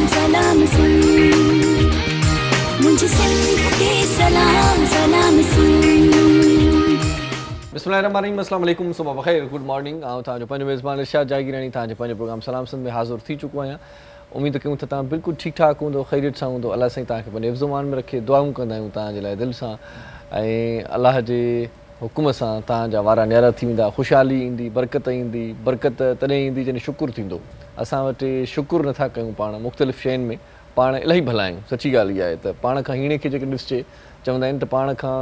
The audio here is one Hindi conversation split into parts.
सलाम सुन, मुझे सिंध के सलाम सलाम सुन। बिस्मिल्लाहिर्रहमानिर्रहीम, अस्सलाम वालेकुम, सुबह बख़ैर, गुड मॉर्निंग। तव्हांजो पंहिंजो मेज़बान इरशाद जागीरानी तव्हांजे पंहिंजे प्रोग्राम सलाम सिंध में हाज़िर थी चुको आहियां। उम्मीद कयूं त तव्हां बिल्कुलु ठीकु ठाकु हूंदो, ख़ैरियत सां हूंदो। अलाह साईं तव्हांखे पंहिंजे हिफ़्ज़-ओ-मान में रखे, दुआऊं कंदा आहियूं तव्हांजे लाइ दिलि सां। ऐं अलाह जे हुकुम सां तव्हांजा वारा न्यारा थी वेंदा, ख़ुशहाली ईंदी, बरकत ईंदी। बरकत तॾहिं ईंदी जॾहिं शुकुरु थींदो। असां वटि शुकुरु नथा कयूं पाण मुख़्तलिफ़ शयुनि में, पाण इलाही भला आहियूं। सची ॻाल्हि इहा आहे त पाण खां हीणे खे जेके ॾिसजे, चवंदा आहिनि त पाण खां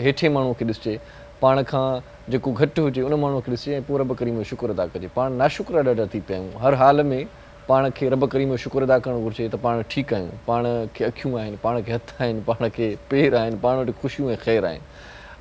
हेठे माण्हूअ खे ॾिसजे, पाण खां जेको घटि हुजे उन माण्हूअ खे ॾिसजे ऐं पोइ रब करीम जो शुकुरु अदा कजे। पाण नाशुक्र ॾाढा थी पिया आहियूं। हर हाल में पाण खे रब करीम जो शुकुरु अदा करणु घुरिजे त पाण ठीकु आहियूं, पाण खे अखियूं आहिनि, पाण खे हथ आहिनि, पाण खे पेर आहिनि, पाण वटि ख़ुशियूं ऐं ख़ैर आहिनि।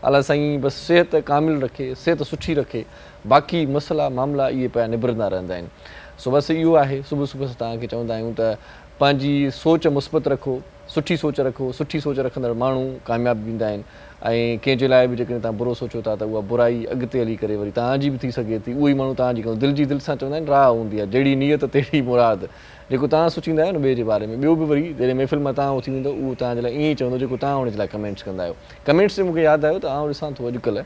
अलाह साईं बसि सिहत कामिल रखे, सिहत सुठी रखे, बाक़ी मसइला मामला इहे पिया निबिरंदा रहंदा आहिनि। सो बसि इहो आहे, सुबुह सुबुह तव्हांखे चवंदा आहियूं त पंहिंजी सोच मुस्बत रखो, सुठी सोच रखो। सुठी सोच रखंदड़ माण्हू कामयाबु थींदा आहिनि। ऐं कंहिंजे लाइ बि जेकॾहिं तव्हां बुरो सोचो था त उहा बुराई अॻिते हली करे वरी तव्हांजी बि थी सघे थी। उहो ई माण्हू तव्हांजी दिलि जी दिलि सां चवंदा आहिनि राह हूंदी आहे, जहिड़ी नियत तहिड़ी मुराद। जेको तव्हां सोचींदा आहियो न ॿिए जे बारे में, ॿियो बि वरी जॾहिं महफ़िल मां तव्हां उथी वेंदो उहो तव्हांजे लाइ ईअं ई चवंदो जेको तव्हां हुनजे लाइ कमेंट्स कंदा आहियो। कमेंट्स ते मूंखे यादि आयो त आउं ॾिसां थो अॼुकल्ह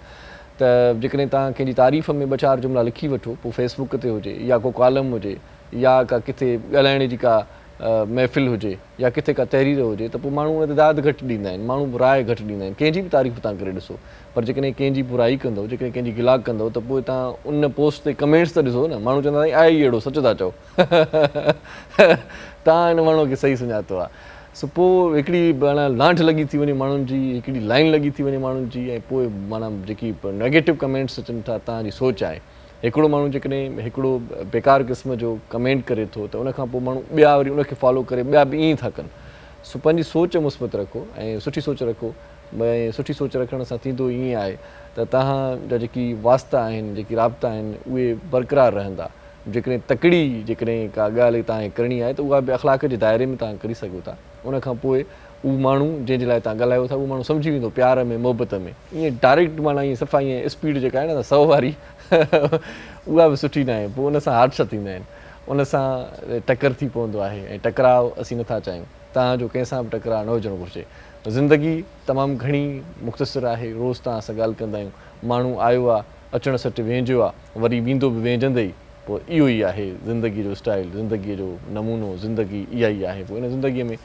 त जेकॾहिं तव्हां कंहिंजी तारीफ़ में ॿ चारि जुमिला लिखी वठो, पोइ फेसबुक ते हुजे या को कॉलम हुजे या का किथे ॻाल्हाइण जी का महफ़िल हुजे या किथे का तहरीर हुजे, त पोइ माण्हू उन ते दाद घटि ॾींदा आहिनि, माण्हू राय घटि ॾींदा आहिनि। कंहिंजी बि तारीफ़ तव्हां करे ॾिसो, पर जेकॾहिं कंहिंजी बुराई कंदव, जेकॾहिं कंहिंजी गिलाक कंदव, त पोइ तव्हां उन पोस्ट ते कमेंट्स त ॾिसो न। माण्हू चवंदा आहे ई अहिड़ो, सच था चओ। तव्हां हिन माण्हूअ खे सही सुञातो आहे। सो पोइ हिकिड़ी माना लांठ लॻी थी वञे माण्हुनि जी, हिकिड़ी लाइन लॻी थी वञे माण्हुनि जी, ऐं पोइ माना जेकी नेगेटिव कमेंट्स अचनि था, तव्हांजी सोच आहे। हिकिड़ो माण्हू जेकॾहिं हिकिड़ो बेकार क़िस्म जो कमेंट करे थो त उनखां पोइ माण्हू ॿिया वरी उनखे फॉलो करे ॿिया बि ईअं ई था कनि। सो पंहिंजी सोच मुस्बत रखो ऐं सुठी सोच रखो। ऐं सुठी सोच रखण सां थींदो ईअं आहे त तव्हांजा जेकी वास्ता आहिनि, जेकी राब्ता आहिनि, उहे बरक़रार रहंदा। जेकॾहिं तकिड़ी जेकॾहिं का ॻाल्हि तव्हांखे करणी आहे त उहा बि अख़लाक जे दाइरे में तव्हां करे सघो था। उनखां पोइ उहो माण्हू जंहिंजे लाइ तव्हां ॻाल्हायो था उहो माण्हू सम्झी वेंदो प्यार में, मोहबत में। ईअं डायरेक्ट माना ईअं सफ़ा ईअं स्पीड जेका आहे न 100 वारी उहा बि सुठी न आहे। पोइ उन सां हादसा थींदा आहिनि, उन सां टकर थी पवंदो आहे ऐं टकराव असीं नथा चाहियूं। तव्हांजो कंहिंसां बि टकराव न हुजणु घुरिजे। ज़िंदगी तमामु घणी मुख़्तसिर आहे। रोज़ु तव्हां सां ॻाल्हि कंदा आहियूं, माण्हू आयो आहे, अचणु सटु वेंझो आहे, वरी वेंदो बि वेंझंदे ई। पोइ इहो ई आहे ज़िंदगीअ जो स्टाइल, ज़िंदगीअ जो नमूनो, ज़िंदगी इहा ई आहे। पोइ इन ज़िंदगीअ में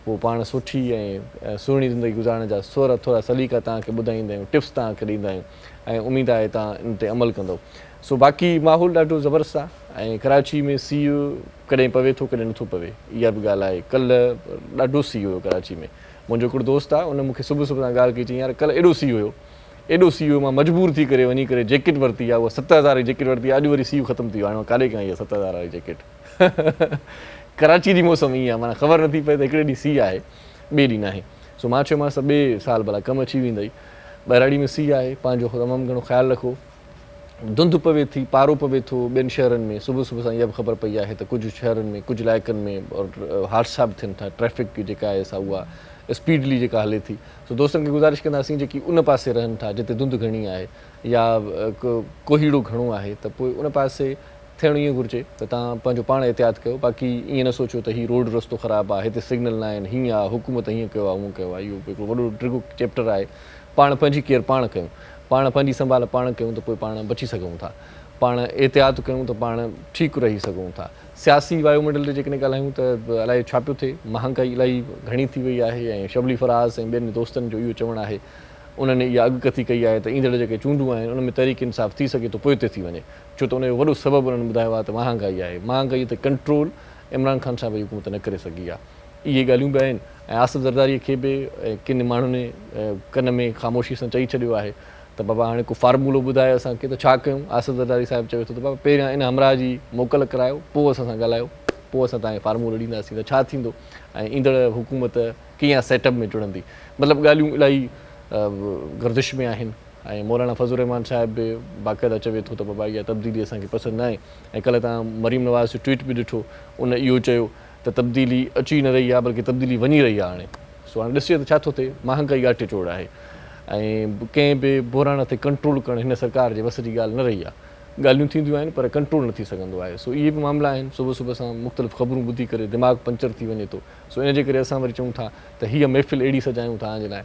पोइ पाण सुठी ऐं सुहिणी ज़िंदगी गुज़ारण जा थोरा सलीक़ा तव्हांखे ॿुधाईंदा आहियूं, टिप्स तव्हांखे ॾींदा आहियूं ऐं उमेदु आहे तव्हां इन ते अमल कंदव। सो बाक़ी माहौल ॾाढो ज़बरदस्तु आहे ऐं कराची में सीउ कॾहिं पवे थो कॾहिं नथो पवे, इहा बि ॻाल्हि आहे। कल्ह ॾाढो सीउ हुयो कराची में। मुंहिंजो हिकिड़ो दोस्त आहे, उन मूंखे सुबुह सां ॻाल्हि कई, चई यार कल्ह एॾो सीउ हुयो, एॾो सीउ हुयो, मां मजबूर थी करे वञी करे जैकेट वरिती आहे। उहा 7000 जी जैकेट वरिती आहे। अॼु वरी सीउ ख़तमु थी वियो आहे। हाणे काॾे कयां इहा 7000 वारी जैकेट। कराची जी मौसम ईअं आहे, माना ख़बर नथी पए त हिकिड़े ॾींहुं सीउ आहे, ॿिए ॾींहुं न आहे। सो मां चयोमांसि त ॿिए साल भला कमु अची वेंदई। ॿहिराड़ी में सीउ आहे, पंहिंजो तमामु घणो ख़्यालु रखो। धुंध पवे थी, पारो पवे थो ॿियनि शहरनि में। सुबुह सुबुह सां इहा बि ख़बर पई आहे त कुझु शहरनि में, कुझु इलाइक़नि में और हादसा बि थियनि था। ट्रैफ़िक जेका आहे सा उहा स्पीडली जेका हले थी। सो दोस्तनि खे गुज़ारिश कंदासीं जेकी उन पासे रहनि था जिते धुंध घणी आहे या कोहीड़ो घणो आहे, त पोइ उन पासे थियणु ईअं घुरिजे त तव्हां पंहिंजो पाण एहतियात कयो। बाक़ी ईअं न सोचो त हीउ रोड रस्तो ख़राबु आहे, हिते सिग्नल न आहिनि, हीअं आहे, हुकूमत हीअं कयो आहे, हूअं कयो आहे। इहो हिकिड़ो वॾो ड्रिगो चैप्टर आहे। पाण पंहिंजी केयर पाण कयूं, पाण पंहिंजी संभाल पाण कयूं त पोइ पाण बची सघूं था। पाण एहतियात कयूं त पाण ठीकु रही सघूं था। सियासी वायुमंडल ते जेकॾहिं ॻाल्हायूं त अलाए छा पियो थिए, महांगाई इलाही घणी थी वई आहे ऐं शबली फराज़ ऐं ॿियनि दोस्तनि जो इहो चवणु आहे, उन्हनि इहा अॻकथी कई आहे त ईंदड़ जेके चूंडूं आहिनि उन में तहरीक इंसाफ़ थी सघे थो पोइ ते थी वञे। छो त उनजो वॾो सबबु उन्हनि ॿुधायो आहे त महांगाई आहे। महांगाई ते कंट्रोल इमरान ख़ान सां बि हुकूमत न करे सघी आहे। इहे ॻाल्हियूं बि आहिनि। ऐं आसिफ़ ज़रदारीअ खे बि किन माण्हुनि कन में ख़ामोशी सां चई छॾियो आहे त बाबा हाणे को फार्मूलो ॿुधाए असांखे त छा कयूं। आसिफ़ ज़रदारी साहिबु चवे थो त बाबा पहिरियां इन हमराह जी मोकल करायो, पोइ असां सां ॻाल्हायो, पोइ असां तव्हांखे फार्मूलो ॾींदासीं त छा थींदो ऐं ईंदड़ हुकूमत कीअं सेटअप में जुड़ंदी। मतिलबु ॻाल्हियूं इलाही गर्दिश में आहिनि। ऐं मौलाना फज़लुर रहमान साहिब बि बाक़ाइदा चवे थो त बाबा इहा तब्दीली असांखे पसंदि न आहे। ऐं कल्ह तव्हां मरीम नवाज़ जो ट्वीट बि ॾिठो, उन इहो चयो त तब्दीली अची न रही आहे बल्कि तब्दीली वञी रही आहे हाणे। सो हाणे ॾिसे त छा थो थिए, महांगाई गाटे चोड़ आहे ऐं कंहिं बि बहिराण ते कंट्रोल करणु हिन सरकार जे वस जी ॻाल्हि न रही आहे। ॻाल्हियूं थींदियूं आहिनि पर कंट्रोल न थी सघंदो आहे। सो इहे बि मामला आहिनि, सुबुह सुबुह सां मुख़्तलिफ़ ख़बरूं ॿुधी करे दिमाग़ु पंचर थी वञे थो। सो इन जे करे असां वरी चऊं था त हीअ महफ़िल अहिड़ी सजायूं तव्हांजे लाइ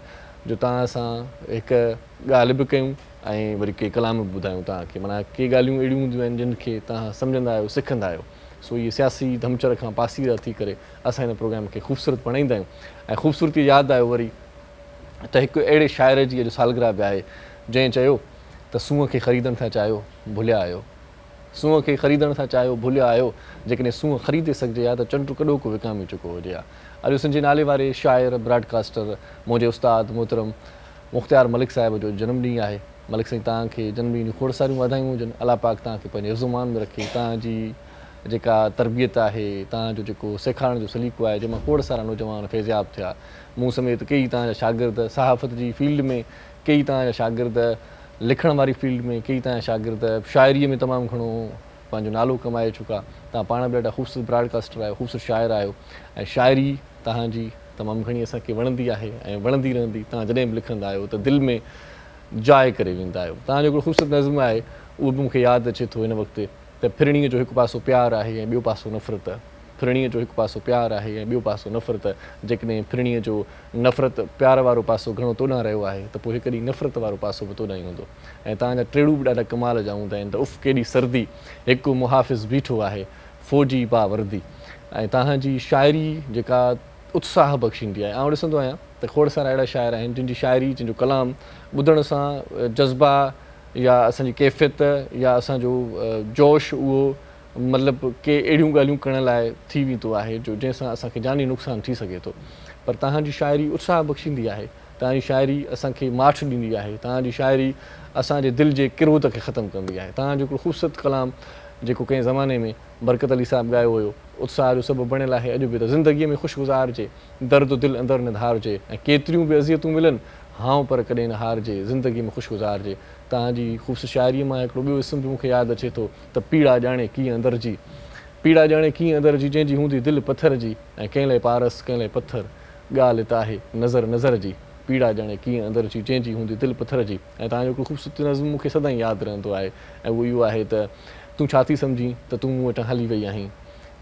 जो तव्हां सां हिकु ॻाल्हि बि कयूं ऐं वरी के कलाम बि ॿुधायूं तव्हांखे, माना के ॻाल्हियूं अहिड़ियूं हूंदियूं आहिनि जिन खे तव्हां सम्झंदा आहियो, सिखंदा आहियो। सो इहे सियासी धमचर खां पासीरा थी करे असां हिन प्रोग्राम खे ख़ूबसूरत बणाईंदा आहियूं। ऐं ख़ूबसूरती यादि आयो वरी त हिकु अहिड़े शाइर जी अॼु सालगिरह बि आहे जंहिं चयो त सूंहं खे ख़रीदण था चाहियो भुलिया आहियो, सूंहं खे ख़रीदण था चाहियो भुलिया आहियो, जेकॾहिं सूंहं ख़रीदे सघिजे हा त चंड कॾो को विकामे चुको हुजे हा। अॼु मुंहिंजे नाले वारे शाइर ब्रॉडकास्टर मुंहिंजे उस्ताद मोहतरम मुख़्तियार मलिक साहिब जो जनमॾींहुं आहे। मलिक साईं तव्हांखे जनमॾींहं जूं खोड़ सारियूं वाधायूं हुजनि। अलाह पाक तव्हांखे पंहिंजे हिफ़्ज़-ओ-मान में रखे, तव्हांजी जेका तरबियत आहे, तव्हांजो जेको सेखारण जो सलीक़ो आहे, जंहिंमां खोड़ सारा नौजवान फैज़याब थिया। मूं समेत कई तव्हांजा शागिर्द सहाफ़त जी फील्ड में, कई तव्हांजा शागिर्द लिखण वारी फील्ड में, कई तव्हांजा शागिर्द शाइरीअ में तमामु घणो पंहिंजो नालो कमाए चुका। तव्हां पाण बि ॾाढा ख़ूबसूरत ब्रॉडकास्टर आहियो, ख़ूबसूरत शाइर आहियो ऐं शाइरी तव्हांजी तमामु घणी असांखे वणंदी आहे ऐं वणंदी रहंदी। तव्हां जॾहिं बि लिखंदा आहियो त दिलि में जाइ करे वेंदा आहियो। तव्हांजो हिकिड़ो ख़ूबसूरत नज़्म आहे, उहो बि मूंखे यादि अचे थो हिन वक़्तु त फिरणीअ जो हिकु पासो प्यारु आहे ऐं ॿियो पासो नफ़रत। फिरणीअ जो हिकु पासो प्यारु आहे ऐं ॿियो पासो नफ़रत। जेकॾहिं फिरणीअ जो नफ़रत प्यार वारो पासो घणो तोॾां रहियो आहे त पोइ हिकु ॾींहुं नफ़रत वारो पासो बि तोॾां ई हूंदो। ऐं तव्हांजा टेड़ू बि ॾाढा कमाल जा हूंदा आहिनि त उफ़ केॾी सर्दी, हिकु मुहाफ़िज़ बीठो आहे फ़ौजी बा वर्दी। ऐं तव्हांजी शाइरी जेका उत्साह बख़्शींदी आहे। आउं ॾिसंदो आहियां त खोड़ सारा अहिड़ा शाइर आहिनि जिन जी शाइरी, जिन जो कलाम ॿुधण सां जज़्बा या असांजी कैफ़ियत या असांजो जोश उहो मतिलबु के अहिड़ियूं ॻाल्हियूं करण लाइ थी वेंदो आहे जो जंहिंसां असांखे जानी नुक़सानु थी सघे थो। पर तव्हांजी शाइरी उत्साह बख़्शींदी आहे, तव्हांजी शाइरी असांखे माठ ॾींदी आहे, तव्हांजी शाइरी असांजे दिलि जे किरोध खे ख़तमु कंदी आहे। तव्हांजो हिकिड़ो ख़ूबसूरत कलाम जेको कंहिं ज़माने में बरकत अली साहिबु ॻायो हुयो, उत्साह जो सबबु बणियलु आहे अॼु बि त ज़िंदगीअ में ख़ुशि गुज़ारिजे, दर्द दिलि अंदरि न धारिजे ऐं केतिरियूं बि अज़ियतूं मिलनि हाउ पर कॾहिं न हारिजे, ज़िंदगी में ख़ुशि गुज़ारिजे। तव्हांजी ख़ूबसूरत शाइरीअ मां हिकिड़ो ॿियो इस्म बि मूंखे यादि अचे थो त पीड़ा ॼाणे कीअं अंदरि जी, पीड़ा ॼाणे कीअं अंदरि जी, जंहिंजी हूंदी दिलि पथर जी ऐं कंहिं लाइ पारस कंहिं लाइ पथर, ॻाल्हि त आहे नज़र नज़र जी, पीड़ा ॼाणे कीअं अंदरि जी, जंहिंजी हूंदी दिलि पथर जी। ऐं तव्हांजो हिकिड़ो ख़ूबसूरत नज़्म मूंखे सदाईं यादि रहंदो आहे ऐं उहो इहो आहे त तूं छा थी सम्झी त तूं मूं वटां हली वई आहीं,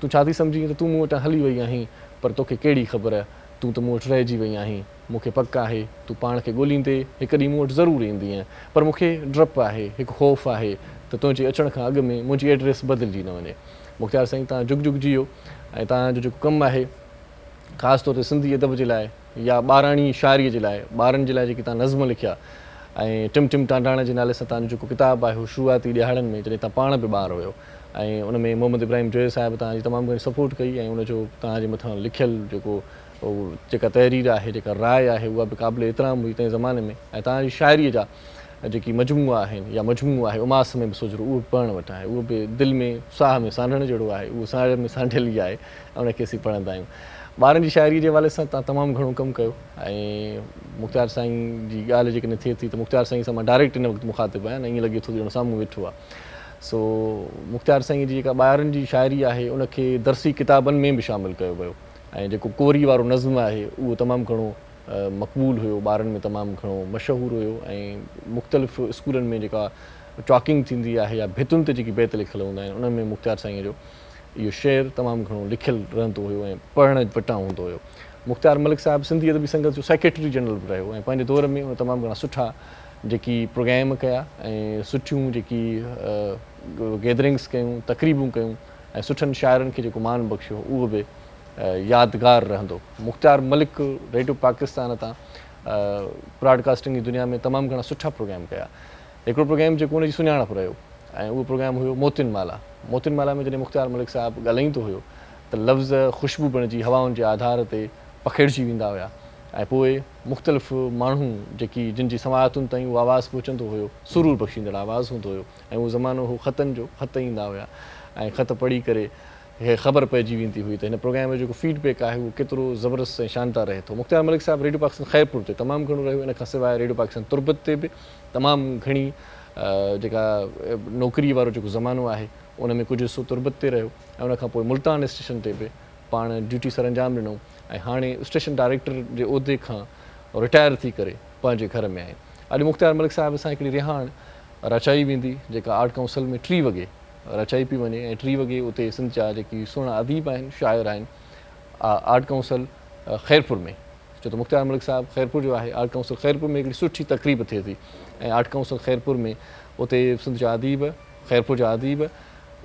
तूं छा थी सम्झी त तूं मूं वटां हली वई आहीं, पर तोखे कहिड़ी ख़बर तूं त मूं वटि रहिजी वई आहीं। मूंखे पक आहे तूं पाण खे ॻोल्हींदे हिकु ॾींहुं मूं वटि ज़रूरु ईंदीअं, पर मूंखे डपु आहे, हिकु ख़ौफ़ आहे त तुंहिंजे अचण खां अॻु में मुंहिंजी एड्रेस बदिलिजी न वञे। मुख़्तियार साईं तव्हां जुग जुग जियो ऐं तव्हांजो जेको कमु आहे ख़ासि तौर ते सिंधी अदब जे लाइ या ॿाराणी शाइरीअ जे लाइ, ॿारनि जे लाइ जेके तव्हां नज़्म लिखिया ऐं टिम टिम टांडाण जे नाले सां तव्हांजो जेको किताबु आहे उहो शुरूआती ॾियारनि में जॾहिं तव्हां पाण बि ॿार हुयो ऐं उन में मोहम्मद इब्राहिम जोए साहिबु तव्हांजी तमामु घणी सपोर्ट कई ऐं उनजो तव्हांजे मथां लिखियलु जेको जेका तहरीर आहे, जेका राय आहे, उहा बि क़ाबिल एतिराम हुई तंहिं ज़माने में। ऐं तव्हांजी शाइरीअ जा जेकी मजमूआ आहिनि या मजमू आहे उमास में बि सोचरो, उहो बि पढ़णु वटि आहे, उहो बि दिलि में साह में सांढण जहिड़ो आहे, उहो साह में सांढियल ई आहे ऐं उनखे असीं पढ़ंदा आहियूं। ॿारनि जी शाइरीअ जे हवाले सां तव्हां तमामु घणो कमु कयो ऐं मुख़्तियार साईं जी ॻाल्हि जेकॾहिं थिए थी त मुख़्तियार साईं सां मां डायरेक्ट हिन वक़्तु मुखातिबु आहियां, ईअं लॻे थो ॼणो साम्हूं वेठो आहे। सो मुख़्तियार साईं जी जेका ॿारनि जी शाइरी आहे उनखे दर्सी किताबनि में बि शामिलु कयो वियो ऐं जेको कोरी वारो नज़्म आहे उहो तमामु घणो मक़बूल हुयो, ॿारनि में तमामु घणो मशहूरु हुयो ऐं मुख़्तलिफ़ स्कूलनि में जेका चॉकिंग थींदी आहे या भितुनि ते जेकी बेत लिखियल हूंदा आहिनि उनमें मुख़्तियार साईं जो इहो शेर तमामु घणो लिखियलु रहंदो हुयो ऐं पढ़ण वटां हूंदो हुयो। मुख़्तियार मलिक साहिबु सिंधी अदबी संगत जो सेक्रेटरी जनरल बि रहियो ऐं पंहिंजे दौर में उन तमामु घणा सुठा जेकी प्रोग्राम कया ऐं सुठियूं जेकी गैदरिंग्स कयूं, तक़रीबूं कयूं ऐं सुठनि शाइरनि खे जेको मान बख़्शियो उहो बि यादगार रहंदो। मुख़्तियार मलिक रेडियो पाकिस्तान तां ब्रॉडकास्टिंग जी दुनिया में तमामु घणा सुठा प्रोग्राम कया। हिकिड़ो प्रोग्राम जेको उनजी सुञाणप रहियो ऐं उहो प्रोग्राम हुयो मोतिन माला। मोतिन माला में जॾहिं मुख़्तियार मलिक साहिबु ॻाल्हाईंदो हुयो त लफ़्ज़ ख़ुशबू बणिजी हवाउनि जे आधार ते पखिड़िजी वेंदा हुया ऐं पोइ मुख़्तलिफ़ माण्हू जेकी जिन जी समाअतुनि ताईं उहो आवाज़ु पहुचंदो हुयो, सुरूर बख़्शींदड़ आवाज़ु हूंदो हुयो ऐं उहो ज़मानो हो ख़तनि जो, ख़त ईंदा हुया ऐं ख़त पढ़ी करे हे ख़बर पइजी वेंदी हुई त हिन प्रोग्राम जो जेको फीडबैक आहे उहो केतिरो ज़बरदस्त ऐं शानदार रहे थो। मुख़्तियार मलिक साहिबु रेडियो पाकिस्तान ख़ैरपुर ते तमामु घणो रहियो, इन खां सवाइ रेडियो पाकिस्तान तुर्बत ते बि तमामु घणी जेका नौकिरीअ वारो जेको ज़मानो आहे उन में कुझु हिसो तुर्बत ते रहियो ऐं उनखां पोइ मुल्तान स्टेशन ते बि पाण ड्यूटी सर अंजाम ॾिनो ऐं हाणे स्टेशन डायरेक्टर जे उहिदे खां रिटायर थी करे पंहिंजे घर में आहे। अॼु मुख़्तियार मलिक साहिब सां हिकिड़ी रिहाण रचाई वेंदी जेका आर्ट काउंसिल में 3 वॻे रचाई पई वञे ऐं 3 वॻे उते सिंध जा जेकी सुहिणा अदीब आहिनि शाइर आहिनि आर्ट काउंसिल ख़ैरपुर में छो त मुख़्तियार मलिक साहिबु ख़ैरपुर जो आहे आर्ट काउंसिल ख़ैरपुर में हिकिड़ी सुठी तक़रीब थिए थी ऐं आर्ट काउंसिल ख़ैरपुर में उते सिंध जा अदीब ख़ैरपुर जा अदीब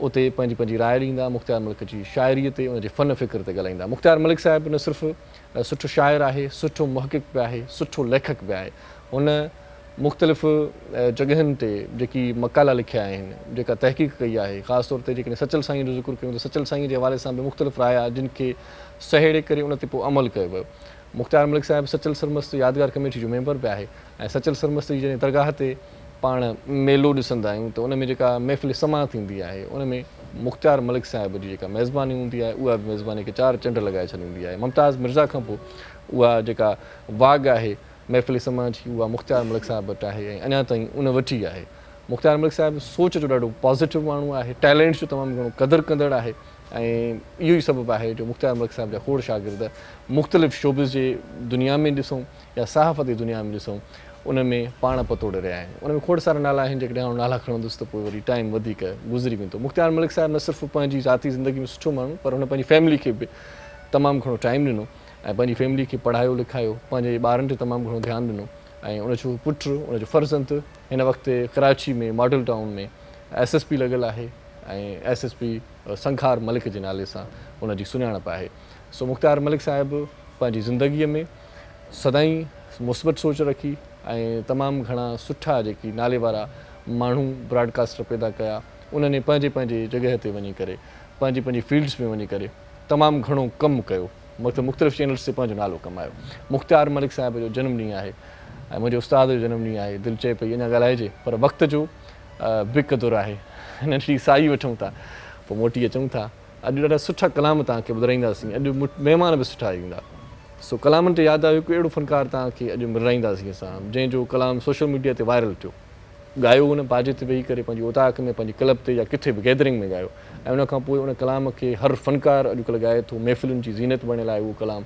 उते पंहिंजी पंहिंजी राय ॾींदा मुख़्तियार मलिक जी शाइरीअ ते उनजे फ़न फ़िक्र ते ॻाल्हाईंदा मुख़्तियार मलिक साहिबु न सिर्फ़ु सुठो शाइर आहे सुठो मुहक़िक़ बि आहे सुठो लेखक बि आहे हुन मुख़्तलिफ़ जॻहियुनि ते जेकी मकाला लिखिया आहिनि जेका तहक़ीक़ कई आहे ख़ासि तौर ते जेकॾहिं सचल साईं जो ज़िक्र कयूं त सचल साईं जे हवाले सां बि मुख़्तलिफ़ राय आहे जिन खे सहेड़े करे उन ते पोइ अमल कयो वियो मुख़्तियार मलिक साहिबु सचल सरमस्त यादगार कमेटी जो मेंबर बि आहे ऐं सचल सरमस्त जी जॾहिं दरगाह ते पाण मेलो ॾिसंदा आहियूं त उन में जेका महफ़िल समा थींदी आहे उन में मुख़्तियार मलिक साहिब जी जेका मेज़बानी हूंदी आहे उहा बि मेज़बानी खे 4 चंड लॻाए छॾींदी आहे मुमताज़ मिर्ज़ा खां पोइ उहा जेका वाघ आहे महफ़िल समा जी उहा मुख़्तियार मलिक साहिब वटि आहे ऐं अञा ताईं उन वटि ई आहे मुख़्तियार मलिक साहिबु सोच जो ॾाढो पॉज़िटिव माण्हू आहे टैलेंट जो तमामु घणो क़दुरु कंदड़ आहे ऐं इहो ई सबबु आहे जो मुख़्तियार मलिक साहिब जा खोड़ शागिर्द मुख़्तलिफ़ शोबिस जे दुनिया में ॾिसूं या सहाफ़त जी दुनिया में ॾिसूं उन में पाण पतोड़े रहिया आहिनि उन में खोड़ सारा नाला आहिनि जेकॾहिं आउं नाला खणंदुसि त पोइ वरी टाइम वधीक गुज़री वेंदो मुख़्तियार मलिक साहिबु न सिर्फ़ु पंहिंजी ज़ाती ज़िंदगी में सुठो माण्हू पर हुन पंहिंजी फैमिली खे बि तमामु घणो टाइम ॾिनो ऐं पंहिंजी फैमिली खे पढ़ायो लिखायो पंहिंजे ॿारनि ते तमामु घणो ध्यानु ॾिनो ऐं उनजो पुटु उनजो फ़र्ज़ंद हिन वक़्तु कराची में मॉडल टाउन में SSP लॻियलु आहे ऐं SSP संखार मलिक जे नाले सां उनजी सुञाणप आहे सो मुख़्तियार मलिक साहिबु पंहिंजी ज़िंदगीअ में सदाईं मुस्बत सोच रखी ऐं तमामु घणा सुठा जेकी नाले वारा माण्हू ब्रॉडकास्टर पैदा कया उन्हनि पंहिंजे पंहिंजे जॻह ते वञी करे पंहिंजी पंहिंजी फील्ड्स में वञी करे तमामु घणो कमु कयो मतिलबु मुख़्तलिफ़ चैनल्स ते पंहिंजो नालो कमायो मुख़्तियार मलिक साहिब जो जनमु ॾींहुं आहे ऐं मुंहिंजे उस्ताद जो जनमु ॾींहुं आहे दिलि चए पई अञा ॻाल्हाइजे पर वक़्त जो बि क़दुरु आहे नंढड़ी साई वठूं था पोइ मोटी अचूं था अॼु ॾाढा सुठा कलाम तव्हांखे ॿुधाईंदासीं अॼु महिमान बि सुठा ईंदा सो कलामनि ते यादि आयो हिकु अहिड़ो फ़नकार तव्हांखे अॼु मिलाईंदासीं असां जंहिंजो कलाम सोशल मीडिया ते वायरल थियो ॻायो हुन बाजे ते वेही करे पंहिंजी उताक में पंहिंजी क्लब ते या किथे बि गैदरिंग में ॻायो ऐं उनखां पोइ उन कलाम खे हर फ़नकार अॼुकल्ह ॻाए थो महफ़िलुनि जी ज़ीनत बणियलु आहे उहो कलाम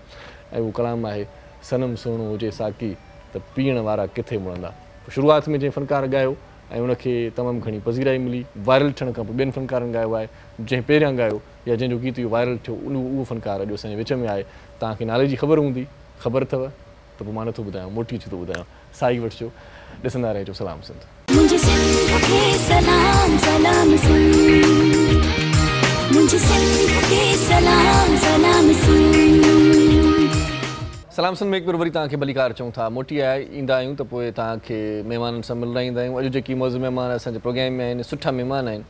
ऐं उहो कलाम आहे सनम सुहिणो हुजे साकी त पीअण वारा किथे मुड़ंदा शुरूआति में जंहिं फ़नकार ॻायो ऐं उनखे तमामु घणी पज़ीराई मिली वायरल थियण खां पोइ ॿियनि फ़नकारनि ॻायो आहे जंहिं पहिरियां ॻायो या जंहिंजो गीत इहो वायरल थियो उहो फ़नकार अॼु असांजे विच में आहे तव्हांखे नाले जी ख़बर हूंदी ख़बर अथव त पोइ मां नथो ॿुधायां मोटी अची थो ॿुधायां साई वठिजो ॾिसंदा रहिजो सलाम सिंध मुझे सिंध के सलाम सलाम सिंध मुझे सिंध के सलाम सलाम सिंध सलाम सिंध में हिकु बार वरी तव्हांखे भलीकार चऊं था मोटी आहे ईंदा आहियूं त पोइ तव्हांखे महिमाननि सां मिलाईंदा आहियूं अॼु जेकी मौज़ महिमान असांजे प्रोग्राम में आहिनि सुठा महिमान आहिनि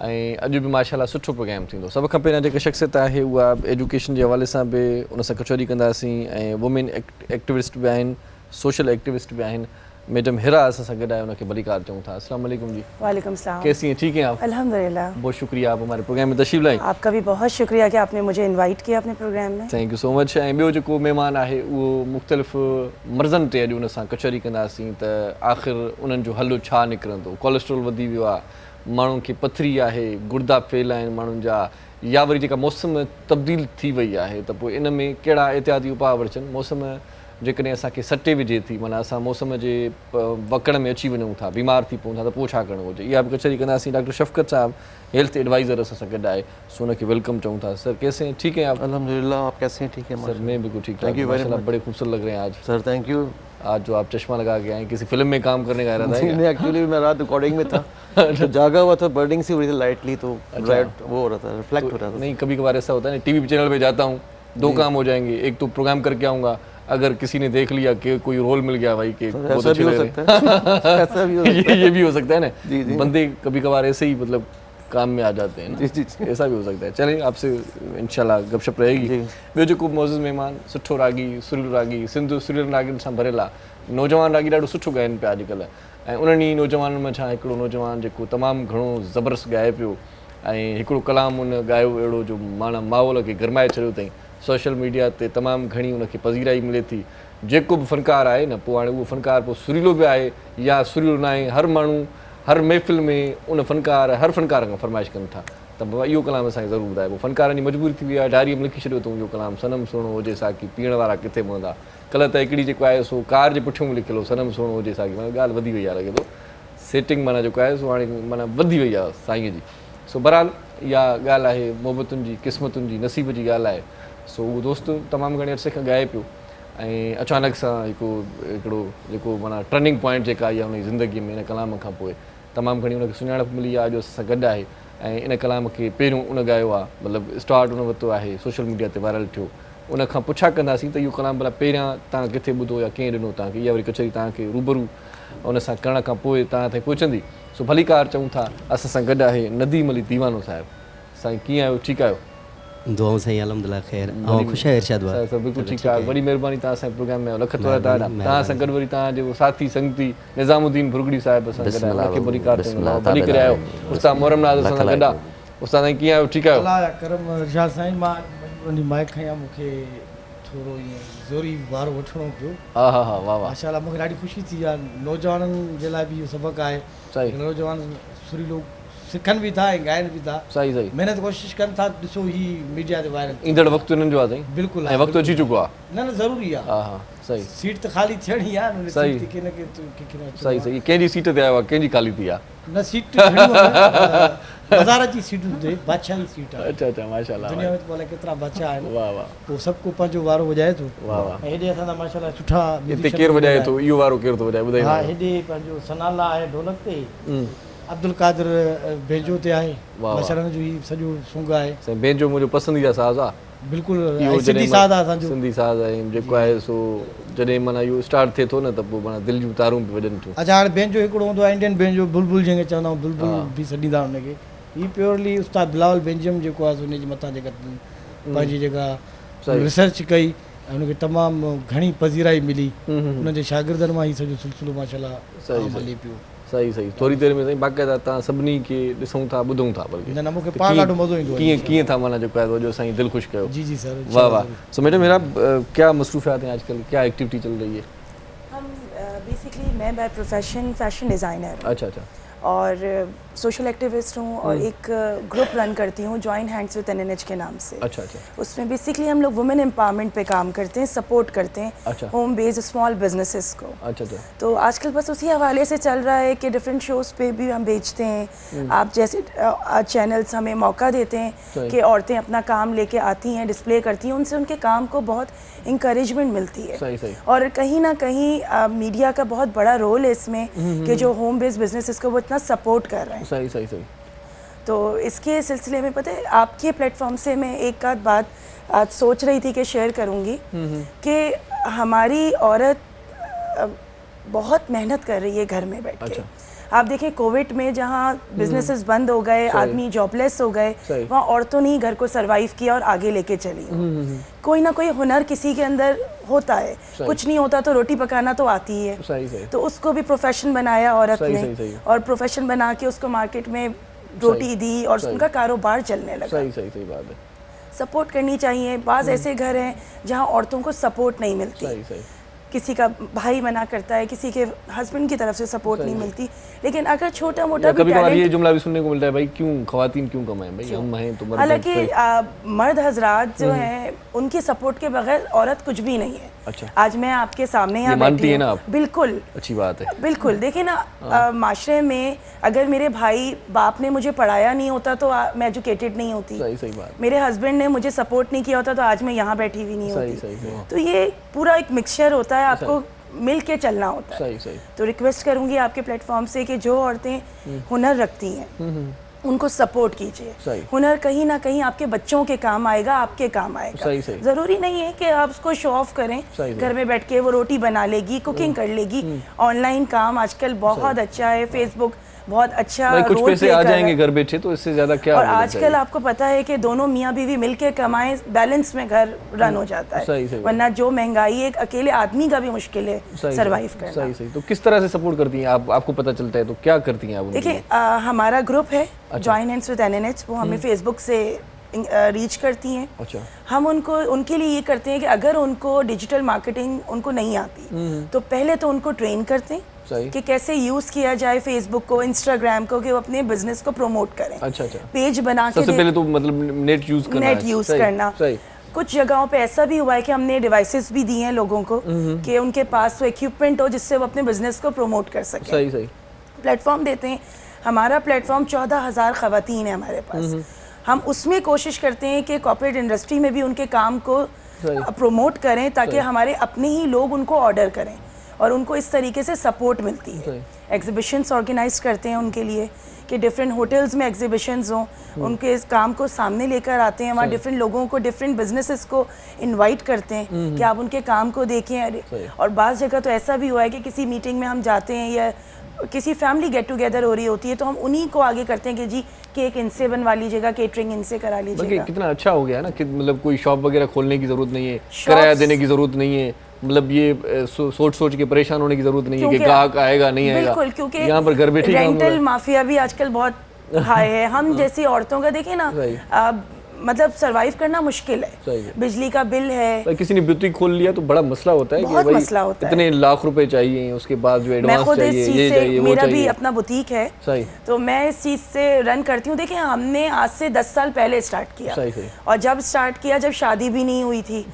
ऐं अॼु बि माशाल्लाह सुठो प्रोग्राम थींदो सभ खां पहिरियां जेका शख़्सियत आहे उहा एजुकेशन जे हवाले सां बि उन सां कचौरी कंदासीं ऐं वुमेन एक्टिविस्ट बि आहिनि सोशल एक्टिविस्ट भी आहिनि मैडम हिरा असां सां गॾु आहे उनखे भलीकार चऊं था अस्सलाम वालेकुम जी वालेकुम सलाम कैसी हैं ठीक हैं आप अल्हम्दुलिल्लाह बहुत शुक्रिया आप हमारे प्रोग्राम में तशरीफ लाए आपका भी बहुत शुक्रिया कि आपने मुझे इनवाइट किया अपने प्रोग्राम में थैंक यू सो मच ऐं ॿियो जेको महिमान आहे उहो मुख़्तलिफ़ मर्ज़नि ते अॼु उन सां कचहरी कंदासीं त आख़िर उन्हनि जो हलो छा निकिरंदो कोलेस्ट्रोल वधी वियो आहे माण्हुनि खे पथरी आहे गुर्दा फेल आहिनि माण्हुनि जा या वरी जेका मौसम तब्दील थी वई आहे त पोइ इन में कहिड़ा एहतियाती उपाउ वठजनि मौसम जेकॾहिं असांखे सटे विझे थी माना असां मौसम जे वकड़ में अची वञूं था बीमार थी पऊं था त पोइ छा करिणो हुजे इहा बि कचहरी कंदासीं डॉक्टर शफ़क़त साहब हेल्थ एडवाइज़र असां सां गॾु आहे सो उनखे वेलकम चऊं था सर कैसे हैं ठीक है आप अल्हम्दुलिल्लाह आप कैसे हैं ठीक है सर मैं बिल्कुल ठीक Thank you very माशाल्लाह much. बड़े खूबसूरत लग रहे हैं आज सर थैंक यू आज जो आप चश्मा लगा के आए किसी फिल्म में काम करने का इरादा है क्या? नहीं एक्चुअली मैं रात रिकॉर्डिंग में था तो जागा हुआ था बर्डिंग सी हो रही थी लाइटली तो राइट वो हो रहा था रिफ्लेक्ट हो रहा था नहीं कभी कभार ऐसा होता है ना टीवी चैनल पे जाता हूँ दो काम हो जाएंगे एक तो प्रोग्राम करके आऊँगा अगर किसी ने देख लिया कि कोई रोल मिल गया भाई के ऐसा भी हो सकता है ऐसा भी हो सकता ये भी हो सकता है ना जी, जी। बंदे कभी कभार ऐसे ही मतलब काम में आ जाते हैं ना जी, जी, जी। ऐसा भी हो सकता है चलिए आपसे इंशाल्लाह गपशप रहेगी जी। ॿियो जेको मौज़ूज़ महिमान सुठो रागी सुरीलो रागी सिंधु सुरील रागियुनि सां भरियलु आहे नौजवान रागी ॾाढो सुठो ॻाइनि पिया अॼुकल्ह ऐं उन्हनि ई नौजवाननि में छा हिकिड़ो नौजवान जेको तमामु घणो ज़बरदस्त ॻाए पियो ऐं हिकिड़ो कलाम उन ॻायो अहिड़ो जो माना माहौल खे गरमाए छॾियो अथई सोशल मीडिया ते तमामु घणी उनखे पज़ीराई मिले थी जेको बि फ़नकार आहे न पोइ हाणे उहो फ़नकार पोइ सुरीलो बि आहे या सुरीलो न आहे हर माण्हू हर महफ़िल में उन फ़नकार हर फ़नकार खां फरमाइश कनि था त बाबा इहो कलाम असांखे ज़रूरु ॿुधाए पोइ फ़नकारनि जी मजबूरी थी वई आहे डायरीअ में लिखी छॾियो अथऊं इहो कलाम सनम सुहिणो हुजे साकी पीअण वारा किथे पवंदा कल्ह त हिकिड़ी जेको आहे सो कार जे पुठियों लिखियलु हो सनम सुहिणो हुजे साकी ॻाल्हि वधी वई आहे लॻे थो सेटिंग माना जेको आहे सो हाणे माना वधी वई आहे साईंअ जी। सो बहरहाल इहा ॻाल्हि आहे मोहबतुनि जी क़िस्मतुनि जी नसीब जी ॻाल्हि आहे। सो उहो दोस्त तमामु घणे अरसे खां ॻाए पियो ऐं अचानक सां हिकिड़ो जेको माना टर्निंग पॉइंट जेका आई आहे हुनजी ज़िंदगीअ में इन कलाम खां पोइ तमामु घणी हुनखे सुञाणप मिली आहे, अॼु असां गॾु आहे ऐं इन कलाम खे पहिरियों उन ॻायो आहे, मतिलबु स्टार्ट उन वरितो आहे, सोशल मीडिया ते वायरल थियो। उन खां पुछा कंदासीं त इहो कलाम भला पहिरियां तव्हां किथे ॿुधो या कंहिं ॾिनो तव्हांखे, इहा वरी कचहरी तव्हांखे रूबरू उन सां करण खां पोइ तव्हां ताईं पहुचंदी। सो भली कार चऊं था असां सां गॾु आहे नदीम अली दीवानो साहिबु। साईं कीअं आहियो, ठीकु आहियो? दुआऊं साईं अल्हम्दुलिल्लाह ख़ैर ऐं ख़ुशि आहे इरशाद भाउ। सभु बिल्कुलु ठीकु आहे, वॾी महिरबानी तव्हां असांजे प्रोग्राम में लख थोरा तव्हां सां गॾु वरी तव्हांजो साथी संगती निज़ामुद्दीन भुरगड़ी साहिबु असां गॾु आहे, उनखे भली कार भली करे आयो। उस्ताद मोहरम नाज़ असां सां गॾु आहे। उस्ताद साईं कीअं आहियो, ठीकु आहियो? अल्लाह करम इरशाद साईं, मां उन माइक खयां, मूंखे थोरो ईअं ज़ोरी वारो वठिणो पियो। हा हा हा, वाह वाह, माशाल्लाह मूंखे ॾाढी ख़ुशी थी आहे। नौजवाननि जे लाइ बि इहो सबक़ु आहे, सही नौजवान सुरीलो सिखनि बि था ऐं ॻाइनि बि था, सही सही महिनत कोशिशि कनि था। ॾिसो ही मीडिया ते वायरल ईंदड़ वक़्तु हिननि जो आहे साईं, बिल्कुलु ऐं वक़्तु अची चुको आहे। न ज़रूरी आहे। हा हा सही सीट त ख़ाली थियणी आहे न, सही। सीट के न के सही सही, कंहिंजी सीट ते आयो आहे, कंहिंजी ख़ाली थी आहे? न सीट बाज़ार जी सीट हूंदी, बादशाह जी सीट आहे। अच्छा अच्छा, माशाल्लाह, दुनिया में भले केतिरा बादशाह आहिनि, वाह वाह, पोइ सभु को पंहिंजो वारो वॼाए थो। वाह वाह, ऐं हेॾे असांजा माशाल्लाह सुठा हिते केरु वॼाए थो, इहो वारो केरु थो वॼाए ॿुधाई? हा, हेॾे पंहिंजो सनाला आहे ढोलक ते, अब्दुल कादिर बेंजो ते आहे, मशरन जो ही सॼो सूंग आहे। साईं बेंजो मुंहिंजो पसंदीदा साज़ आहे, बिल्कुलु सिंधी साज़ आहे असांजो, सिंधी साज़ आहे जेको आहे सो जॾहिं माना इहो स्टार्ट थिए थो न त पोइ माना दिलि जूं तारूं बि वॼनि थियूं। अच्छा, हाणे बेंजो हिकिड़ो हूंदो आहे इंडियन बेंजो, बुलबुल जंहिंखे चवंदा आहियूं, बुलबुल बि सॾींदा हुनखे। हीअ प्योरली उस्ताद बिलावल बेंजम जेको आहे हुनजे मथां जेका पंहिंजी जेका रिसर्च कई ऐं हुनखे तमामु घणी पज़ीराई मिली, हुनजे शागिर्दनि मां हीउ सॼो सिलसिलो माशाल्लाह हले पियो। सही सही, थोरी देरि में साईं बाक़ाइदा तव्हां सभिनी खे ॾिसूं था ॿुधूं था, बल्कि न मूंखे पाण ॾाढो मज़ो ईंदो आहे। कीअं था माना जेको आहे जो साईं दिलि ख़ुशि कयो? जी जी सर, वाह वाह। सो मैडम मेरा क्या मसरूफियात हैं आजकल, क्या एक्टिविटी चल रही है? हम बेसिकली मैं बाय प्रोफेशन फैशन डिज़ाइनर हूँ अच्छा अच्छा, और सोशल एक्टिविस्ट हूँ और एक ग्रुप रन करती हूँ जॉइन हैंड्स विद एनएनएच के नाम से। अच्छा अच्छा, उसमें बेसिकली हम लोग वुमेन एम्पावरमेंट पे काम करते हैं, सपोर्ट करते हैं अच्छा, होम बेस्ड स्मॉल बिजनेसेस को। अच्छा अच्छा, तो आजकल बस उसी हवाले से चल रहा है कि डिफरेंट शोज़ पे भी हम बेचते हैं। आप जैसे चैनल्स हमें मौका देते हैं कि औरतें अपना काम लेके आती हैं, डिस्प्ले करती हैं, उनसे उनके काम को बहुत इंकरेजमेंट मिलती है। सही सही, और कहीं ना कहीं मीडिया का बहुत बड़ा रोल है इसमें कि जो होम बेस्ड बिजनेसेस को वो इतना सपोर्ट कर रहे हैं। सही सही सही। तो इसके सिलसिले में पता है आपके प्लेटफॉर्म से मैं एक आध बात आज सोच रही थी कि शेयर करूंगी कि हमारी औरत बहुत मेहनत कर रही है घर में बैठ के। आप देखें कोविड में जहाँ बिजनेसेस बंद हो गए, आदमी जॉबलेस हो गए, वहाँ औरतों ने ही घर को सरवाइव किया और आगे लेके चली। कोई ना कोई हुनर किसी के अंदर होता है, कुछ नहीं होता तो रोटी पकाना तो आती ही है। सही सही, तो उसको भी प्रोफेशन बनाया औरत सही, ने, सही, सही। और प्रोफेशन बना के उसको मार्केट में रोटी दी और उनका कारोबार चलने लगा। सही सही सही बात है। सपोर्ट करनी चाहिए। बाज़ ऐसे घर हैं जहाँ औरतों को सपोर्ट नहीं मिलती, सही सही, किसी का भाई मना करता है, किसी के हस्बैंड की तरफ से सपोर्ट नहीं मिलती। लेकिन अगर छोटा मोटा भी कभी कभार ये टैलेंट, जुमला भी सुनने को मिलता है भाई क्यों खवातीन क्यों कमाएं, भाई हम हैं तो मर्द हैं, हालांकि मर्द हजरात जो हैं उनकी सपोर्ट के बगैर औरत कुछ भी नहीं है। अच्छा, आज मैं आपके सामने यहाँ मानती बैठी है ना हूँ, आप? बिल्कुल अच्छी बात है। बिल्कुल। देखिए ना, माशरे में अगर मेरे भाई बाप ने मुझे पढ़ाया नहीं होता तो मैं एजुकेटेड नहीं होती। सही सही बात, मेरे हस्बैंड ने मुझे सपोर्ट नहीं किया होता तो आज मैं यहाँ बैठी हुई नहीं सही होती। सही सही, तो ये पूरा एक मिक्सचर होता है, आपको मिल के चलना होता है। सही सही, तो रिक्वेस्ट करूंगी आपके प्लेटफॉर्म से कि जो औरतें हुनर रखती हैं उनको सपोर्ट कीजिए। सही। हुनर कहीं ना कहीं आपके बच्चों के काम आएगा, आपके काम आएगा। सही सही, जरूरी नहीं है कि आप उसको शो ऑफ करें। सही, घर में बैठ के वो रोटी बना लेगी, कुकिंग कर लेगी। ऑनलाइन काम आजकल बहुत अच्छा है, फेसबुक बहुत अच्छा भाई कुछ रोल पैसे प्ले आ कर रहा जाएंगे है। घर बैठे तो इससे ज्यादा क्या और होना आजकल चाहिए? आपको पता है कि दोनों मियाँ बीवी मिलके कमाएं, बैलेंस में घर रन हो जाता सही, है। सही। वरना जो महंगाई है, एक अकेले आदमी का भी मुश्किल है सही, सरवाइव सही, करना। सही सही। तो किस तरह से सपोर्ट करती हैं आप, आपको पता चलता है तो क्या करती हैं आप उनके देखिए, लिए? हमारा ग्रुप है जॉइन हैंड्स विद एनएनएच, वो हमें फेसबुक से रीच करती हैं। अच्छा, हम उनको उनके लिए ये करते हैं कि अगर उनको डिजिटल मार्केटिंग उनको नहीं आती तो पहले तो उनको ट्रेन करते हैं सही, कि कैसे यूज़ किया जाए फेसबुक को, इंस्टाग्राम को, कि वो अपने बिजनेस को प्रमोट करें। अच्छा अच्छा, पेज बना के सबसे पहले तो मतलब नेट यूज करना नेट है। यूज़ सही, करना। सही, कुछ जगहों पे ऐसा भी हुआ है कि हमने डिवाइसेस भी दिए हैं लोगों को कि उनके पास वो इक्विपमेंट हो जिससे वो अपने बिजनेस को प्रमोट कर सकें। सही सही, प्लेटफॉर्म देते हैं। हमारा प्लेटफॉर्म 14,000 ख़वातीन है हमारे पास। हम उसमें कोशिश करते हैं कि कॉर्पोरेट इंडस्ट्री में भी उनके काम को प्रमोट करें ताकि हमारे अपने ही लोग उनको ऑर्डर करें और उनको इस तरीके से सपोर्ट मिलती है। एग्जीबिशंस ऑर्गेनाइज करते हैं उनके लिए कि डिफरेंट होटल्स में एग्जीबिशंस हों, उनके इस काम को सामने लेकर आते हैं। वहाँ डिफरेंट लोगों को, डिफरेंट बिजनेसेस को इनवाइट करते हैं कि आप उनके काम को देखें। और बाज़ जगह तो ऐसा भी हुआ है कि किसी मीटिंग में हम जाते हैं या किसी फैमिली गेट टुगेदर हो रही होती है तो हम उन्हीं को आगे करते हैं कि जी केक इनसे बनवा लीजिएगा, केटरिंग इनसे करा लीजिएगा। कितना अच्छा हो गया ना कि मतलब कोई शॉप वगैरह खोलने की ज़रूरत नहीं है, किराया देने की ज़रूरत नहीं है, मतलब ये सोच के परेशान होने की जरूरत नहीं है कि ग्राहक आएगा नहीं आएगा। बिल्कुल, क्योंकि यहाँ पर घर बैठे रेंटल माफिया भी आजकल बहुत हाई है। हम जैसी औरतों का देखें ना, मतलब सरवाइव करना मुश्किल है। बिजली का बिल है, किसी ने बुटीक खोल लिया तो बड़ा मसला होता है कि भाई मसला होता इतने लाख रुपए चाहिए, उसके बाद जो एडवांस चाहिए, ये चाहिए, वो मेरा चाहिए। भी अपना बुटीक है तो मैं इस चीज़ से रन करती हूँ। देखिए हमने आज से 10 साल पहले स्टार्ट किया और जब स्टार्ट किया जब शादी भी नहीं हुई थी।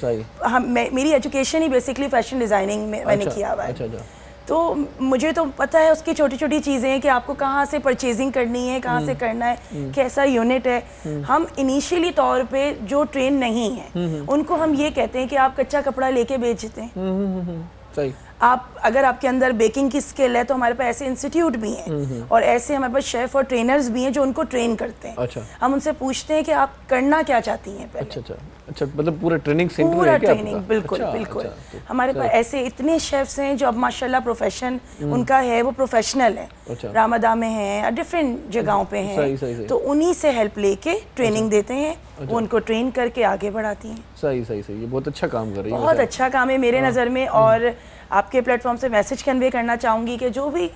मेरी एजुकेशन ही बेसिकली फैशन डिज़ाइनिंग में मैंने किया हुआ है, तो मुझे तो पता है उसकी छोटी छोटी चीज़ें हैं कि आपको कहाँ से परचेजिंग करनी है, कहाँ से करना है, कैसा यूनिट है। हम इनिशियली तौर पे जो ट्रेन नहीं है उनको हम ये कहते हैं कि आप कच्चा कपड़ा लेके बेचते हैं। सही। आप अगर आपके अंदर बेकिंग की स्किल है तो हमारे पास ऐसे इंस्टीट्यूट भी हैं और ऐसे हमारे पास शेफ और ट्रेनर्स भी हैं जो उनको ट्रेन करते हैं। अच्छा। हम उनसे पूछते हैं कि आप करना क्या चाहती हैं पहले। अच्छा, मतलब पूरा ट्रेनिंग सेंटर पूरा है क्या ट्रेनिंग? आपका? बिल्कुल अच्छा, बिल्कुल। अच्छा, हमारे पास ऐसे इतने शेफ्स हैं जो अब माशाल्लाह प्रोफेशन उनका है, वो प्रोफेशनल है। रामदा में हैं, डिफरेंट जगहों पे हैं, तो उन्हीं से हेल्प लेके ट्रेनिंग देते हैं, वो उनको ट्रेन करके आगे बढ़ाती हैं। सही। ये बहुत अच्छा काम कर रही है, बहुत अच्छा काम है मेरे नज़र में। और आपके प्लेटफॉर्म से मैसेज कन्वे करना चाहूँगी कि जो भी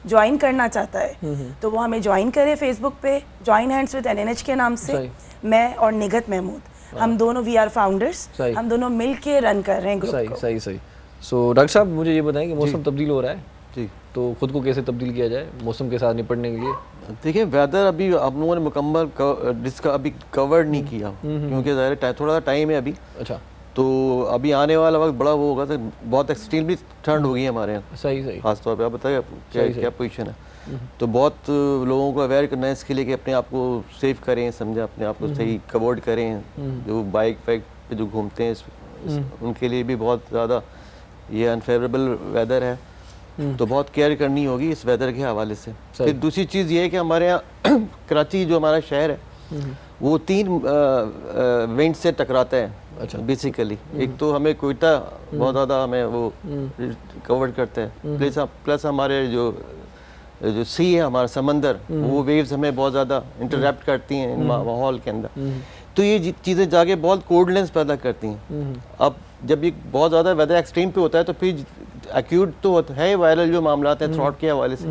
ज्वाइन करना चाहता है तो वो हमें ज्वाइन करे फेसबुक पे, जॉइन हैंड्स विद NNH के नाम से। मैं और निगत महमूद, हम दोनों वी आर फाउंडर्स, हम दोनों मिल के रन कर रहे हैं ग्रुप को। सही। सो डॉक्टर साहब मुझे ये बताएं कि मौसम तब्दील हो रहा है जी, तो खुद को कैसे तब्दील किया जाए मौसम के साथ निपटने के लिए? देखिए वेदर अभी आप लोगों ने मुकम्मल जिसका अभी कवर नहीं किया क्योंकि ज़ाहिर थोड़ा टाइम है अभी। अच्छा। तो अभी आने वाला वक्त बड़ा वो होगा तो बहुत एक्सट्रीमली ठंड होगी हमारे यहाँ। सही। खासतौर पे आप बताइए क्या पोजीशन है। तो बहुत लोगों को अवेयर करना है इसके लिए कि अपने आप को सेव करें, समझे, अपने आप को सही कवर्ड करें। जो बाइक वाइक पे जो घूमते हैं उनके लिए भी बहुत ज़्यादा ये अनफेवरेबल वेदर है, तो बहुत केयर करनी होगी इस वेदर के हवाले से। फिर दूसरी चीज़ ये है कि हमारे यहाँ कराची जो हमारा शहर है वो 3 विंड से टकराता है। अच्छा। बेसिकली एक तो हमें कोयटा बहुत ज़्यादा हमें वो कवर करता है, प्लस हमारे जो सी है, हमारा समंदर, वो वेव्स हमें बहुत ज़्यादा इंटरप्ट करती हैं माहौल के अंदर। तो ये चीज़ें जाके बहुत कोल्डनेस पैदा करती हैं। अब जब ये बहुत ज़्यादा वेदर एक्सट्रीम पे होता है तो फिर एक्यूट तो है वायरल जो मामला हैं थ्रॉट के हवाले से,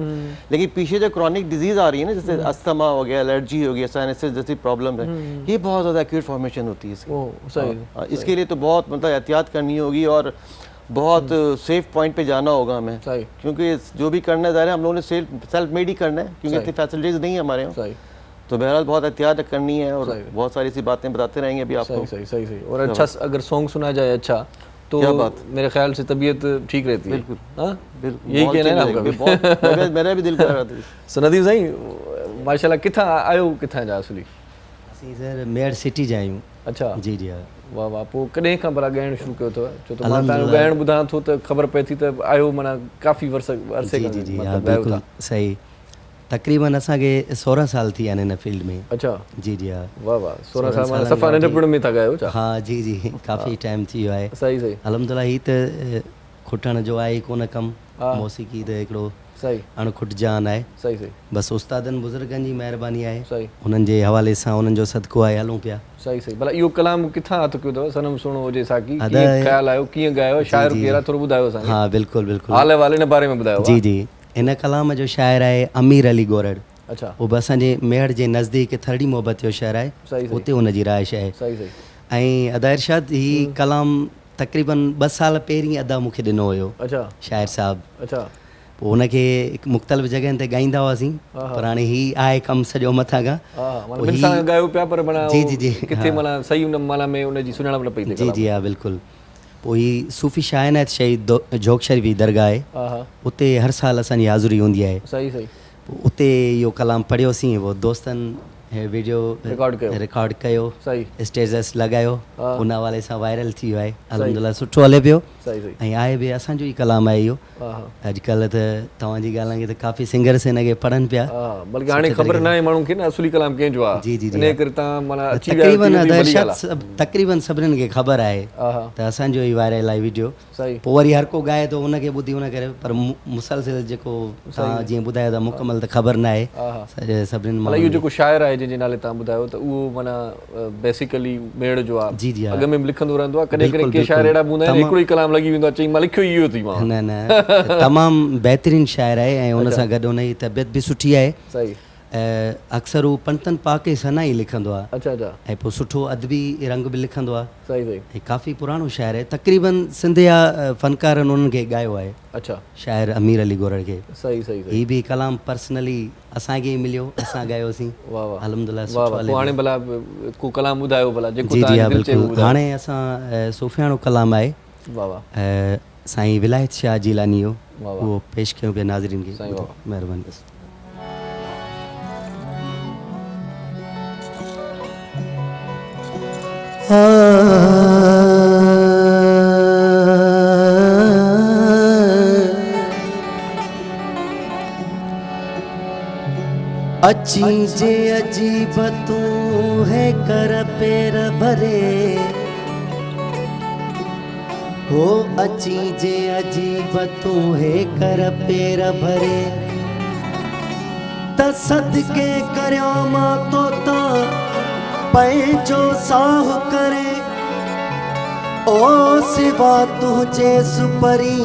लेकिन पीछे जो क्रॉनिक डिजीज़ आ रही है ना, जैसे अस्थमा हो गया, एलर्जी हो गया, साइनसिस जैसी प्रॉब्लम है, ये बहुत ज़्यादा एक्यूट फॉर्मेशन होती है इसकी। इसके लिए तो बहुत मतलब एहतियात करनी होगी और बहुत सेफ पॉइंट पे जाना होगा हमें, क्योंकि जो भी करना है हम लोगों ने सेल्फ मेड ही करना है क्योंकि इतनी फैसिलिटीज़ नहीं है हमारे यहाँ। तो बहरहाल बहुत एहतियात करनी है और बहुत सारी सी बातें बताते रहेंगे अभी आपको। सही। और अच्छा अगर सॉन्ग सुना जाए अच्छा तो क्या बात, मेरे ख्याल से तबीयत ठीक रहती है। बिल्कुल, यही कहना है ना आपका? मेरा भी दिल कर रहा था। सो नदीम साईं माशाल्लाह किथां आयो किथां जा असली? असीं सर मेयर सिटी जा आहियूं। अच्छा जी जी। वाह पोइ कॾहिं खां भला ॻाइणु शुरू कयो अथव? छो त मां तव्हांजो ॻाइणु ॿुधां थो त ख़बर पए थी त आयो माना काफ़ी अरसे जी जी हाँ बिल्कुल सही। तकरीबन असांखे 16 साल थी आहिनि हिन फील्ड में। अच्छा जी जी हाँ। वाह 16 साल माना सफ़ा नंढपण में था ॻायो छा? हाँ जी काफ़ी टाइम थी वियो आहे। सही अलहमदुलिल्लाह ही त खुटण जो आहे कोन कमु, मौसीक़ी त हिकिड़ो अणखुटजान आहे। सही बसि उस्तादनि बुज़ुर्गनि जी महिरबानी आहे, उन्हनि जे हवाले सां उन्हनि जो सदको आहे, हलूं पिया। सही भला इहो कलाम किथां हथ कयो अथव? सनम सुहिणो हुजे साकी कीअं ख़्यालु आयो, कीअं ॻायो, शाइर केरु आहे थोरो ॿुधायो असांखे। हाँ बिल्कुल हाल वाले हिन बारे में ॿुधायो। जी इन कलाम जो शाइर आहे अमीर अली गोरड़। अच्छा। वो बि असांजे मेहर जे नज़दीक थरड़ी मोहब्बत जो शहर आहे, उते हुनजी राइश आहे। ऐं अदा इरशाद ही कलाम तक़रीबन 2 साल पहिरीं अदा मूंखे ॾिनो हुयो शाइर साहब। अच्छा। पोइ हुनखे मुख़्तलिफ़ जॻहनि ते ॻाईंदा हुआसीं, पर हाणे ही आहे कमु सॼो मथां खां। जी हाँ बिल्कुलु। पोइ ही सूफ़ी शाइनात शहीद जोग शरीफ़ी दरगाह आहे, उते हर साल असांजी हाज़ुरी हूंदी आहे। उते इहो कलाम पढ़ियोसीं, वो दोस्तनि वीडियो रिकॉर्ड कयो, स्टेटस लॻायो, उन हवाले सां वायरल थी वियो आहे। अल्हम्दुलिल्लाह सुठो हले पियो ऐं आहे बि असांजो ई कलाम आहे इहो। अॼुकल्ह त तव्हांजी ॻाल्हि खे त काफ़ी सिंगर्स हिन खे पढ़नि पिया, बल्कि हाणे ख़बर न आहे माण्हुनि खे न असली कलाम कंहिंजो आहे। जी जी जी, तक़रीबन सभिनीनि खे ख़बर आहे त असांजो ई वायरल आहे वीडियो। पोइ वरी हर को ॻाए थो उनखे ॿुधी उन करे, पर मुसलसिल जेको तव्हां जीअं ॿुधायो था मुकमल त ख़बर न आहे सभिनीनि मां। इहो जेको शाइर आहे जंहिंजे नाले तव्हां ॿुधायो त उहो माना बेसिकली मेड़ जो आहे। जी जी, अॻ में बि लिखंदो रहंदो आहे, कॾहिं कॾहिं के शाइर अहिड़ा हूंदा आहिनि हिकिड़ो ई कलाम लॻी वेंदो आहे, चई मां लिखियो ई इहो थी मां। न न, तमामु बहितरीनु शाइर आहे ऐं उन सां गॾु उनजी तबियत बि सुठी आहे। सही, अक्सर हू पंतनि पाके सना ई लिखंदो आहे। अच्छा अच्छा, ऐं पोइ सुठो अदबी रंग बि लिखंदो आहे। सही सही, ऐं काफ़ी पुराणो शाइर आहे, तक़रीबन सिंध जा फ़नकारनि उन्हनि खे ॻायो आहे। अच्छा, शाइर अमीर अली गोरड़ खे। सही सही, ही बि कलाम पर्सनली असांखे ई मिलियो, असां ॻायोसीं। वाह वाह, अल्हम्दुलिल्लाह सुठो हले। हाणे भला को कलाम ॿुधायो भला जेको जी जी तव्हां दिलि चए उहो ॿुधायो। हाणे असां सूफ़ियाणो कलाम आहे, वाह वाह, साईं विलायत शाह जीलानी जो, वाह वाह, उहो पेश कयूं पिया नाज़रीन खे। साईं वाह, महिरबानी। अची जे अजीब तू है कर पैर भरे, हो अची जे अजीब तू है कर पैर भरे, त सदके करया मां तो ता पैंजो साह करे, ओ सिवा तुझे सुपरी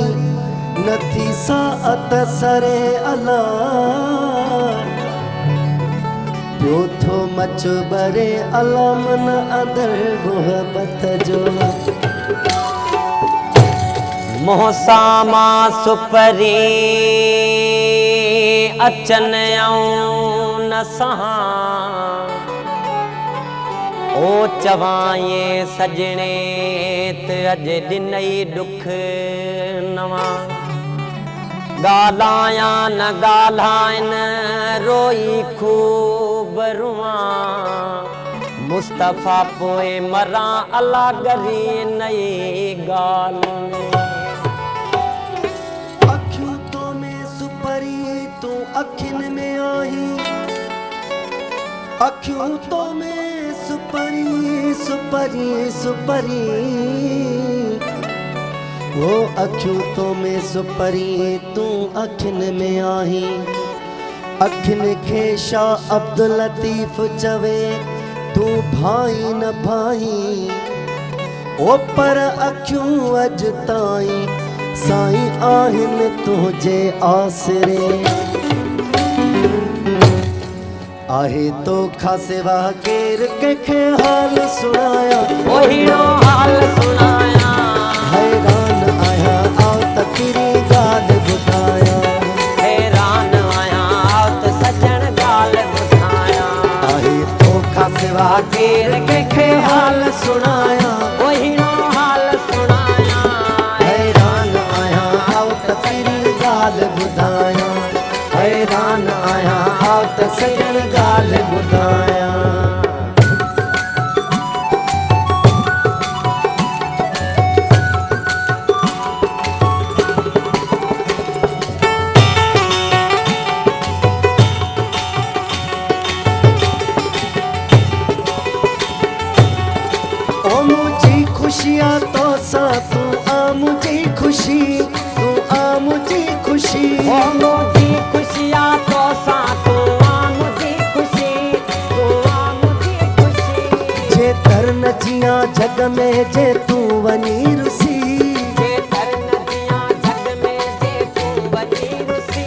नथी साअत सरे अला, पियो थो मच बरे अलामन अंदर मोहब्बत जो, मोहसा मां सुपरी अचन आऊं न सहा, ओ चवाए सजणे त अॼु ॾिनई ॾुख नवां, ॻाल्हाया न ॻाल्हाइनि रोई खूब रुआं, मुस्तफ़ा पोइ मरां अला गरी नई ॻाल्हि। अखियूं तो में सुपरी तूं अखियुनि में आहीं, अखियूं तो में सुपरी सुपरी सुपरी, वो अखियूं तो में सुपरी तूं अखियुनि में आहीं, अखियुनि खे शाह अब्दुल लतीफ़ चवे तूं भाई न भाई, ओ पर अखियूं अॼु ताईं साईं आहिनि तुंहिंजे आसरे, आहे तो खासिवा केर कंहिंखे हाल सुणाया, ओहिड़ो हाल सुणाया, हैरान आहियां आओ त कहिड़ी ॻाल्हि ॿुधाया, हैरान आहियां आओ त सजण ॻाल्हि ॿुधाया, आहे तो खासिवा केर कंहिंखे हाल सुणाया, ओहिड़ो हाल सुणाया, हैरान आहियां आओ त कहिड़ी ॻाल्हि ॿुधाया, हैरान आहियां आओ त सजण ॻाल्हि ॿुधाया। ओ मुझी खुशियाँ तो सा तू आ मुझी खुशी, तू आ मुझी खुशी, ओ मुझी खुशियाँ तो सा तू आ मुझी खुशी, तू आ मुझी खुशी, जे तर न जिया जग में जे तू वनी रुसी, जे तर न जिया जग में जे तू वनी रुसी,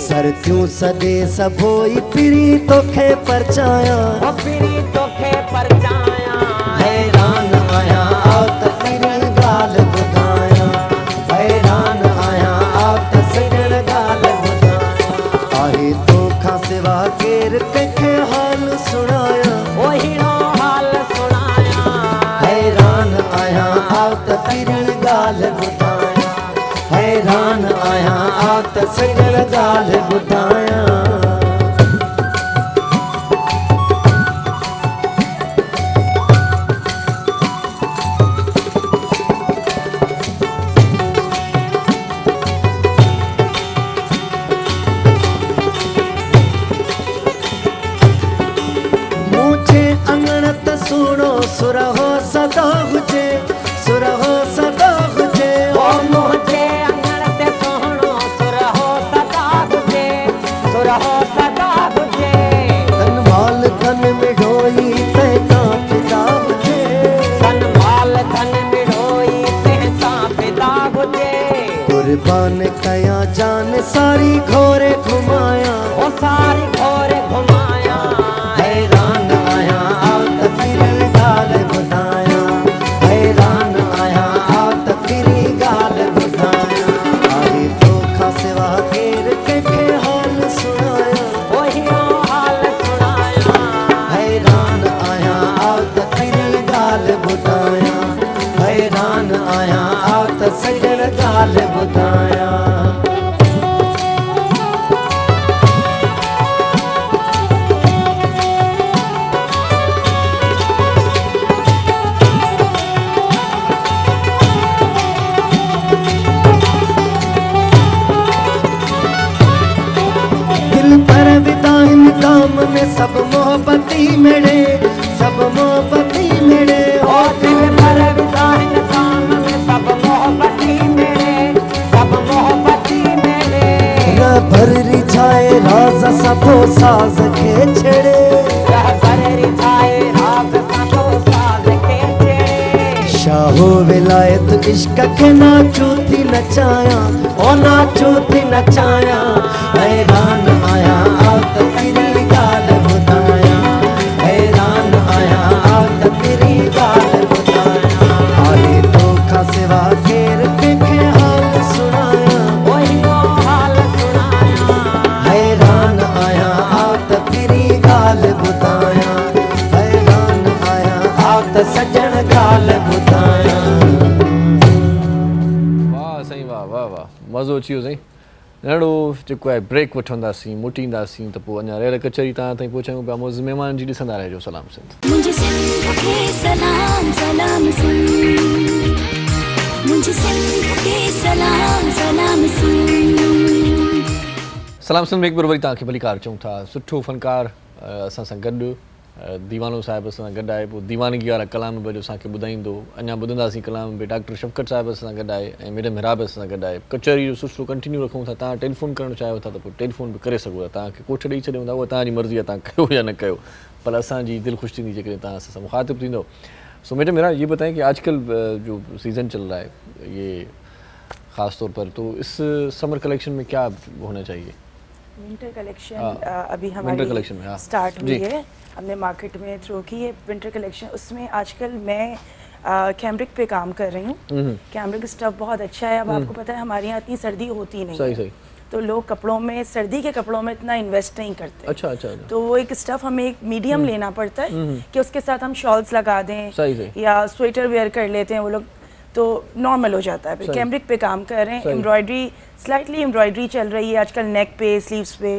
सर त्यूं सॾे सभोई पिरी तोखे परचाया, ओ पिरी तोखे परचाया, हैरान आहियां आओ त कहिड़ी ॻाल्हि ॿुधाया, हैरान आहियां आओ त सजण ॻाल्हि ॿुधाया, आहे तोखां सिवा केर कंहिंखे हाल सुणाया, ओहिड़ो हाल सुणाया, हैरान आहियां आओ त कहिड़ी ॻाल्हि ॿुधाया, हैरान आहियां आओ त सजण ॻाल्हि ॿुधाया। सदा हुजे सुरहो सदा हुजे ओ मुझे अंगण ते सोहणो सुरहो सदा हुजे सुरहो सदा हुजे धन माल धन मिठोई तहता पिता हुजे धन माल धन मिठोई तहता पिता हुजे कुर्बान कया जान सारी घोरे घुमाया ओ सारी घोरे घुमाया हैरान आया तकरी गाल बुधाया हैरान आया तकरी गाल बुधाया आए धोखा सिवा केर के हाल सुनाया वही हाल सुनाया हैरान आया तकरी गाल बुधाया हैरान आया सजन गाल बुधाया काम में सब मोहब्बती मेरे सब मोहब्बती मेरे ओ दिल पर विदाइन काम में सब मोहब्बती मेरे सब मोहब्बती मेरे न भर रिझाए राज सबो साज के छेड़े रह भर रिझाए राज सबो साज के छेड़े शाहो विलायत इश्क के ना चूथी नचाया ओ ना चूथी नचाया हैरान आया तकरी गाल बुधाया हैरान आया तकरी गाल बुधाया आए धोखा सिवा घेर के हाल सुनाया वही हाल सुनाया हैरान आया तकरी गाल बुधाया हैरान आया सजन गाल बुधाया वाह साईं वाह वाह वाह मज़ो अची वियो साईं अहिड़ो जेको आहे ब्रेक वठंदासीं मोटींदासीं त पोइ अञा रेल कचहरी तव्हां ताईं पहुचूं पिया मुंहिंजे महिमान जी ॾिसंदा रहिजो सलाम सिंध मुझे सिंध के सलाम सलाम सिंध मुझे सिंध के सलाम सलाम सिंध सलाम सिंध में हिकु बार वरी तव्हांखे भलीकार चऊं था सुठो फ़नकार असां सां गॾु दीवानो साहिब असां सां गॾु आहे पोइ दीवानगी वारा कलाम बि अॼु असांखे ॿुधाईंदो अञा ॿुधंदासीं कलाम बि डॉक्टर शफ़क़त साहिब असां सां गॾु आहे ऐं मैडम हिराब असां सां गॾु आहे कचहरी जो सिलसिलो कंटिन्यू रखूं था तव्हां टेलीफोन करणु चाहियो था त पोइ टेलीफोन बि करे सघो था तव्हांखे कोठ ॾेई छॾियूं था उहा तव्हांजी मर्ज़ी आहे तव्हां कयो या न कयो पर असांजी दिलि ख़ुशि थींदी जेकॾहिं तव्हां असां सां मुखातिब थींदो सो मैडम हिराब ये बताएं कि आजकल जो सीज़न चल रहा है ये ख़ास तौर पर तो इस समर कलेक्शन में क्या होना चाहिए विंटर कलेक्शन अभी हमारी स्टार्ट हुई है हमने मार्केट में थ्रो की है विंटर कलेक्शन उसमें आजकल मैं कैमरिक पे काम कर रही हूँ कैमरिक स्टफ बहुत अच्छा है अब आपको पता है हमारे यहाँ इतनी सर्दी होती नहीं सही है सही तो लोग कपड़ों में सर्दी के कपड़ों में इतना इन्वेस्ट नहीं करते अच्छा अच्छा तो वो एक स्टफ हमें एक मीडियम लेना पड़ता है कि उसके साथ हम शॉल्स लगा दें सही या स्वेटर वेयर कर लेते हैं वो लोग तो नॉर्मल हो जाता है फिर कैमरिक पे काम कर रहे हैं एम्ब्रॉयडरी स्लाइटली एम्ब्रॉयडरी चल रही है आजकल नेक पे स्लीव्स पे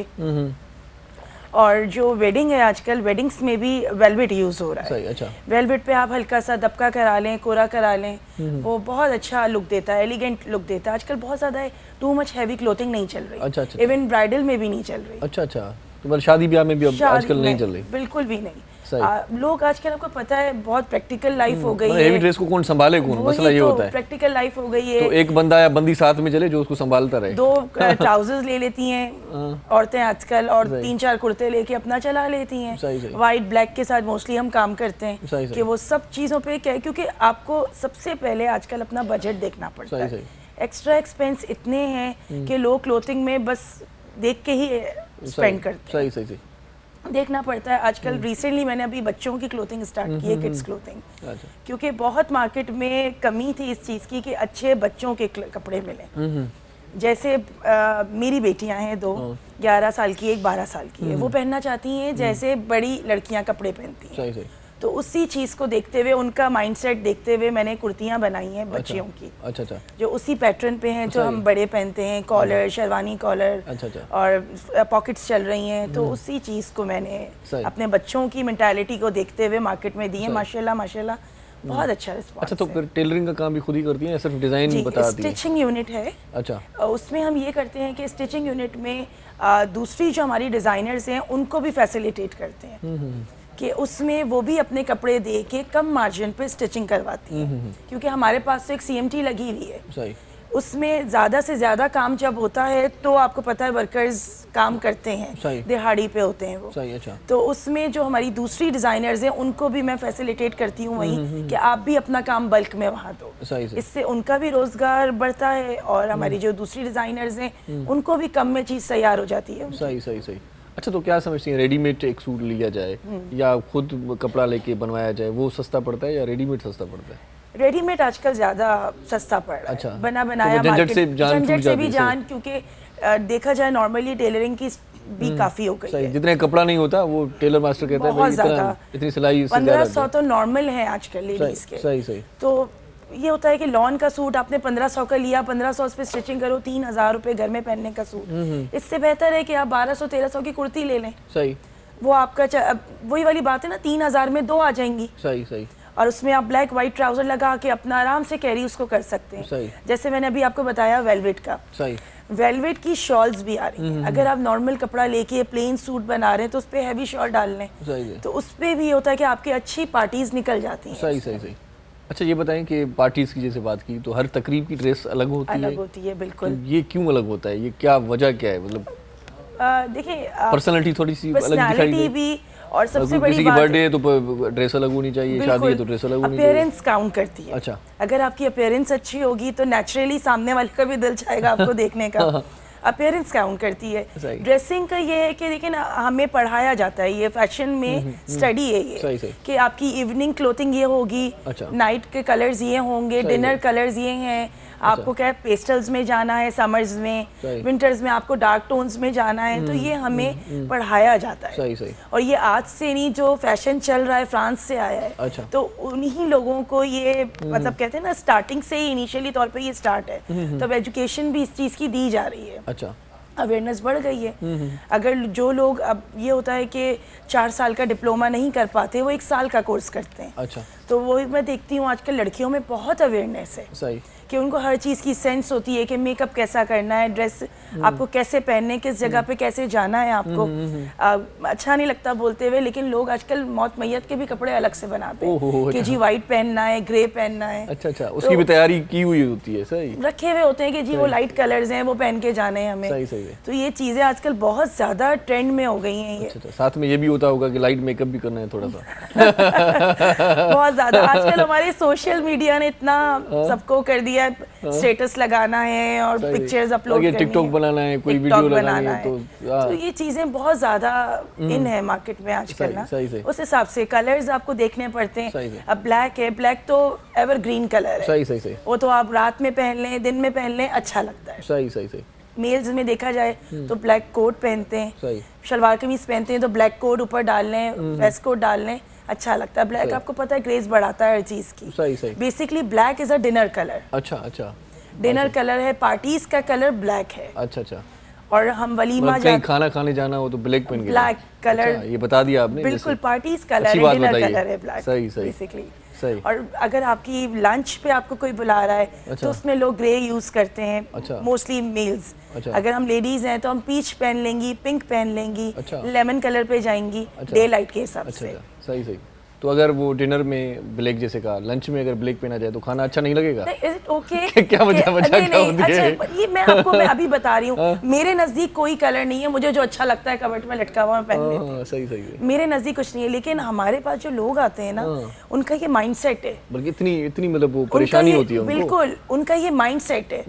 और जो वेडिंग है आजकल वेडिंग्स में भी वेलवेट यूज हो रहा है अच्छा वेलवेट पे आप हल्का सा दबका करा लें कोरा करा लें वो बहुत अच्छा लुक देता है एलिगेंट लुक देता है आजकल बहुत ज़्यादा टू मच हैवी क्लोथिंग नहीं चल रही अच्छा इवन ब्राइडल में भी नहीं चल रही अच्छा अच्छा तो मतलब शादी ब्याह में भी अब आजकल नहीं चल रही बिल्कुल भी नहीं लोग आजकल आपको पता है बहुत प्रैक्टिकल लाइफ हो गई है हेवी ड्रेस को कौन संभाले कौन मसला ये होता है प्रैक्टिकल लाइफ हो गई है तो एक बंदा या बंदी साथ में चले जो उसको संभालता रहे दो ट्राउजर्स ले लेती हैं औरतें आजकल और 3-4 कुर्ते लेके अपना चला लेती हैं वाइट ब्लैक के साथ मोस्टली हम काम करते हैं कि वो सब चीज़ों पे क्या है क्योंकि आपको सबसे पहले आजकल अपना बजट देखना पड़ता है एक्स्ट्रा एक्सपेंस इतने हैं कि लोग क्लोथिंग में बस देख के ही स्पेंड करते हैं सही देखना पड़ता है आजकल रिसेंटली मैंने अभी बच्चों की क्लोथिंग स्टार्ट की है किड्स क्लोथिंग क्योंकि बहुत मार्केट में कमी थी इस चीज़ की कि अच्छे बच्चों के कपड़े मिले जैसे मेरी बेटियां हैं 2 11 साल की एक 12 साल की है वो पहनना चाहती हैं जैसे बड़ी लड़कियां कपड़े पहनती हैं तो उसी चीज़ को देखते हुए उनका माइंडसेट देखते हुए मैंने कुर्तियाँ बनाई हैं बच्चियों की अच्छा जो उसी पैटर्न पे हैं जो हम बड़े पहनते हैं कॉलर शेरवानी कॉलर और पॉकेट्स चल रही हैं तो उसी चीज़ को मैंने अपने बच्चों की मेंटालिटी को देखते हुए मार्केट में दी है माशाल्लाह बहुत अच्छा रिस्पॉन्स। अच्छा तो फिर टेलरिंग का काम भी खुद ही करती हैं या सिर्फ डिज़ाइन बताती हैं? स्टिचिंग यूनिट है अच्छा उसमें हम ये करते हैं कि स्टिचिंग यूनिट में दूसरी जो हमारी डिज़ाइनर्स हैं उनको भी फैसिलिटेट करते हैं कि उसमें वो भी अपने कपड़े दे के कम मार्जिन पे स्टिचिंग करवाती है, क्योंकि हमारे पास तो एक CMT लगी हुई है। सही। उसमें ज़्यादा से ज़्यादा काम जब होता है तो आपको पता है वर्कर्स काम करते हैं, दिहाड़ी पे होते हैं वो। सही, अच्छा। तो उसमें जो हमारी दूसरी डिज़ाइनर्स हैं उनको भी मैं फैसिलिटेट करती हूँ वहीं कि आप भी अपना काम बल्क में वहाँ दो। सही। इससे उनका भी रोज़गार बढ़ता है और हमारी जो दूसरी डिज़ाइनर्स हैं उनको भी कम में चीज़ तैयार हो जाती है। सही सही सही। अच्छा, तो क्या समझती हैं, रेडीमेड एक सूट लिया जाए या खुद कपड़ा लेके बनवाया जाए, वो सस्ता पड़ता है या रेडीमेड सस्ता पड़ता है? रेडीमेड आजकल ज़्यादा सस्ता पड़ रहा है। अच्छा। बना बनाया तो झंझट से भी जान, क्योंकि देखा जाए नॉर्मली टेलरिंग की भी काफ़ी हो गई है। जितने कपड़ा नहीं होता वो टेलर मास्टर कहता है भाई इतनी सिलाई 1500 तो नॉर्मल है आजकल लेडीज के। सही सही। तो ये होता है कि लॉन का सूट आपने 1500 का लिया, 1500 उस पे स्टिचिंग करो, 3000 रुपए घर में पहनने का सूट। इससे बेहतर है कि आप 1200-1300 की कुर्ती ले लें। सही। वो आपका वही वाली बात है ना, 3000 में 2 आ जाएंगी। सही सही। और उसमें आप ब्लैक वाइट ट्राउजर लगा के अपना आराम से कैरी उसको कर सकते हैं। सही। जैसे मैंने अभी आपको बताया वेलवेट का। सही। वेलवेट की शॉल्स भी आ रही हैं। अगर आप नॉर्मल कपड़ा लेके प्लेन सूट बना रहे हैं तो उस पे हैवी शॉल डाल लें, तो उस पे भी होता है कि आपकी अच्छी पार्टीज निकल जाती हैं। सही सही सही। अच्छा, ये बताएं कि पार्टीज की जैसे बात की तो हर तकरीब की ड्रेस अलग होती है। बिल्कुल। तो ये क्यों अलग होता है, ये क्या वजह क्या है? मतलब देखिए पर्सनालिटी थोड़ी सी अलग दिखाई दे भी, और सबसे बड़ी किसी की बर्थडे है तो ड्रेस अलग होनी चाहिए, शादी है तो ड्रेस अलग होनी चाहिए। अपीयरेंस काउंट करती है। अच्छा। अगर आपकी अपीयरेंस अच्छी होगी तो नेचुरली सामने वाले का भी दिल चाहेगा आपको देखने का। अपीयरेंस काउंट करती है। ड्रेसिंग का ये है कि देखिए ना, हमें पढ़ाया जाता है, ये फैशन में स्टडी है ये, सही, सही। कि आपकी इवनिंग क्लोथिंग ये होगी। अच्छा। नाइट के कलर्स ये होंगे, डिनर कलर्स ये हैं। आपको क्या पेस्टल्स में जाना है समर्स में, विंटर्स में आपको डार्क टोन्स में जाना है, तो ये हमें पढ़ाया जाता है। सही सही। और ये आज से नहीं, जो फैशन चल रहा है फ्रांस से आया है। अच्छा। तो उन्हीं लोगों को ये मतलब कहते हैं ना, स्टार्टिंग से ही इनिशियली तौर पे ये स्टार्ट है। तो अब एजुकेशन भी इस चीज़ की दी जा रही है। अच्छा। अवेयरनेस बढ़ गई है। अगर जो लोग, अब ये होता है कि 4 साल का डिप्लोमा नहीं कर पाते, वो 1 साल का कोर्स करते हैं। अच्छा। तो वो मैं देखती हूँ आजकल लड़कियों में बहुत अवेयरनेस है। सही। कि उनको हर चीज़ की सेंस होती है कि मेकअप कैसा करना है, ड्रेस आपको कैसे पहनने, किस जगह पे कैसे जाना है आपको। अच्छा नहीं लगता बोलते हुए, लेकिन लोग आजकल मौत मैयत के भी कपड़े अलग से बनाते हैं कि जी वाइट पहनना है, ग्रे पहनना है। अच्छा अच्छा, उसकी भी तैयारी की हुई होती है। सही। रखे हुए होते हैं कि जी वो लाइट कलर्स हैं, वो पहन के जाने हैं हमें। सही सही है। तो ये चीज़ें आजकल बहुत ज़्यादा ट्रेंड में हो गई हैं। ये अच्छा, साथ में ये भी होता होगा कि लाइट मेकअप भी करना है थोड़ा सा। बहुत ज़्यादा आजकल हमारे सोशल मीडिया ने इतना सबको कर दिया है, स्टेटस लगाना है और पिक्चर्स अपलोड करनी है, टिकटॉक बनाना है, कोई वीडियो बनाना है, तो ये चीजें बहुत ज्यादा इन है मार्केट में आजकल ना। उस हिसाब से कलर्स आपको देखने पड़ते हैं। अब ब्लैक है, ब्लैक तो एवरग्रीन कलर है। सही सही सही। वो तो आप रात में पहन लें, दिन में पहन लें, अच्छा लगता है। सही सही सही। मेल्स में देखा जाए तो ब्लैक कोट पहनते हैं, शलवार कमीज पहनते हैं, तो ब्लैक कोट ऊपर डाल लें, वेस्ट कोट डाल लें, अच्छा लगता है। ब्लैक आपको पता है ग्रेस बढ़ाता है हर चीज की। सही सही। Basically black is a dinner colour. अच्छा अच्छा। डिनर कलर है, पार्टीज का कलर ब्लैक है। अच्छा अच्छा। और हम वलीमा कहीं खाना खाने जाना हो तो ब्लैक पहन के, ब्लैक कलर। अच्छा, ये बता दिया आपने। बिल्कुल पार्टीज कलर है, डिनर कलर है ब्लैक। सही सही बेसिकली सही। और अगर आपकी लंच पे आपको कोई बुला रहा है, अच्छा। तो उसमें लोग ग्रे यूज करते हैं। अच्छा। Mostly males. अच्छा। अगर हम लेडीज हैं तो हम पीच पहन लेंगी, पिंक पहन लेंगी। अच्छा। लेमन कलर पे जाएंगी। अच्छा। डे लाइट के हिसाब से। सही सही। तो अगर वो डिनर में ब्लैक जैसे का, लंच में अगर ब्लैक पहना जाए तो खाना अच्छा नहीं लगेगा? Is it okay? क्या वजह अच्छा, ये मैं अभी बता रही हूँ। मेरे नजदीक कोई कलर नहीं है, मुझे जो अच्छा लगता है कबर्ड में लटका हुआ पहन लेती हूँ। सही सही है। मेरे नजदीक कुछ नहीं है, लेकिन हमारे पास जो लोग आते हैं ना, उनका ये माइंडसेट है। बल्कि इतनी मतलब वो परेशानी होती है उनको। बिल्कुल, उनका ये माइंडसेट है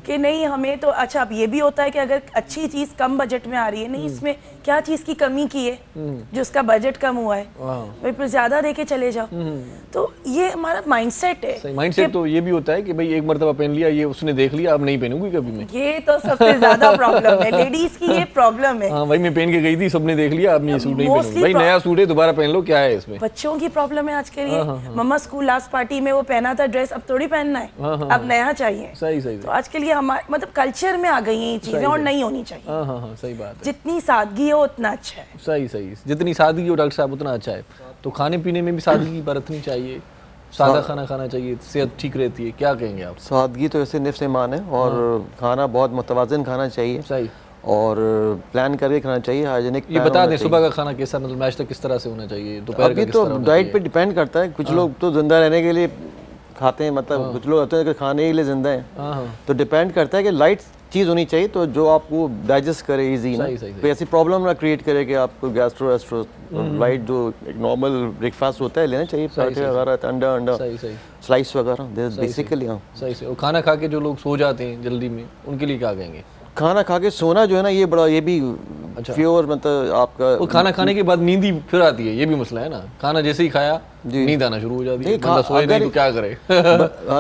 कि नहीं हमें तो, अच्छा अब ये भी होता है कि अगर अच्छी चीज कम बजट में आ रही है, नहीं इसमें क्या चीज की कमी की है जो उसका बजट कम हुआ है, भाई फिर ज्यादा देके चले जाओ। तो ये हमारा माइंडसेट है। माइंडसेट तो ये भी होता है कि भाई एक मर्तबा पहन लिया, ये उसने देख लिया, अब नहीं पहनूंगी कभी मैं। ये तो सबसे ज्यादा प्रॉब्लम है, लेडीज की ये प्रॉब्लम है। हाँ भाई, मैं पहन के गई थी, सबने देख लिया, अब मैं ये सूट नहीं पहनूंगी। भाई नया सूट है, दोबारा पहन लो, क्या है इसमें? बच्चों की प्रॉब्लम है आज के लिए। मम्मा स्कूल लास्ट पार्टी में वो पहना था ड्रेस, अब थोड़ी पहनना है, अब नया चाहिए। सही सही। तो आज के लिए हमारे मतलब कल्चर में आ गई हैं ये चीजें, और नहीं होनी चाहिए। हाँ, सही बात है। जितनी सादगी हो उतना अच्छा है। सही सही। जितनी सादगी हो डॉक्टर साहब उतना अच्छा है। तो खाने पीने में भी सादगी बरतनी चाहिए, सादा खाना खाना चाहिए, सेहत ठीक रहती है। क्या कहेंगे आप? सादगी तो ऐसे निफ्स ईमान है, और खाना बहुत मुतवाज़िन खाना चाहिए। सही। और प्लान करके खाना चाहिए, हाइजीनिक। ये बता दें सुबह का खाना कैसा, मतलब नाश्ता किस तरह से होना चाहिए, दोपहर का किस तरह होना चाहिए? डाइट पे डिपेंड करता है, कुछ लोग तो जिंदा रहने के लिए खाते हैं, मतलब कुछ लोग होते हैं कि खाने के लिए जिंदा हैं, तो डिपेंड करता है कि लाइट चीज़ होनी चाहिए तो जो आपको डाइजेस्ट करे इजी ना, कोई ऐसी प्रॉब्लम ना क्रिएट करे कि आपको गैस्ट्रो एस्ट्रो। लाइट जो एक नॉर्मल ब्रेकफास्ट होता है लेना चाहिए, पराठे वगैरह, अंडा स्लाइस वगैरह बेसिकली। हाँ सही से। और खाना खा के जो लोग सो जाते हैं जल्दी में, उनके लिए क्या कहेंगे? खाना खा के सोना जो है ना, ये बड़ा, ये भी प्योर मतलब आपका, और खाना खाने के बाद नींद ही फिर आती है, ये भी मसला है ना। खाना जैसे ही खाया नींद आना शुरू हो जाती है, बंदा सोए नहीं तो क्या करे।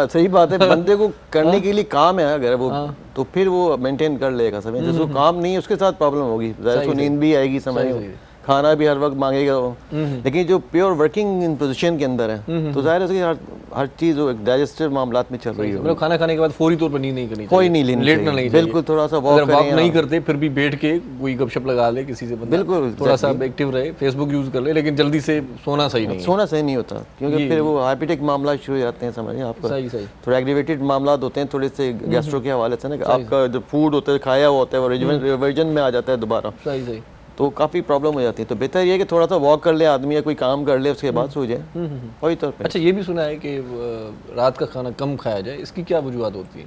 सही बात है, बंदे को करने के लिए काम है अगर वो, तो फिर वो मेंटेन कर लेगा समय। जिसको काम नहीं है उसके साथ प्रॉब्लम होगी, उसको नींद भी आएगी, समय खाना भी हर वक्त मांगेगा वो। लेकिन जो प्योर वर्किंग इन पोजीशन के अंदर है तो जाहिर है हर चीज डाइजेस्टिव मामलात में चल रही है। मतलब खाना खाने के बाद फौरी तौर पर नींद नहीं करनी, कोई नहीं लेनी, लेटना नहीं, बिल्कुल थोड़ा सा वॉक नहीं करते फिर भी बैठ के कोई गपशप लगा ले किसी से, बिल्कुल थोड़ा सा एक्टिव रहे, फेसबुक यूज कर ले, लेकिन जल्दी से सोना सही नहीं, सोना सही नहीं होता, क्योंकि फिर वो हाइपोटिक मामला शुरू हो जाते हैं, समझिए आपका। सही थोड़ा एग्रीवेटेड मामला होते हैं थोड़े से गैस्ट्रो के हवाले से ना, आपका जो फूड होता है खाया हुआ होता है वो रिवर्जन में आ जाता है दोबारा, सही तो काफ़ी प्रॉब्लम हो जाती है। तो बेहतर ये है कि थोड़ा सा वॉक कर ले आदमी या कोई काम कर ले, उसके बाद सो जाए वही तौर पे। अच्छा, ये भी सुना है कि रात का खाना कम खाया जाए, इसकी क्या वजूहत होती है?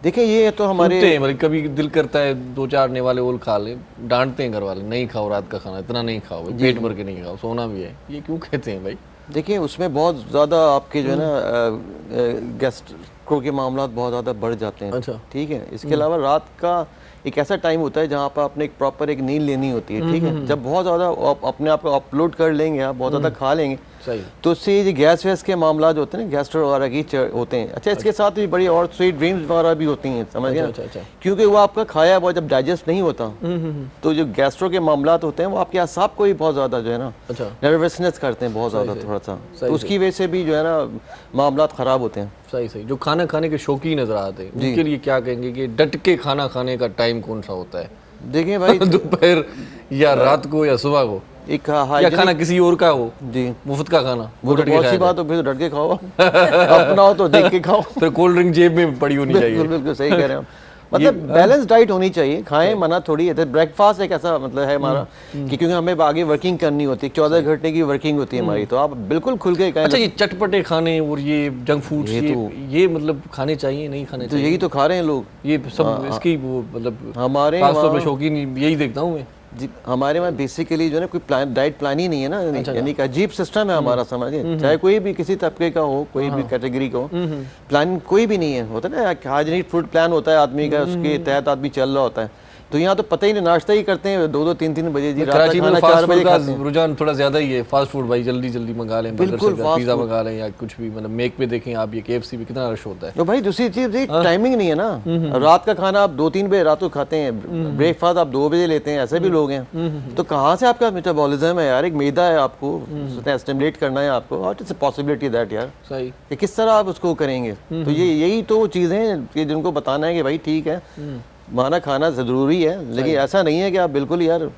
देखिए ये तो हमारे मतलब कभी दिल करता है 2-4 नेवाले ओल खा ले, डांटते हैं घर वाले, नहीं खाओ रात का खाना, इतना नहीं खाओ, पेट भर के नहीं खाओ, सोना भी है, ये क्यों कहते हैं भाई? देखिए उसमें बहुत ज़्यादा आपके जो है ना गैस्ट्रो के मामला बहुत ज़्यादा बढ़ जाते हैं। अच्छा, ठीक है। इसके अलावा रात का एक ऐसा टाइम होता है जहाँ पर आपने एक प्रॉपर एक नींद लेनी होती है। ठीक है। जब बहुत ज़्यादा अपने आप को अपलोड कर लेंगे, आप बहुत ज़्यादा खा लेंगे, तो उससे ये गैस वैस के मामला जो होते हैं ना, गैस्ट्रो वगैरह की होते हैं। अच्छा, इसके साथ भी बड़ी और स्वीट ड्रीम्स वगैरह भी होती हैं, समझ गए? क्योंकि वो आपका खाया हुआ जब डाइजेस्ट नहीं होता, तो जो गैस्ट्रो के मामला होते हैं वो आपके असाब को भी बहुत ज़्यादा जो है ना नर्वसनेस करते हैं बहुत ज़्यादा, थोड़ा सा, तो उसकी वजह से भी जो है ना मामला ख़राब होते हैं। सही। जो खाना खाने के शौकीन नजर आते हैं उनके लिए क्या कहेंगे कि डट के खाना खाने का टाइम कौन सा होता है? देखिए भाई, दोपहर या रात को या सुबह को, एक या खाना किसी और का हो जी, मुफ्त का खाना, वो बहुत सी बात हो, फिर डट के खाओ। अपना हो तो देख के खाओ। फिर कोल्ड ड्रिंक जेब में पड़ी होनी चाहिए। बिल्कुल सही कह रहे हो। मतलब बैलेंस डाइट होनी चाहिए, खाएं मना थोड़ी है। ब्रेकफास्ट एक ऐसा मतलब है हमारा कि क्योंकि हमें आगे वर्किंग करनी होती है, 14 घंटे की वर्किंग होती है हमारी, तो आप बिल्कुल खुल के खाएं। अच्छा, ये चटपटे खाने और ये जंक फूड ये मतलब खाने चाहिए नहीं खाने चाहिए? तो यही तो खा रहे हैं लोग, ये सब इसकी वो मतलब हमारे शौकीन यही देखता हूँ मैं जी। हमारे में बेसिकली जो है ना कोई डाइट प्लान ही नहीं है ना, यानी कि अजीब सिस्टम है हमारा, समझिए। चाहे कोई भी किसी तबके का हो, कोई भी कैटेगरी का हो, प्लान कोई भी नहीं है। होता है ना हाइजीनिक फूड प्लान होता है आदमी का, उसके तहत आदमी चल रहा होता है। तो यहाँ तो पता ही नहीं, नाश्ता ही करते हैं 2-2, 3-3 बजे जी, रात का खाना 4 बजे खाते हैं। रुझान थोड़ा ज्यादा ही है, फास्ट फूड भाई, जल्दी मंगा लें, पिज्जा मंगा लें या कुछ भी, मतलब मेक पे देखें आप, ये KFC भी कितना रश होता है। तो भाई दूसरी चीज टाइमिंग नहीं है ना, रात का खाना आप 2-3 बजे रात को खाते हैं, ब्रेकफास्ट आप 2 बजे लेते हैं, ऐसे भी लोग हैं। तो कहाँ से आपका मेटाबॉलिज्म है यार? एक मैदा है, आपको स्टिमुलेट करना है आपको, what is the possibility that यार? सही, किस तरह आप उसको करेंगे? तो यही तो चीजें हैं जिनको बताना है कि भाई ठीक है, माना खाना ज़रूरी है, लेकिन ऐसा नहीं है कि आप बिल्कुल यार।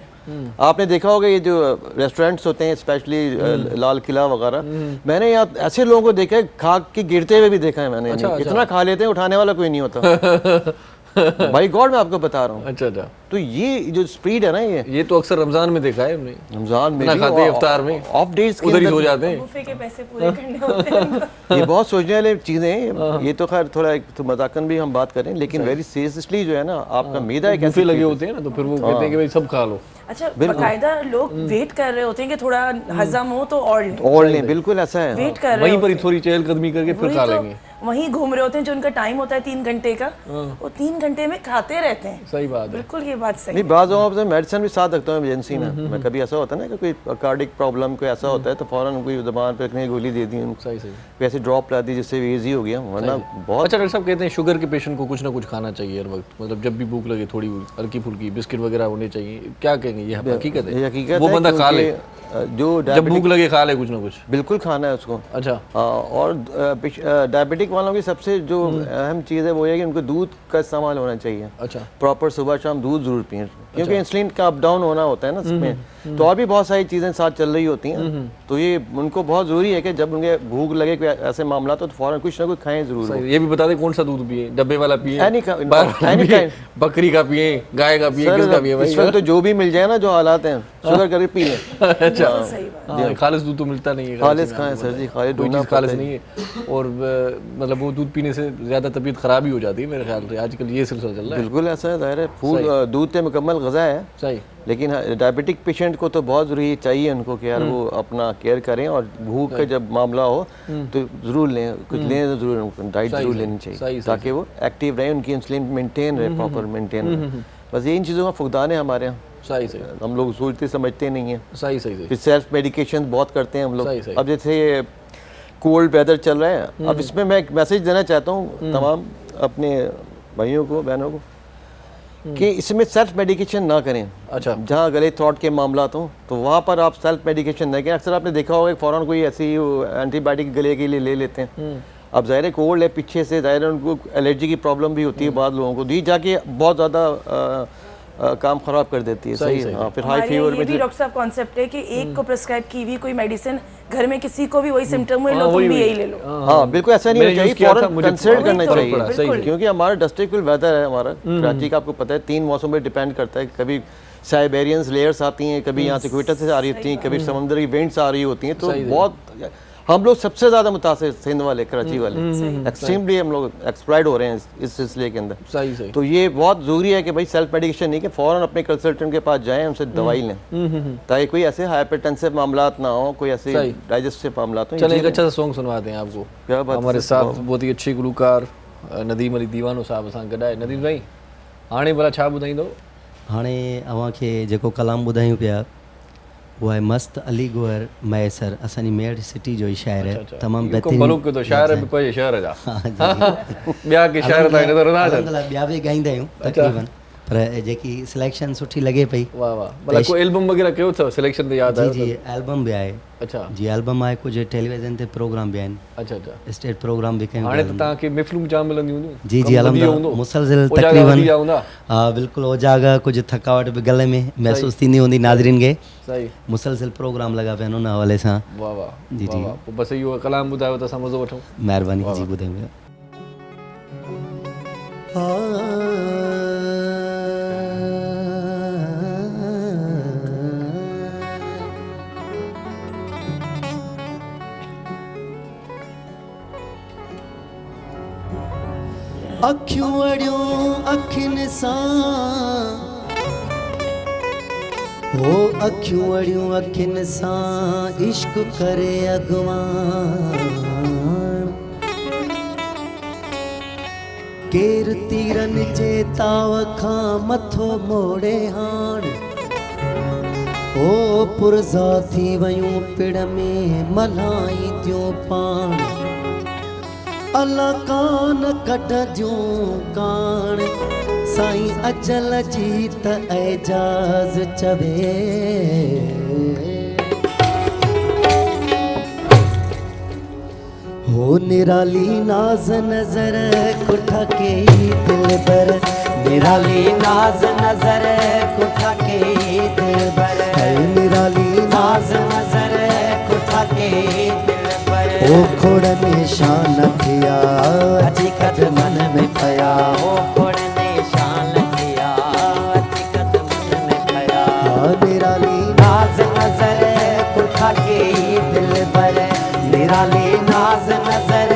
आपने देखा होगा ये जो रेस्टोरेंट्स होते हैं, स्पेशली लाल किला वगैरह, मैंने यहाँ ऐसे लोगों को देखा है खा के गिरते हुए भी देखा है मैंने। इतना खा लेते हैं, उठाने वाला कोई नहीं होता। भाई गॉड, मैं आपको बता रहा हूँ। अच्छा। तो ये जो स्पीड है ना, ये तो अक्सर रमजान में देखा है हमने, रमजान में खाते हैं, इफ्तार में ऑफ डेज उधर ही हो जाते हैं, बुफे के पैसे पूरे करने होते हैं। ये बहुत सोचने वाली चीजें हैं। ये तो खैर थोड़ा तो मजाकन भी हम बात करें, लेकिन वेरी सीरियसली जो है ना, आपका मैदा एक बुफे लगे होते हैं ना, तो फिर वो कहते हैं कि भाई सब खा लो। अच्छा, बाकायदा लोग वेट कर रहे होते हैं कि थोड़ा हजम हो तो और लें, बिल्कुल ऐसा है। वेट कर रहे वहीं पर ही थोड़ी चहलकदमी करके फिर खा लेंगे। वहीं घूम रहे होते हैं, जो उनका टाइम होता है 3 घंटे का, वो 3 घंटे में खाते रहते हैं। सही बात है, बिल्कुल ये बात सही। नहीं, बाज़ लोगों मेडिसिन भी साथ रखता हूँ इमरजेंसी में। मैं कभी ऐसा होता है ना कि कोई कार्डिक प्रॉब्लम कोई ऐसा होता है, तो फौरन कोई ज़बान पे रखने की गोली दे दी, सही वैसे ड्रॉप ला दी, जिससे ईजी हो गया, वरना बहुत। अच्छा, डॉक्टर साहब कहते हैं शुगर के पेशेंट को कुछ ना कुछ खाना चाहिए हर वक्त, मतलब जब भी भूख लगे थोड़ी हल्की फुल्की बिस्किट वगैरह होने चाहिए, क्या कहेंगे? ये हकीकत है, हकीकत वो बंदा खा ले, जो जब भूख लगे खा ले कुछ ना कुछ, बिल्कुल खाना है उसको। अच्छा। और डायबिटिक वालों की सबसे जो अहम चीज़ है वो है कि उनको दूध का इस्तेमाल होना चाहिए। अच्छा। प्रॉपर सुबह शाम दूध जरूर पिए, क्योंकि इंसुलिन का अप डाउन होना होता है ना इसमें, तो और भी बहुत सारी चीज़ें साथ चल रही होती हैं। तो ये उनको बहुत ज़रूरी है कि जब उनके भूख लगे कोई ऐसे मामला तो फ़ौरन कुछ ना कुछ खाएं ज़रूर। ये भी बता दें कौन सा दूध पिए, डब्बे वाला पिए, बकरी का पिए, गाय का पिए, किसका पिए भाई? इस वक्त तो जो भी मिल जाए ना, जो हालात हैं, शुगर करके पी लें। अच्छा, खालिस दूध तो मिलता नहीं है। खालिस खाएं सर जी, खालिस नहीं है। और मतलब वो दूध पीने से ज़्यादा तबीयत ख़राब ही हो जाती है मेरे ख्याल से, आजकल ये सिलसिला चल रहा है। बिल्कुल ऐसा है, ज़ाहिर है फूड दूध से मुकम्मल ग़िज़ा है। सही। लेकिन डायबिटिक पेशेंट को तो बहुत ज़रूरी चाहिए उनको कि यार वो अपना केयर करें, और भूख का जब मामला हो तो ज़रूर लें, कुछ लें तो ज़रूर, डाइट ज़रूर लेनी चाहिए ताकि वो एक्टिव रहें, उनकी इंसुलिन मेंटेन रहे, प्रॉपर मेंटेन रहे। बस ये इन चीज़ों का फुकदान है हमारे यहाँ। सही सही, हम लोग सोचते समझते नहीं हैं। सही सही सही। फिर सेल्फ मेडिकेशन बहुत करते हैं हम लोग। अब जैसे कोल्ड वेदर चल रहा है, अब इसमें मैं एक मैसेज देना चाहता हूँ तमाम अपने भाइयों को, बहनों को, कि इसमें सेल्फ मेडिकेशन ना करें। अच्छा। जहाँ गले थ्रॉट के मामला हो तो वहाँ पर आप सेल्फ मेडिकेशन ना करें। अक्सर आपने देखा होगा कि फ़ौरन कोई ऐसी एंटीबायोटिक गले के लिए ले लेते हैं। अब ज़ाहिर है कोल्ड है, पीछे से ज़ाहिर है उनको एलर्जी की प्रॉब्लम भी होती है बाद लोगों को, दी जाके बहुत ज़्यादा काम खराब कर देती है। सही है। हाँ, फिर हाई फीवर में भी डॉक्टर साहब कॉन्सेप्ट है कि एक को प्रिस्क्राइब की हुई कोई मेडिसिन घर में किसी को भी वही सिम्टम हुए, लो तुम भी यही ले लो। हाँ बिल्कुल ऐसा नहीं होना चाहिए, फौरन कंसल्ट करना चाहिए, क्योंकि हमारा डिस्ट्रिक्ट वेदर है हमारा कराची का, आपको पता है 3 मौसम पे डिपेंड करता है। कभी साइबेरियंस लेयर्स आती हैं, कभी यहाँ से इक्वेटर से आ रही होती हैं, कभी समुद्र की वेंट्स आ रही होती हैं, तो बहुत हम लोग सबसे ज़्यादा मुतासिर सिंध वाले, कराची वाले, एक्सट्रीमली हम लोग एक्सप्लॉइट हो रहे हैं इस सिलसिले के अंदर। सही सही। तो ये बहुत ज़रूरी है कि भाई सेल्फ मेडिकेशन नहीं, कि फ़ौरन अपने कंसल्टेंट के पास जाएं, उनसे दवाई लें, ताकि कोई ऐसे हाइपरटेंसिव मामला ना हो, कोई ऐसे डाइजेस्टिव मामला हो। चलिए एक अच्छा सा सॉन्ग सुनवाते हैं आपको। क्या बात। हमारे साथ बहुत ही अच्छे गुलकार नदीम अली दीवानो साहब असां गॾु आहे। नदीम भाई हाणे भला छा ॿुधाईंदो? हाणे अव्हांखे जेको कलाम ॿुधायूं पिया वो है मस्त अली गोहर मैसर, असांजी मेरठ सिटी जो ही शायर है, तमाम बेहतरीन। मलूक तो शायर भी पे शहर जा। ॿिया के शायर त नज़र न अचनि। ॿिया बि ॻाईंदा आहियूं तक़रीबन, पर जेकी सिलेक्शन सुठी लॻे पई। वाह वाह। मतलब कोई एल्बम वगैरह कयो अथव सिलेक्शन ते याद आयो? जी एल्बम भी आहे। अच्छा जी एल्बम आहे, कुछ टेलीविजन ते प्रोग्राम भी आहिनि। अच्छा अच्छा। स्टेट प्रोग्राम भी कयूं। हाणे त तव्हांखे महफ़िलूं जाम मिलंदियूं हूंदियूं? जी जी अल्हम्दुलिल्लाह, मुसलसिल तकरीबन। हाँ बिल्कुल, ओजागा कुछ थकावट भी गले में महसूस थींदी हूंदी नाज़रीन खे। सही। मुसलसिल प्रोग्राम लगा पिया उन हवाले सां। वाह वाह। जी जी। बस इहो कलाम ॿुधायो त असां मज़ो वठूं। महिरबानी जी, ॿुधायूं। अखियूं अड़ियूं अखियुनि सां, हो अखियूं अड़ियूं अखियुनि सां इश्क करे अॻवान, केर तीरनि जे ताव खां मथो मोड़े हाण, ओ पुरज़ा थी वयूं पिड़ में मल्हाई थियूं पाण, अला कान कढ जूं कान साईं अचल जी त एजाज़ चवे, हो निराली नाज़ नज़र कुठा के दिल पर, निराली नाज़ नज़र कुठा के दिल पर, निराली नाज़ नज़र कुठा के दिल पर, ओ खोड़ निशान थिया अची कदमन में पया, ओ खोड़ निशान थिया अची कदमन में पया, निराली नाज़ नज़र कुठा के दिल पर, निराली नाज़ नज़र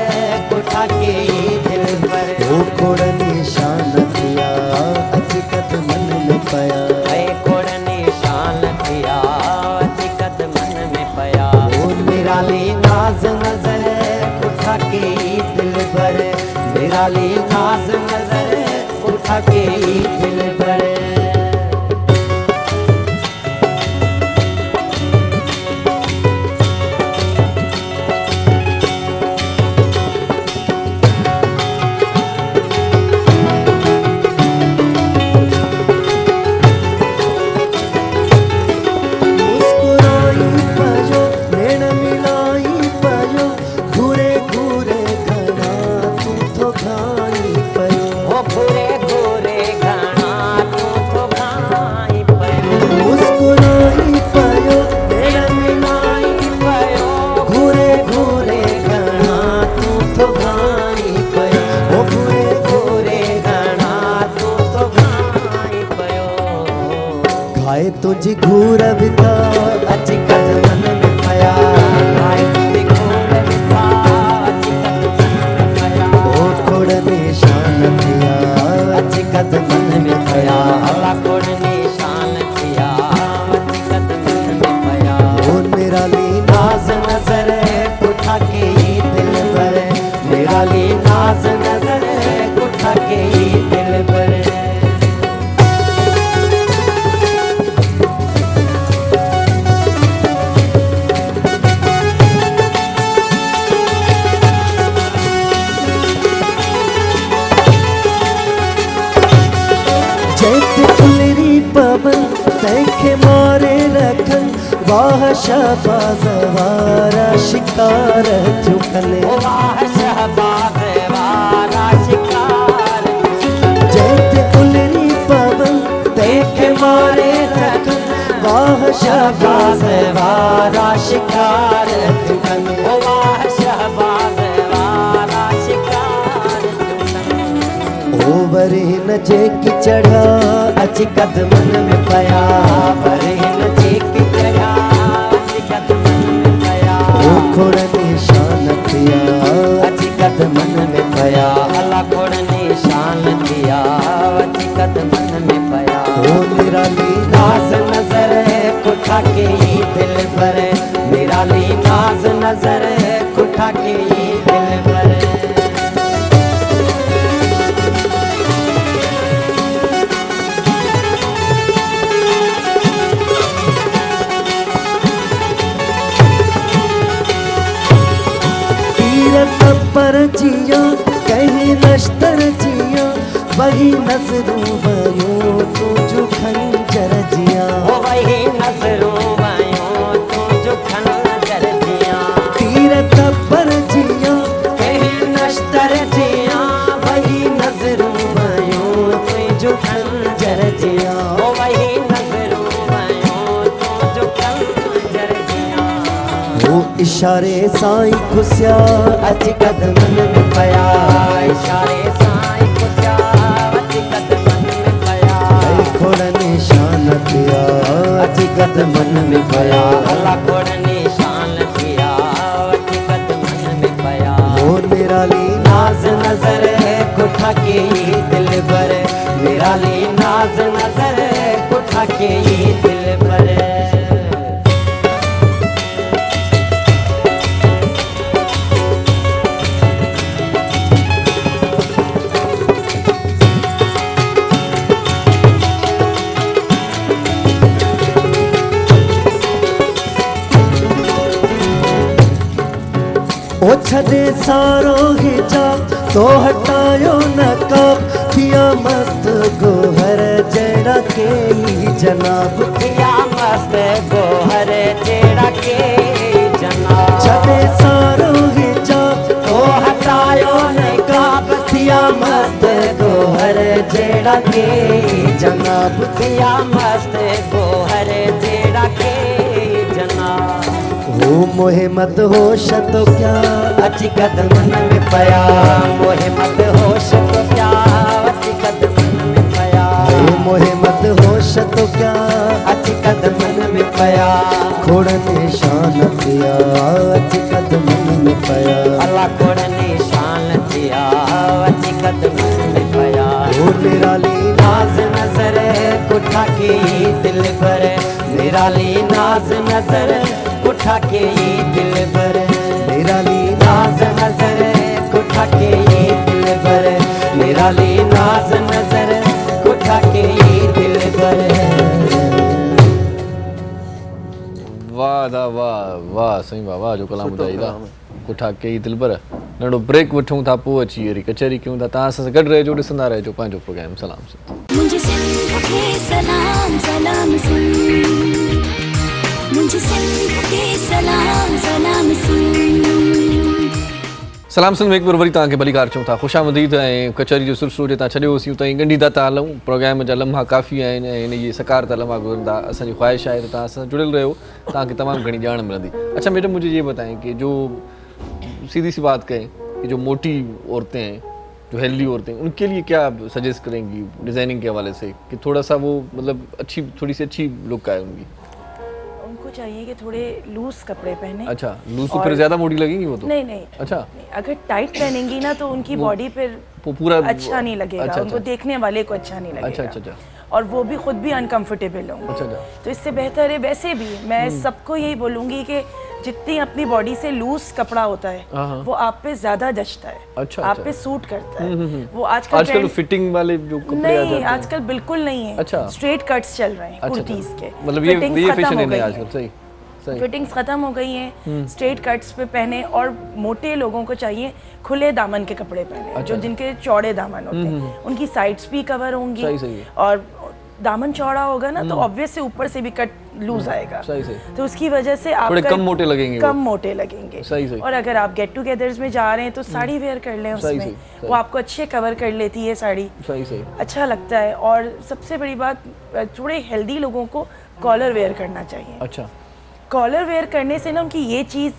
कुठा के दिल पर, ओ खोड़ निशान थिया अची कदमन में पया, खोड़ निशान थिया अची कदमन में पया, ओ निराली नाज़ नज़र कुठा के दिल पर, निराली नाज़ नज़र कुठा के दिल पर। घूरे घूरे घना तू जी घूर बिता अची कदमन में पया ओ खोड़ निशान थिया अची कदमन में पया ओ निराली नाज नजर उठा के दिल पर निराली नाज नजर उठा के दिल पर तैखे मारे रखन वाह शहबाज वारा शिकार चुकले वाह शहबाज वारा शिकार जैते उलरी पवन तैखे मारे रखन वाह शहबाज वारा शिकार चुकले वाह शहबाज वारा शिकार चुकले ओ वरे न जे की चढ़ा अची कदमन में पया वरे न जे की चढ़ा अची कदमन में पया ओ खोड़ निशान थिया अची कदमन में पया अल्लाह खोड़ निशान थिया अची कदमन में पया ओ निराली नाज नजर उठा के दिल पर निराली नाज नजर उठा के दिल पर पर जिया कहीं नश्तर जिया वही नजरों वयो तू जो खंजर जिया वही नजरों वयो तू जो खंजर जिया तीरथ पर जिया कहीं नश्तर जिया वही नजरों वयो तू जो खंजर जिया वही नजरों वयो तू जो खंजर जिया वो इशारे साईं खुशिया अची कदमन में पया इशारे साईं खुशिया अची कदमन में पया खोड़ निशान थिया अची कदमन में पया अल्लाह खोड़ निशान थिया अची कदमन में पया ओ निराली नाज नजर उठा के दिल पर निराली नाज नजर उठा के दिल पर ओ छदे सारो हिजाब तो हटायो नकाब थिया मस्त गोहर जेड़ा के जनाब थिया मस्त गोहर जेड़ा के जनाब छदे सारो हिजाब तो हटायो नकाब थिया मस्त गोहर जेड़ा के जनाब थिया मस्त गोहर जेड़ा के जनाब ओ मोहे मत होश तो क्या अची कदमन में पया मोहे मत होश तो क्या अची कदमन में पया मोहे मत होश तो क्या अची कदमन में पया खोड़ निशान थिया अची कदमन में पया अल्लाह खोड़ निशान थिया अची कदमन में पया ओ निराली नाज नजर उठा के दिल पर निराली नाज नजर उठा के दिल पर निराली नाज नजर उठा के दिल पर निराली नाज नजर उठा के दिल पर वाह दा वाह वाह सही वाह जो कलाम ॿुधाईंदा उठा के दिल पर नंढो ब्रेक वठूं था पोइ अची वरी कचहरी कयूं था तव्हां सां गॾु रहिजो ॾिसंदा रहिजो पंहिंजो प्रोग्राम सलाम सिंध मुझे सिंध के सलाम सलाम सिंध मुझे सिंध के सलाम सलाम सिंध सलाम सिंध में हिकु वरी तव्हांखे भलीकार चऊं था ख़ुशामदीद ऐं कचहरी जो सिलसिलो जे तव्हां छॾियोसीं उतां ॻंढींदा था हलूं प्रोग्राम जा लम्हा काफ़ी आहिनि ऐं इन जी सकारता लम्हा गुज़रंदा असांजी ख़्वाहिश आहे त तव्हां सां जुड़ियल रहियो तव्हांखे तमामु घणी ॼाण मिलंदी अच्छा मैडम मुझे ये बताएं कि जो सीधी सी बात कहें कि जो मोटी औरतें हैं जो हेल्दी औरतें, उनके लिए क्या आप सजेस्ट करेंगी डिज़ाइनिंग के हवाले से कि थोड़ा सा वो मतलब थोड़ी सी अच्छी लुक आए उनकी? उनको चाहिए कि थोड़े लूज कपड़े पहने। अच्छा, लूज तो फिर ज़्यादा मोटी लगेंगी वो तो? नहीं। अच्छा, नहीं, अगर टाइट पहनेंगी ना तो उनकी बॉडी पर पूरा अच्छा नहीं लगेगा। अच्छा, उनको देखने वाले को अच्छा नहीं लगेगा। अच्छा। और वो भी खुद भी अनकंफर्टेबल होंगे। अच्छा। तो इससे बेहतर है, वैसे भी मैं सबको यही बोलूँगी कि जितनी अपनी बॉडी से लूज कपड़ा होता है वो आप पे ज्यादा जचता है। अच्छा, आप पे सूट करता है। वो आजकल फिटिंग वाले जो कपड़े आ जाते हैं नहीं, आजकल बिल्कुल नहीं है। अच्छा। स्ट्रेट कट्स चल रहे हैं कुर्तीज के, मतलब ये फैशन है आजकल। सही। फिटिंग्स खत्म हो गई हैं, स्ट्रेट कट्स पे पहने। और मोटे लोगों को चाहिए खुले दामन के कपड़े पहने। जो जिनके चौड़े दामन होते हैं उनकी साइड्स भी कवर होंगी। और दामन चौड़ा होगा ना तो ऑब्वियस से ऊपर से भी कट लूज आएगा। तो उसकी वजह से आप कम मोटे लगेंगे। सही। और अगर आप गेट टुगेदर्स में जा रहे हैं तो साड़ी वेयर कर लें उसमें। वो आपको अच्छे कवर कर लेती है साड़ी। सही। अच्छा लगता है। और सबसे बड़ी बात, थोड़े हेल्दी लोगों को कॉलर वेयर करना चाहिए। अच्छा। कॉलर वेयर करने से ना उनकी ये चीज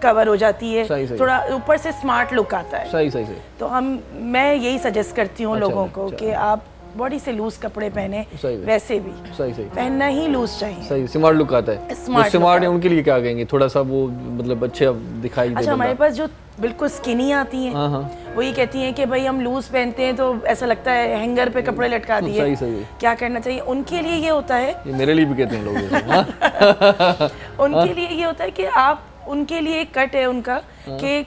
कवर हो जाती है। सही। थोड़ा ऊपर से स्मार्ट लुक आता है। सही। तो मैं यही सजेस्ट करती हूँ लोगों को कि आप बॉडी से लूज कपड़े पहने। वैसे भी सही पहनना ही लूज चाहिए। सही, स्मार्ट लुक आता है। स्मार्ट है उनके लिए क्या कहेंगे? थोड़ा सा वो मतलब अच्छे दिखाई दे। अच्छा, हमारे पास जो बिल्कुल स्किनी आती हैं वो ये कहती हैं कि भाई हम लूज पहनते हैं तो ऐसा लगता है हैंगर पे कपड़े लटका दिए। सही। क्या करना चाहिए? उनके लिए ये होता है, ये मेरे लिए भी कहते हैं लोग। उनके लिए ये होता है कि आप उनके लिए एक कट है उनका कि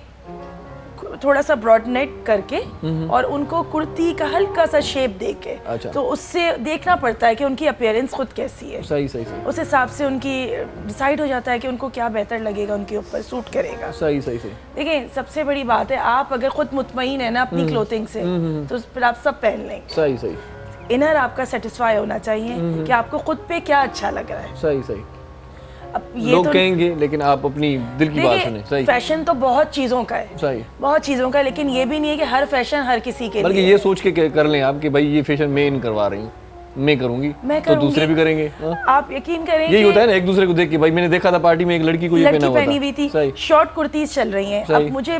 थोड़ा सा ब्रॉड नेक करके और उनको कुर्ती का हल्का सा शेप देके। अच्छा। तो उससे देखना पड़ता है कि उनकी अपीयरेंस खुद कैसी है। सही। उस हिसाब से उनकी डिसाइड हो जाता है कि उनको क्या बेहतर लगेगा, उनके ऊपर सूट करेगा। सही। देखिए, सबसे बड़ी बात है, आप अगर खुद मुतमईन है ना अपनी क्लोथिंग से तो फिर आप सब पहन लेंगे। सही। इनर आपका सेटिस्फाई होना चाहिए कि आपको खुद पे क्या अच्छा लग रहा है। सही। अब ये लोग तो कहेंगे लेकिन आप अपनी दिल की बात सुने। सही। फैशन तो बहुत चीजों का है। सही। बहुत चीजों का है, लेकिन ये भी नहीं है कि हर फैशन हर किसी के बल्कि लिए। ये सोच के कर लें आप कि भाई ये फैशन मैं इन करवा रही हूँ, मैं करूंगी तो दूसरे भी करेंगे। आप यकीन करें, यही होता है ना, एक दूसरे को देख के। भाई मैंने देखा था पार्टी में एक लड़की को ये पहनी हुई थी, शॉर्ट कुर्तीज चल रही हैं। अब मुझे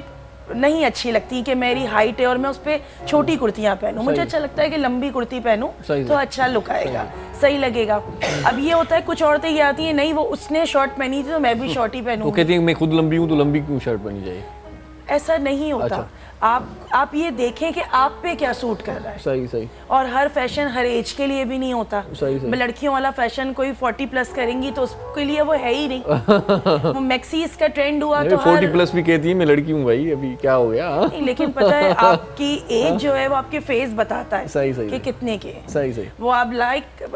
नहीं अच्छी लगती कि मेरी हाइट है और मैं उस पर छोटी कुर्तियां पहनूं। मुझे अच्छा लगता है कि लंबी कुर्ती पहनूं तो अच्छा लुक आएगा, सही लगेगा। अब ये होता है कुछ औरतें ये आती हैं, नहीं वो उसने शॉर्ट पहनी थी तो मैं भी शॉर्ट ही पहनूंगी। वो कहती है मैं खुद लंबी हूँ तो लंबी क्यों शर्ट पहनी चाहिए? ऐसा नहीं होता। अच्छा। आप ये देखें कि आप पे क्या सूट कर रहा है। सही। और हर फैशन हर एज के लिए भी नहीं होता। सही। लड़कियों वाला फैशन कोई 40 प्लस करेंगी तो उसके लिए वो है ही नहीं। वो मैक्सीज का ट्रेंड हुआ तो 40 प्लस भी कहती है मैं लड़की हूँ भाई, अभी क्या हो गया? नहीं, लेकिन पता है आपकी एज जो है वो आपके फेस बताता है। सही। कि कितने के। सही। वो आप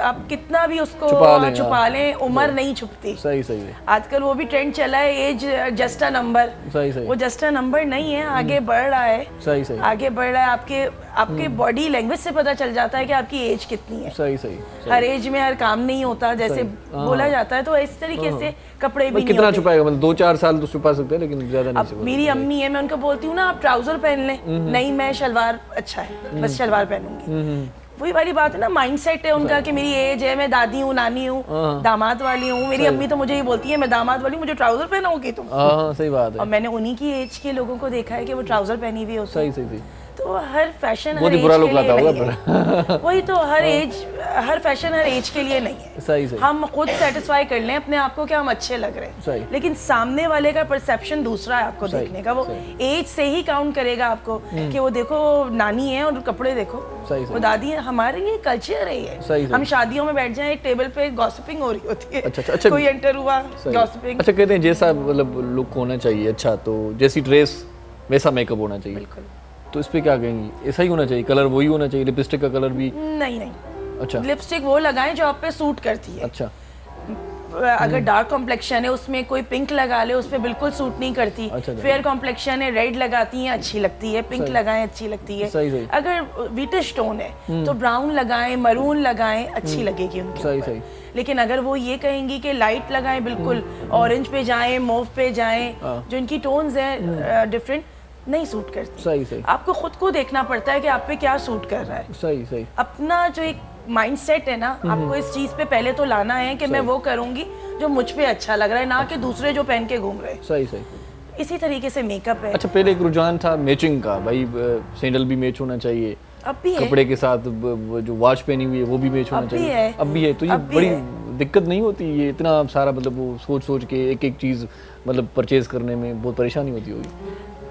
आप कितना भी उसको छुपा लें, उम्र नहीं छुपती। सही। आजकल वो भी ट्रेंड चला है, एज जस्ट अ नंबर। सही। वो जस्ट अ नंबर नहीं है, आगे बढ़ रहा है। सही। आगे बढ़ रहा है। आपके बॉडी लैंग्वेज से पता चल जाता है कि आपकी एज कितनी है। सही। हर एज में हर काम नहीं होता जैसे बोला जाता है, तो इस तरीके से कपड़े भी नहीं कितना होते। छुपाएगा? मतलब 2-4 साल तो छुपा सकते हैं लेकिन ज्यादा नहीं छुपा। मेरी अम्मी है, मैं उनको बोलती हूँ ना आप ट्राउजर पहन लें, नहीं मैं शलवार अच्छा है बस शलवार पहनूंगी। वही वाली बात है ना, माइंडसेट है उनका कि मेरी एज है, मैं दादी हूँ, नानी हूँ, दामाद वाली हूँ। मेरी अम्मी तो मुझे ये बोलती है मैं दामाद वाली हूँ, मुझे ट्राउजर पहनाओगी तुम? सही बात है। और मैंने उन्हीं की एज के लोगों को देखा है कि वो ट्राउजर पहनी हुई होती है। सही। तो हर फैशन बहुत ही बुरा लुक आता होगा। वही तो हर फैशन हर एज के लिए नहीं है। सही। हम खुद सेटिस्फाई कर लें अपने आप को कि हम अच्छे लग रहे हैं, लेकिन सामने वाले का परसेप्शन दूसरा है आपको देखने का। वो एज से ही काउंट करेगा आपको कि वो देखो नानी है और कपड़े देखो वो दादी है। हमारे ये कल्चर है ये। हम शादियों में बैठ जाए, एक टेबल पे गॉसिपिंग हो रही होती है। अच्छा। कोई एंटर हुआ गॉसिपिंग। अच्छा, कहते हैं जैसा मतलब लुक होना चाहिए अच्छा, तो जैसी ड्रेस वैसा मेकअप होना चाहिए। बिल्कुल। तो इस पे क्या कहेंगी? ऐसा ही होना चाहिए? कलर वही होना चाहिए? लिपस्टिक का कलर भी? नहीं। अच्छा। लिपस्टिक वो लगाएं जो आप पे सूट करती है। अच्छा। अगर डार्क कॉम्प्लेक्शन है उसमें कोई पिंक लगा ले, उस पे बिल्कुल सूट नहीं करती। अच्छा। फेयर कॉम्प्लेक्शन है, रेड लगाती हैं अच्छी लगती है, पिंक लगाएं अच्छी लगती है। सही। अगर विटिश टोन है तो ब्राउन लगाएं, मरून लगाएं, अच्छी लगेगी उनके ऊपर। लेकिन अगर वो ये कहेंगी कि लाइट लगाएं, बिल्कुल ऑरेंज पे जाएं, मूव पे जाएं, जो इनकी टोन्स हैं डिफरेंट, नहीं सूट करती। सही। आपको खुद को देखना पड़ता है कि आप पे क्या सूट कर रहा है। सही। अपना जो एक माइंडसेट है ना, आपको इस चीज पे पहले तो लाना है कि मैं वो करूंगी जो मुझ पे अच्छा लग रहा है, ना कि दूसरे जो पहन के घूम रहे हैं। सही। इसी तरीके से मेकअप है। अच्छा, पहले एक रुझान था मैचिंग का, भाई सैंडल भी मैच होना चाहिए, अब भी है, कपड़े के साथ जो वॉच पहनी हुई है वो भी मैच होना चाहिए, अब भी है। तो ये बड़ी दिक्कत नहीं होती ये इतना सारा, मतलब वो सोच सोच के एक एक चीज़ मतलब परचेज करने में बहुत परेशानी होती होगी?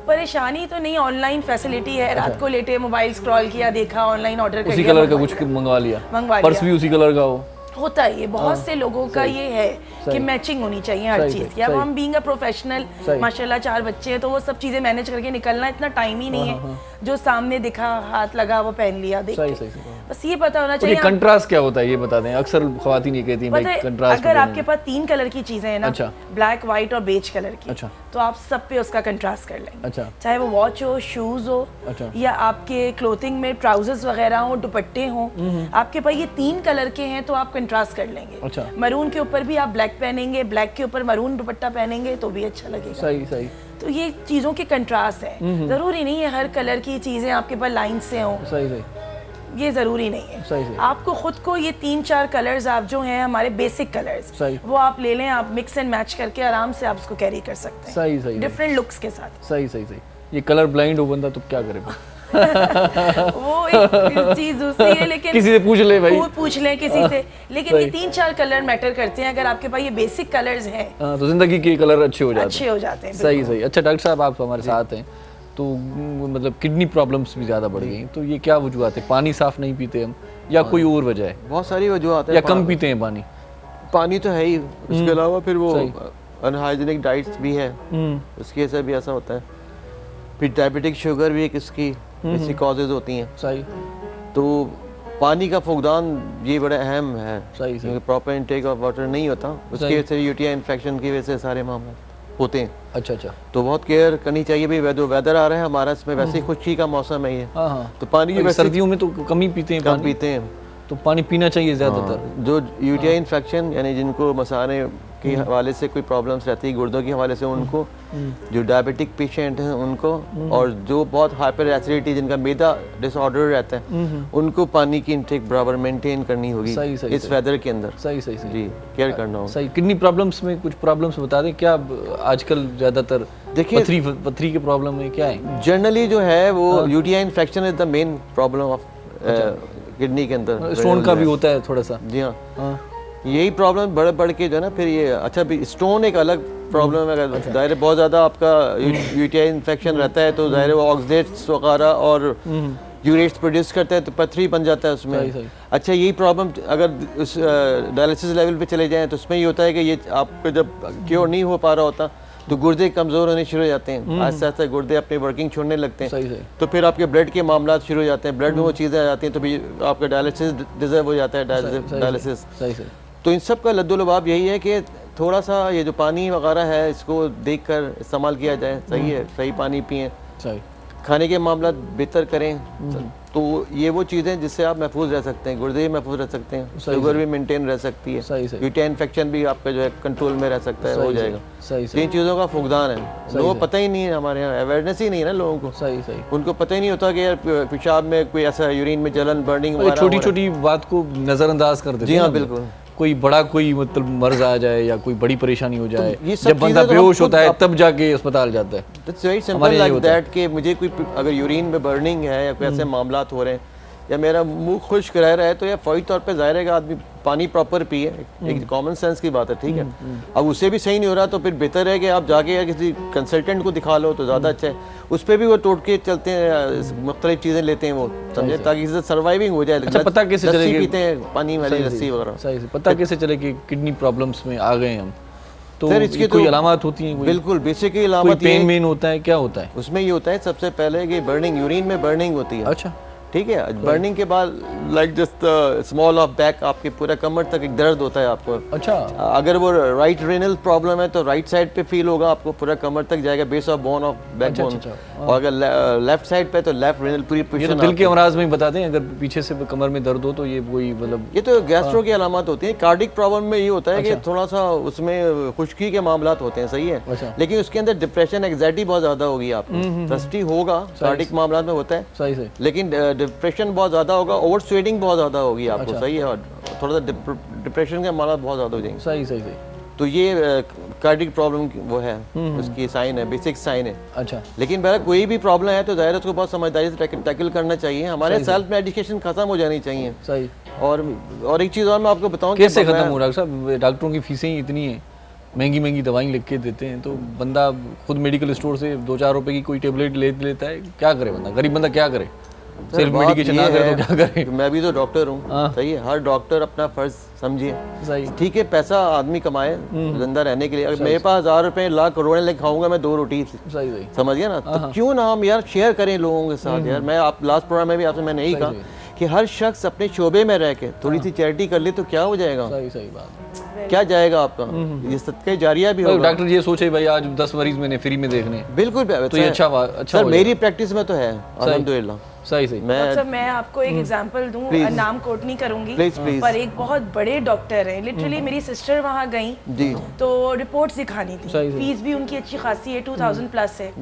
परेशानी तो नहीं, ऑनलाइन फैसिलिटी है। रात को लेटे मोबाइल स्क्रॉल किया, देखा, ऑनलाइन ऑर्डर कर उसी लिया, कलर का कुछ मंगवा लिया, पर्स भी उसी कलर का हो, होता है ये बहुत से लोगों का ये है कि मैचिंग होनी चाहिए हर चीज़ की। अब हम बीइंग अ प्रोफेशनल, माशाल्लाह 4 बच्चे हैं, तो वो सब चीज़ें मैनेज करके निकलना इतना टाइम ही नहीं है। जो सामने दिखा, हाथ लगा, वो पहन लिया, देख के बस ये पता होना चाहिए। कंट्रास्ट क्या होता है ये बता दें, अक्सर ख्वातीन ये कहती हैं भाई कंट्रास्ट। अगर आपके पास 3 कलर की चीजें हैं ना, ब्लैक, व्हाइट और बेज कलर की, तो आप सब पे उसका कंट्रास्ट कर लेंगे। चाहे वो वॉच हो, शूज हो, या आपके क्लोथिंग में ट्राउजर्स वगैरह हो, दुपट्टे हो, आपके पास ये 3 कलर के हैं तो आप कंट्रास्ट कर लेंगे। मरून के ऊपर भी आप ब्लैक पहनेंगे, ब्लैक के ऊपर मरून दुपट्टा पहनेंगे तो भी अच्छा लगेगा। सही सही। तो ये चीजों के कंट्रास्ट है, जरूरी नहीं है हर कलर की चीजें आपके पास लाइन से हो। सही सही। ये जरूरी नहीं है। सही। आपको खुद को ये 3-4 कलर्स आप जो हैं हमारे बेसिक कलर्स, वो आप ले लें, आप मिक्स एंड मैच करके आराम से आप उसको कैरी कर सकते हैं। सही सही। डिफरेंट लुक्स के साथ। सही सही सही। ये कलर ब्लाइंड हो बंदा तो क्या करे? वो एक चीज दूसरी है, लेकिन किसी से पूछ ले भाई, पूछ ले किसी से, लेकिन ये 3-4 कलर मैटर करते हैं। अगर आपके पास ये बेसिक कलर्स हैं तो जिंदगी के कलर अच्छे हो जाते हैं। सही सही। अच्छा डॉक्टर साहब, आप हमारे साथ हैं, तो मतलब किडनी प्रॉब्लम्स भी ज़्यादा बढ़ गई, तो ये क्या वजूहत है? पानी साफ नहीं पीते हम, या कोई और वजह है? बहुत सारी वजूहत है, या कम पीते हैं पानी? पानी तो है ही, उसके अलावा फिर वो अनहाइजीनिक डाइट्स भी है, उसकी वजह से भी ऐसा होता है। फिर डायबिटिक शुगर भी एक इसकी ऐसी कॉजेज होती हैं। सही। तो पानी का फुकदान ये बड़ा अहम है। सही सही। प्रॉपर इनटेक ऑफ वाटर नहीं होता, उसकी वजह से यूटीआई इन्फेक्शन की वजह से सारे मामले होते हैं। अच्छा अच्छा। तो बहुत केयर करनी चाहिए भाई। वेदर आ रहा है हमारा, इसमें वैसे ही खुशकी का मौसम है ये, तो पानी की सर्दियों में तो कम ही पीते हैं, कम पीते हैं, तो पानी पीना चाहिए ज़्यादातर। जो यूटीआई इन्फेक्शन यानी जिनको मसाने के हवाले से कोई प्रॉब्लम्स रहती है, गुर्दों के हवाले से उनको, जो डायबिटिक पेशेंट हैं उनको, और जो बहुत हाइपर एसिडिटी जिनका मैदा डिसऑर्डर रहता है, उनको पानी की इंटेक बराबर मेंटेन करनी होगी इस वेदर के अंदर। सही सही सही। जी, केयर करना होगा। सही। किडनी प्रॉब्लम्स में कुछ प्रॉब्लम्स बता दें क्या आजकल ज़्यादातर? देखिए पथरी के प्रॉब्लम में क्या है जनरली जो है वो UTI infection is the main problem of kidney के अंदर। स्टोन का भी होता है थोड़ा सा। जी हाँ, यही प्रॉब्लम बढ़ के जो है ना फिर ये, अच्छा भी स्टोन एक अलग प्रॉब्लम है। अगर जाहिर बहुत ज़्यादा आपका यूटीआई इन्फेक्शन रहता है तो जाहिर वो ऑक्सीडेट्स वगैरह और यूरेट्स प्रोड्यूस करते हैं, तो पथरी बन जाता है उसमें। अच्छा, यही प्रॉब्लम अगर उस डायलिसिस लेवल पे चले जाएं तो उसमें ये होता है कि ये आपको जब क्योर नहीं हो पा रहा होता तो गुर्दे कमज़ोर होने शुरू हो जाते हैं, आहिस्ता आहिस्ता गुर्दे अपनी वर्किंग छोड़ने लगते हैं। सही। तो फिर आपके ब्लड के मामला शुरू हो जाते हैं, ब्लड में वो चीज़ें आ जाती हैं, तो भी आपका डायलिसिस डिजर्व हो जाता है, डायलिसिस। तो इन सब का लद्दुलबाब यही है कि थोड़ा सा ये जो पानी वगैरह है इसको देख कर इस्तेमाल किया जाए। सही है, सही पानी पिएँ, खाने के मामला बेहतर करें, तो ये वो चीज़ें जिससे आप महफूज रह सकते हैं, गुर्दे भी महफूज रह सकते हैं, शुगर भी मेंटेन रह सकती है, यूटीआई इन्फेक्शन भी आपका जो है कंट्रोल में रह सकता है, हो जाएगा। तीन चीज़ों का फुकदान है, लोगों को पता ही नहीं है, हमारे यहाँ अवेयरनेस ही नहीं है ना लोगों को। सही सही। उनको पता ही नहीं होता कि यार पेशाब में कोई ऐसा यूरिन में जलन, बर्निंग, छोटी छोटी बात को नज़रअंदाज कर देते हैं। जी हाँ, बिल्कुल। कोई बड़ा कोई मतलब मर्ज आ जाए या कोई बड़ी परेशानी हो जाए, जब बंदा बेहोश होता है तब जाके अस्पताल जाता है। It's very simple like that कि मुझे कोई अगर यूरिन में बर्निंग है या कोई ऐसे मामलात हो रहे हैं या मेरा मुंह खुश्क रह रहा है तो या फौरी तौर पे जाहिर है कि आदमी पानी प्रॉपर पिए, एक कॉमन सेंस की बात है, ठीक है। अब उससे भी सही नहीं हो रहा तो फिर बेहतर है कि आप जाके या किसी कंसल्टेंट को दिखा लो तो ज़्यादा अच्छा है। उस पर भी वो टोटके चलते हैं, मुख्तलिफ चीज़ें लेते हैं वो, समझे, ताकि इससे सर्वाइविंग हो जाए। अच्छा, पता कैसे चले पीते हैं पानी वाली लस्सी वगैरह, सही से पता कैसे चले कि किडनी प्रॉब्लम्स में आ गए हम? तो इसकी कोई अलामत होती हैं? बिल्कुल बेसिकली अलामत पेन मेन होता है, क्या होता है उसमें? ये होता है सबसे पहले कि बर्निंग, यूरिन में बर्निंग होती है। अच्छा, ठीक है। बर्निंग के बाद like just small of back, आपके पूरा कमर तक एक दर्द होता है आपको। अच्छा। अगर वो राइट रेनल प्रॉब्लम है तो राइट साइड पे फील होगा आपको, पूरा कमर तक जाएगा, base of bone of back bone. और अगर लेफ्ट साइड पे तो लेफ्ट रेनल पूरी पोजीशन। दिल के अमराज में बताते हैं, अगर पीछे से कमर में दर्द हो तो ये कोई मतलब, ये तो गैस्ट्रो की अलामत होती है। कार्डिक प्रॉब्लम में ये होता है कि थोड़ा सा उसमें खुश्की के मामलात होते हैं, सही है, लेकिन उसके अंदर डिप्रेशन, एंग्जाइटी बहुत ज्यादा होगी आपको, थर्स्टी होगा, कार्डिक मामला में होता है, सही से, लेकिन डिप्रेशन बहुत ज़्यादा होगा, ओवर स्वेटिंग बहुत ज़्यादा होगी आपको, सही है, और थोड़ा सा डिप्रेशन के मामला बहुत ज़्यादा हो जाएंगे। सही सही सही। तो ये कार्डिक प्रॉब्लम वो है, उसकी साइन है, बेसिक साइन है। अच्छा, लेकिन बहरहाल कोई भी प्रॉब्लम है तो ज़ाहिर है उसको बहुत समझदारी से टैकल करना चाहिए। हमारे सेल्फ मेडिकेशन खत्म हो जानी चाहिए। सही। और एक चीज़ और मैं आपको बताऊं, कैसे खत्म हो, डॉक्टर साहब? डॉक्टरों की फीसें ही इतनी हैं, महंगी महंगी दवाई लिख के देते हैं, तो बंदा खुद मेडिकल स्टोर से 2-4 रुपए की कोई टेबलेट ले लेता है, क्या करे बंदा, गरीब बंदा क्या करे? सेल्फ मेडिकेशन ना करे तो क्या करे? मैं भी तो डॉक्टर हूँ, सही है, हर डॉक्टर अपना फर्ज समझिए। सही, ठीक है, पैसा आदमी कमाए जिंदा रहने के लिए। अगर मेरे पास 1000 रुपए लाख करोड़ों लेके खाऊंगा मैं 2 रोटी, सही समझ गया ना? तो क्यों ना हम यार शेयर करें लोगों के साथ यार। मैं आप लास्ट प्रोग्राम में भी आपसे मैंने यही कहा कि हर शख्स अपने शोबे में रह के थोड़ी सी चैरिटी कर ले तो क्या हो जाएगा? सही बात, क्या जाएगा आपका? ये सदका जारिया भी होगा। डॉक्टर ये सोचे भाई आज 10 मरीज मैंने फ्री में देखने, बिल्कुल, तो ये अच्छा सर मेरी प्रैक्टिस में तो है अल्हम्दुलिल्लाह। सही। मैं आपको एक एग्जांपल दूं, नाम कोट नहीं करूंगी, पर एक बहुत बड़े डॉक्टर हैं, लिटरली मेरी सिस्टर वहाँ गई तो रिपोर्ट्स दिखानी थी, फीस भी उनकी अच्छी खासी है, 2000 प्लस है।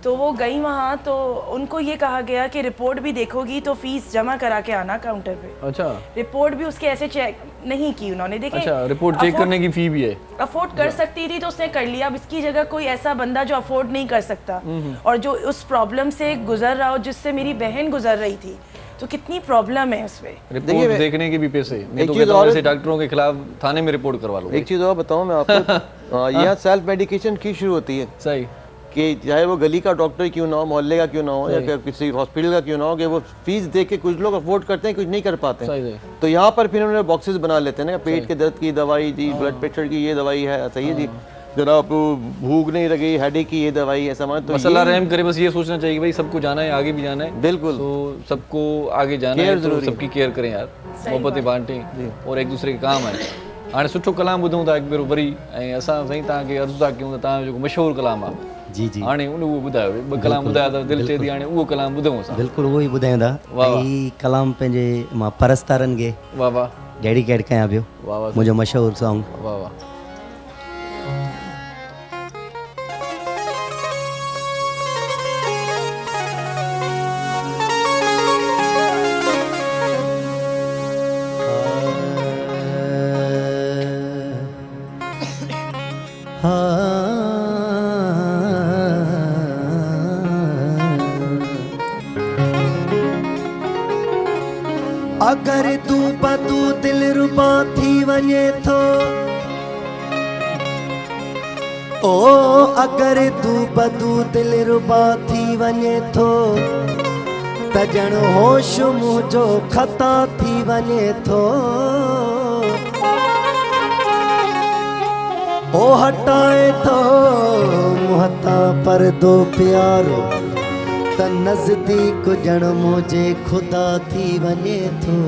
तो वो गई वहाँ तो उनको ये कहा गया कि रिपोर्ट भी देखोगी तो फीस जमा करा के आना काउंटर पे। अच्छा, रिपोर्ट भी उसके ऐसे चेक नहीं की उन्होंने, देखे। अच्छा, रिपोर्ट चेक करने की फी भी है? अफोर्ड कर सकती थी तो उसने कर लिया। अब इसकी जगह कोई ऐसा बंदा जो अफोर्ड नहीं कर सकता और जो उस प्रॉब्लम से गुजर रहा हो जिससे मेरी बहन गुजर रही थी, तो कितनी प्रॉब्लम है उसमें। रिपोर्ट देखने के भी पैसे, मैं तो कहता हूं ऐसे डॉक्टरों के खिलाफ थाने में रिपोर्ट करवा लो। एक चीज और बताऊं मैं आपको, यहाँ सेल्फ मेडिकेशन की शुरू होती है। सही, कि चाहे वो गली का डॉक्टर क्यों ना हो, मोहल्ले का क्यों ना हो, या किसी हॉस्पिटल का क्यों ना हो, कि वो फीस दे के कुछ लोग अफोर्ड करते हैं, कुछ नहीं कर पाते हैं। तो यहाँ पर फिर उन्होंने बॉक्सेस बना लेते हैं ना, पेट के दर्द की दवाई जी, ब्लड प्रेशर की ये दवाई है, सही है जी, जरा भूख नहीं लगी, हेडेक की ये दवाई है, समझ। तो मसला रहम करे, बस ये सोचना चाहिए भाई सबको जाना है, आगे भी जाना है, बिल्कुल, तो सबको आगे जाना है, तो सबकी केयर करें यार, मोहब्बतें बांटें और एक दूसरे के काम आए। हाणे सुठो कलाम ॿुधूं था हिकु भेरो वरी, ऐं असां साईं तव्हांखे अर्ज़ु था कयूं त तव्हांजो जेको मशहूरु कलाम आहे जी जी, हाणे उहो ॿुधायो, 2 कलाम ॿुधाया अथव, दिलि चए थी हाणे उहो कलाम ॿुधूं असां। बिल्कुलु उहो ई ॿुधाईंदा। ई कलाम पंहिंजे मां परस्तारनि खे वाह वाह डेडिकेट कयां पियो, मुंहिंजो मशहूरु सॉन्ग। वाह वाह। अगर तू बदू दिल रुबा थी वञे थो, ओ अगर तू बदू दिल रुबा थी वञे थो, त ॼण होश मुंहिंजो ख़ता थी वञे थो। ओ हटाए थो मुहता परदो प्यारो, त नज़दीक ॼण मुंहिंजे ख़ुदा थी वञे थो।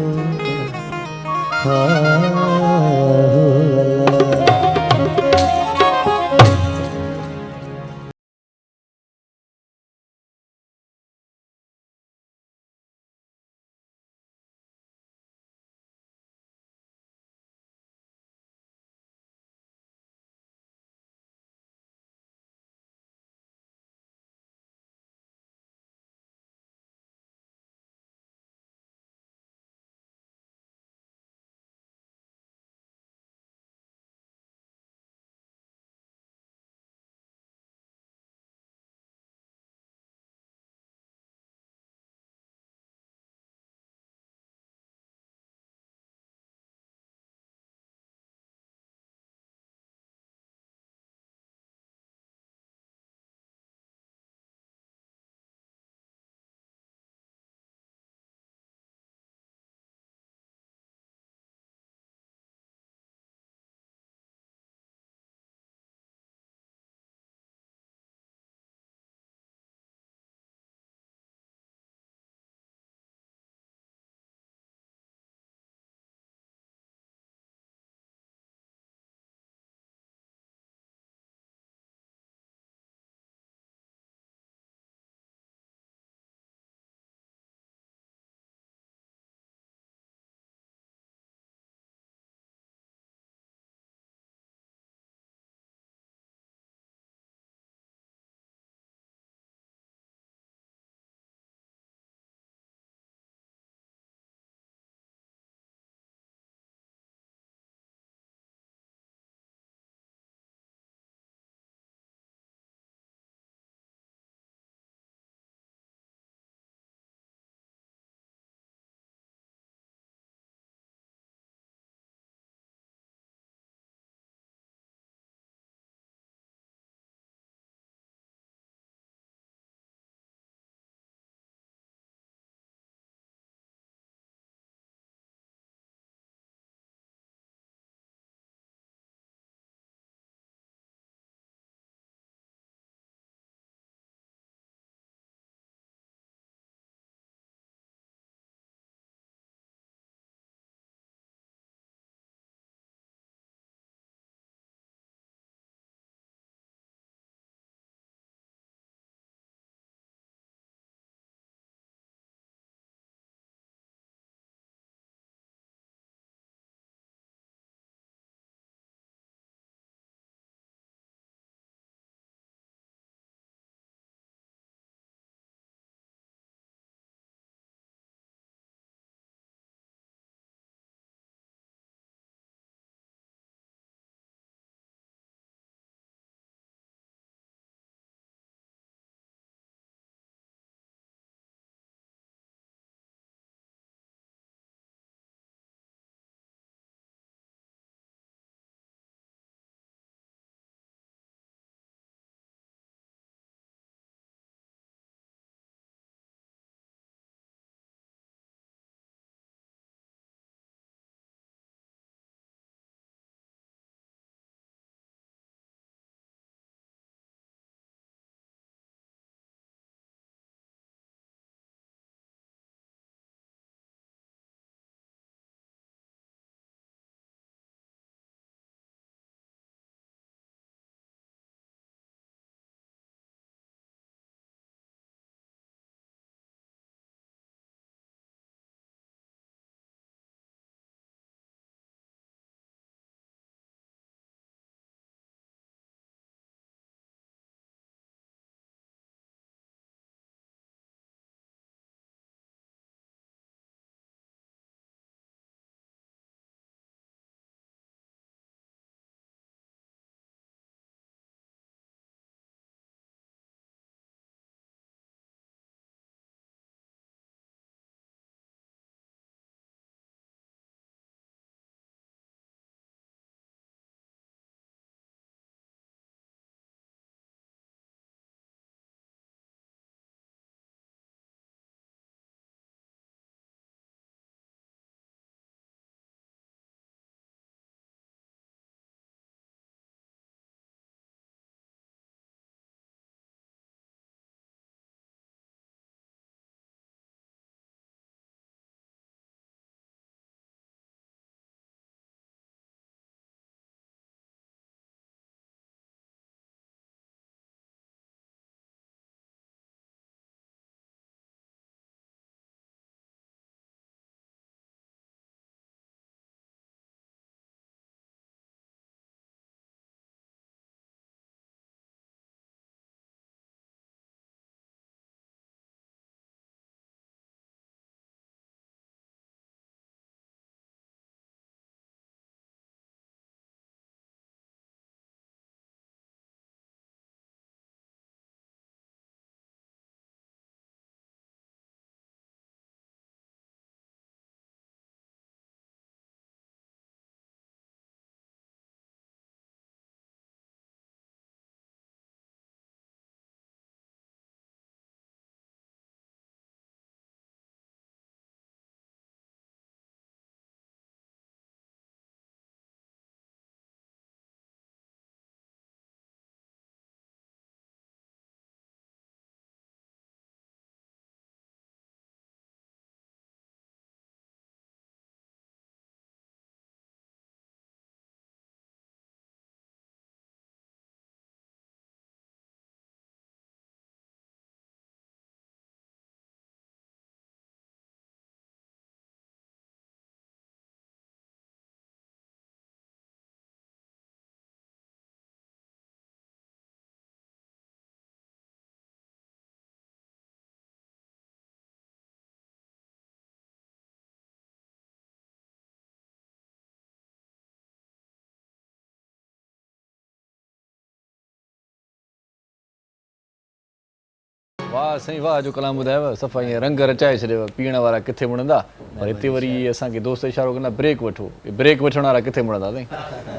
वाह साईं वाह, जो कलाम ॿुधायव सफ़ा ईअं रंग रचाए छॾियव। पीअण वारा किथे मुड़ंदा, पर हिते वरी असांखे दोस्त इशारो कंदा ब्रेक वठो। ब्रेक वठण वारा किथे मुड़ंदा साईं,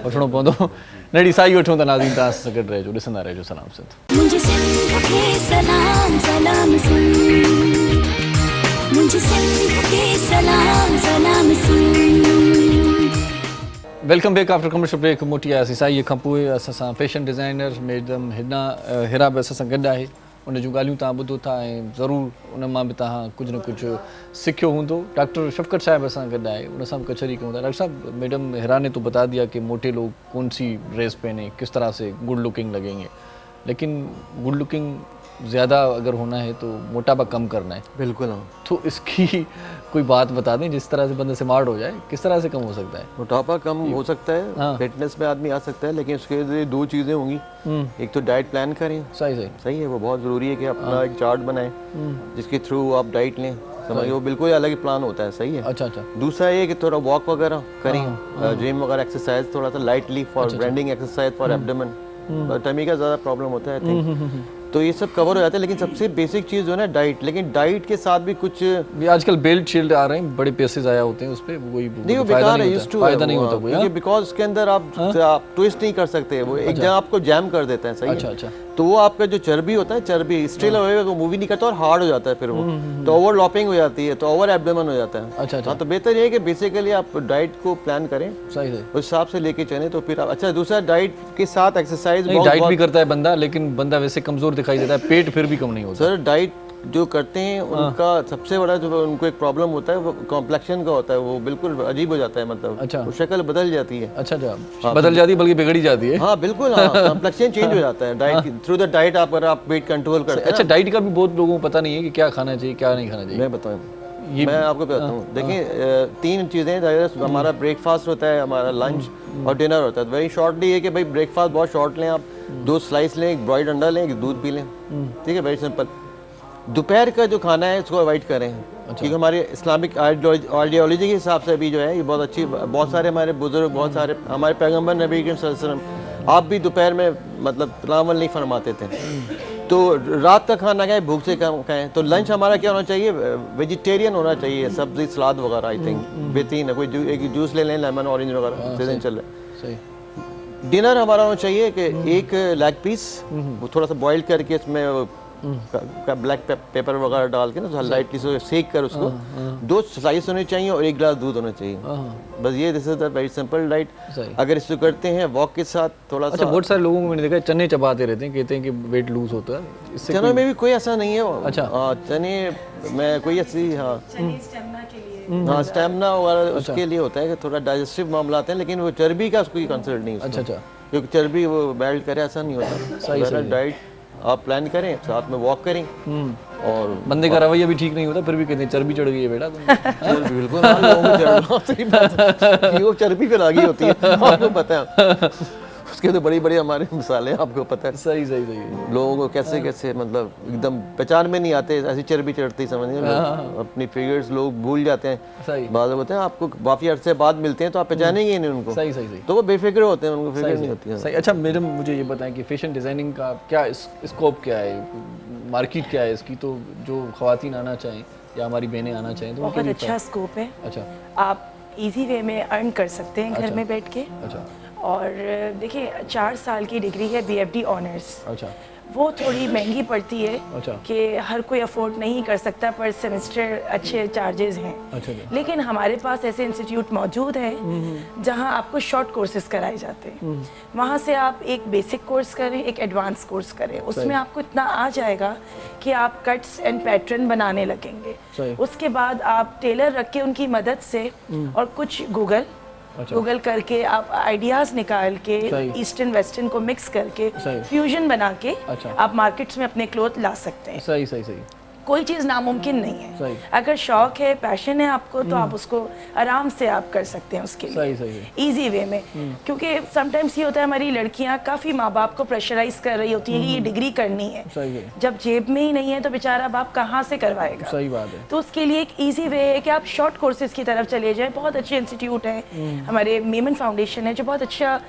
वठिणो पवंदो। नड़ी साई वठूं त नाज़रीन तव्हां सां गॾु रहिजो, ॾिसंदा रहिजो सलाम सिंध। मुझे सिंध के सलाम सलाम सिंध, मुझे सिंध के सलाम सलाम Sindh. Welcome back after commercial break. मोटी आयासीं साईअ खां पोइ। असां सां फैशन डिज़ाइनर मैडम हिरा बि असां सां गॾु आहे। उन जूं ॻाल्हियूं तव्हां ॿुधो था ऐं ज़रूरु उन मां बि तव्हां कुझु न कुझु सिखियो हूंदो। डॉक्टर शफ़क़त साहब असां गॾु आहे, उन सां बि कचहरी कयूं था। डॉक्टर साहब, मैडम हिरा ने तो बता दिया कि मोटे लोग कौन सी ड्रेस पहने, किस तरह से गुड लुकिंग लगेंगे, लेकिन गुड लुकिंग ज़्यादा अगर होना है तो मोटापा कम करना है। बिल्कुल हाँ। तो इसकी कोई बात बता दें जिस तरह से बंदे स्मार्ट हो जाए, किस तरह से कम हो सकता है? मोटापा कम हो सकता है, हाँ। फिटनेस में आदमी आ सकता है, लेकिन उसके लिए 2 चीज़ें होंगी। एक तो डाइट प्लान करें। सही है, वो बहुत ज़रूरी है कि अपना एक चार्ट बनाएं जिसके थ्रू आप डाइट लें। समझिए, वो बिल्कुल अलग ही प्लान होता है। सही है। अच्छा अच्छा। दूसरा ये कि थोड़ा वॉक वगैरह करें, जिम वगैरह एक्सरसाइज थोड़ा सा lightly for branding exercise for abdomen. Tummy का ज़्यादा प्रॉब्लम होता है तो ये सब कवर हो जाता है। लेकिन सबसे बेसिक चीज़ जो है ना डाइट, लेकिन डाइट के साथ भी कुछ आजकल बेल्ट शील्ड आ रहे हैं, बड़े पैसे आया होते हैं उस पे, वही नहीं, वो बेकार है, फायदा नहीं होता कोई, बिकॉज उसके अंदर आप ट्विस्ट नहीं कर सकते, वो एक जगह आपको जैम कर देता है। सही है। अच्छा। तो वो आपका जो चर्बी होता है, चर्बी स्टिल वो मूवी नहीं करता और हार्ड हो जाता है, फिर वो तो ओवरलॉपिंग हो जाती है, तो ओवर एब्डोमेन हो जाता है। अच्छा। तो बेहतर ये है कि बेसिकली आप डाइट को प्लान करें, सही उस हिसाब से लेके चलें तो फिर आप अच्छा। दूसरा डाइट के साथ एक्सरसाइज, डाइट भी करता है बंदा, लेकिन बंदा वैसे कमजोर दिखाई देता है, पेट फिर भी कम नहीं होता। सर डाइट जो करते हैं उनका सबसे बड़ा जो उनको एक प्रॉब्लम होता है वो कॉम्प्लेक्शन का होता है, वो बिल्कुल अजीब हो जाता है, मतलब अच्छा, वो शक्ल बदल जाती है। अच्छा, बदल जाती है, बल्कि बिगड़ी जाती है। हाँ बिल्कुल, हाँ कॉम्प्लेक्शन चेंज हो जाता है डाइट थ्रू द डाइट। आप अगर आप वेट कंट्रोल करते हैं। अच्छा, डाइट का भी बहुत लोगों को पता नहीं है कि क्या खाना चाहिए क्या नहीं खाना चाहिए। मैं बताऊँ, मैं आपको बताता हूँ। देखिए 3 चीज़ें, हमारा ब्रेकफास्ट होता है, हमारा लंच और डिनर होता है। वेरी शॉर्टली है कि भाई ब्रेकफास्ट बहुत शॉर्ट लें, आप 2 स्लाइस लें, एक बॉइल्ड अंडा लें, एक दूध पी लें, ठीक है, वेरी सिंपल। दोपहर का जो खाना है उसको अवॉइड करें, क्योंकि हमारे इस्लामिक आइडियोलॉजी के हिसाब से भी जो है ये बहुत अच्छी, बहुत सारे हमारे बुजुर्ग, बहुत सारे हमारे पैगम्बर नबी करीम सल्लल्लाहु अलैहि वसल्लम आप भी दोपहर में मतलब तनावल नहीं फरमाते थे। तो रात का खाना खाएं, भूख से कम खाएं। तो लंच हमारा क्या होना चाहिए, वेजिटेरियन होना चाहिए, सब्जी सलाद वगैरह। आई थिंक बेहतरीन है, कोई एक जूस ले लें, लेमन ऑरेंज वगैरह, सीजन चल रहा है। डिनर हमारा होना चाहिए कि एक लेग पीस वो थोड़ा सा बॉइल करके इसमें ब्लैक पेपर वगैरह डाल के ना लाइटली से सेक कर उसको 2 स्लाइस होने चाहिए और 1 गिलास दूध होना चाहिए। बस ये this is the very simple diet. अगर इसको करते हैं वॉक के साथ थोड़ा सा। बहुत सारे लोगों को मैंने देखा चने चबाते रहते हैं, कहते हैं कि वेट लूज होता है। चनों में भी कोई ऐसा नहीं है। अच्छा, चने में कोई ऐसी स्टेमिना वगैरह उसके लिए होता है कि थोड़ा डाइजेस्टिव मामला आते हैं, लेकिन वो चर्बी का कोई कंसर्न नहीं। अच्छा, क्योंकि चर्बी वो मेल्ट करे ऐसा नहीं होता। सही डाइट आप प्लान करें, साथ में वॉक करें। और बंदे का रवैया भी ठीक नहीं होता, फिर भी कहते हैं चर्बी चढ़ गई है बेटा तुम। चर्बी बिल्कुल वो चर्बी पे लागी होती है, आपको पता है। उसके तो बड़ी बड़ी हमारे मिसालें आपको पता है। सही लोगों को कैसे कैसे मतलब एकदम पहचान में नहीं आते, ऐसी चर्बी चढ़ती, समझिए अपनी फिगर्स लोग भूल जाते हैं। बाद होते हैं आपको काफी अरसे बाद मिलते हैं तो आप पहचानेंगे नहीं उनको। सही तो वो बेफिक्र होते हैं, उनको फिक्र नहीं होती है। सही। अच्छा मैडम, मुझे ये बताएं कि फैशन डिजाइनिंग का क्या स्कोप क्या है, मार्केट क्या है इसकी? तो जो खवातीन आना चाहें या हमारी बहनें आना चाहें तो बहुत अच्छा स्कोप है। अच्छा, आप इजी वे में अर्न कर सकते हैं घर में बैठ के। अच्छा। और देखिए 4 साल की डिग्री है BFD ऑनर्स। अच्छा। वो थोड़ी महंगी पड़ती है। अच्छा। कि हर कोई अफोर्ड नहीं कर सकता, पर सेमेस्टर अच्छे चार्जेस हैं। अच्छा। लेकिन हमारे पास ऐसे इंस्टीट्यूट मौजूद हैं जहां आपको शॉर्ट कोर्सेज कराए जाते हैं। वहां से आप एक बेसिक कोर्स करें, एक एडवांस कोर्स करें, उसमें आपको इतना आ जाएगा कि आप कट्स एंड पैटर्न बनाने लगेंगे। उसके बाद आप टेलर रख के उनकी मदद से और कुछ गूगल करके आप आइडियाज़ निकाल के ईस्टर्न वेस्टर्न को मिक्स करके फ्यूजन बना के आप मार्केट्स में अपने क्लोथ ला सकते हैं। सही। कोई चीज़ नामुमकिन नहीं है। अगर शौक है, पैशन है आपको, तो आप उसको आराम से आप कर सकते हैं उसके लिए इजी वे में। क्योंकि समटाइम्स ये होता है हमारी लड़कियां काफ़ी माँ बाप को प्रेशराइज कर रही होती हैं कि ये डिग्री करनी है, जब जेब में ही नहीं है तो बेचारा बाप कहाँ से करवाएगा। सही बात है। तो उसके लिए एक ईजी वे है कि आप शॉर्ट कोर्सेज की तरफ चले जाएं। बहुत अच्छे इंस्टीट्यूट हैं, हमारे मेमन फाउंडेशन है जो बहुत अच्छा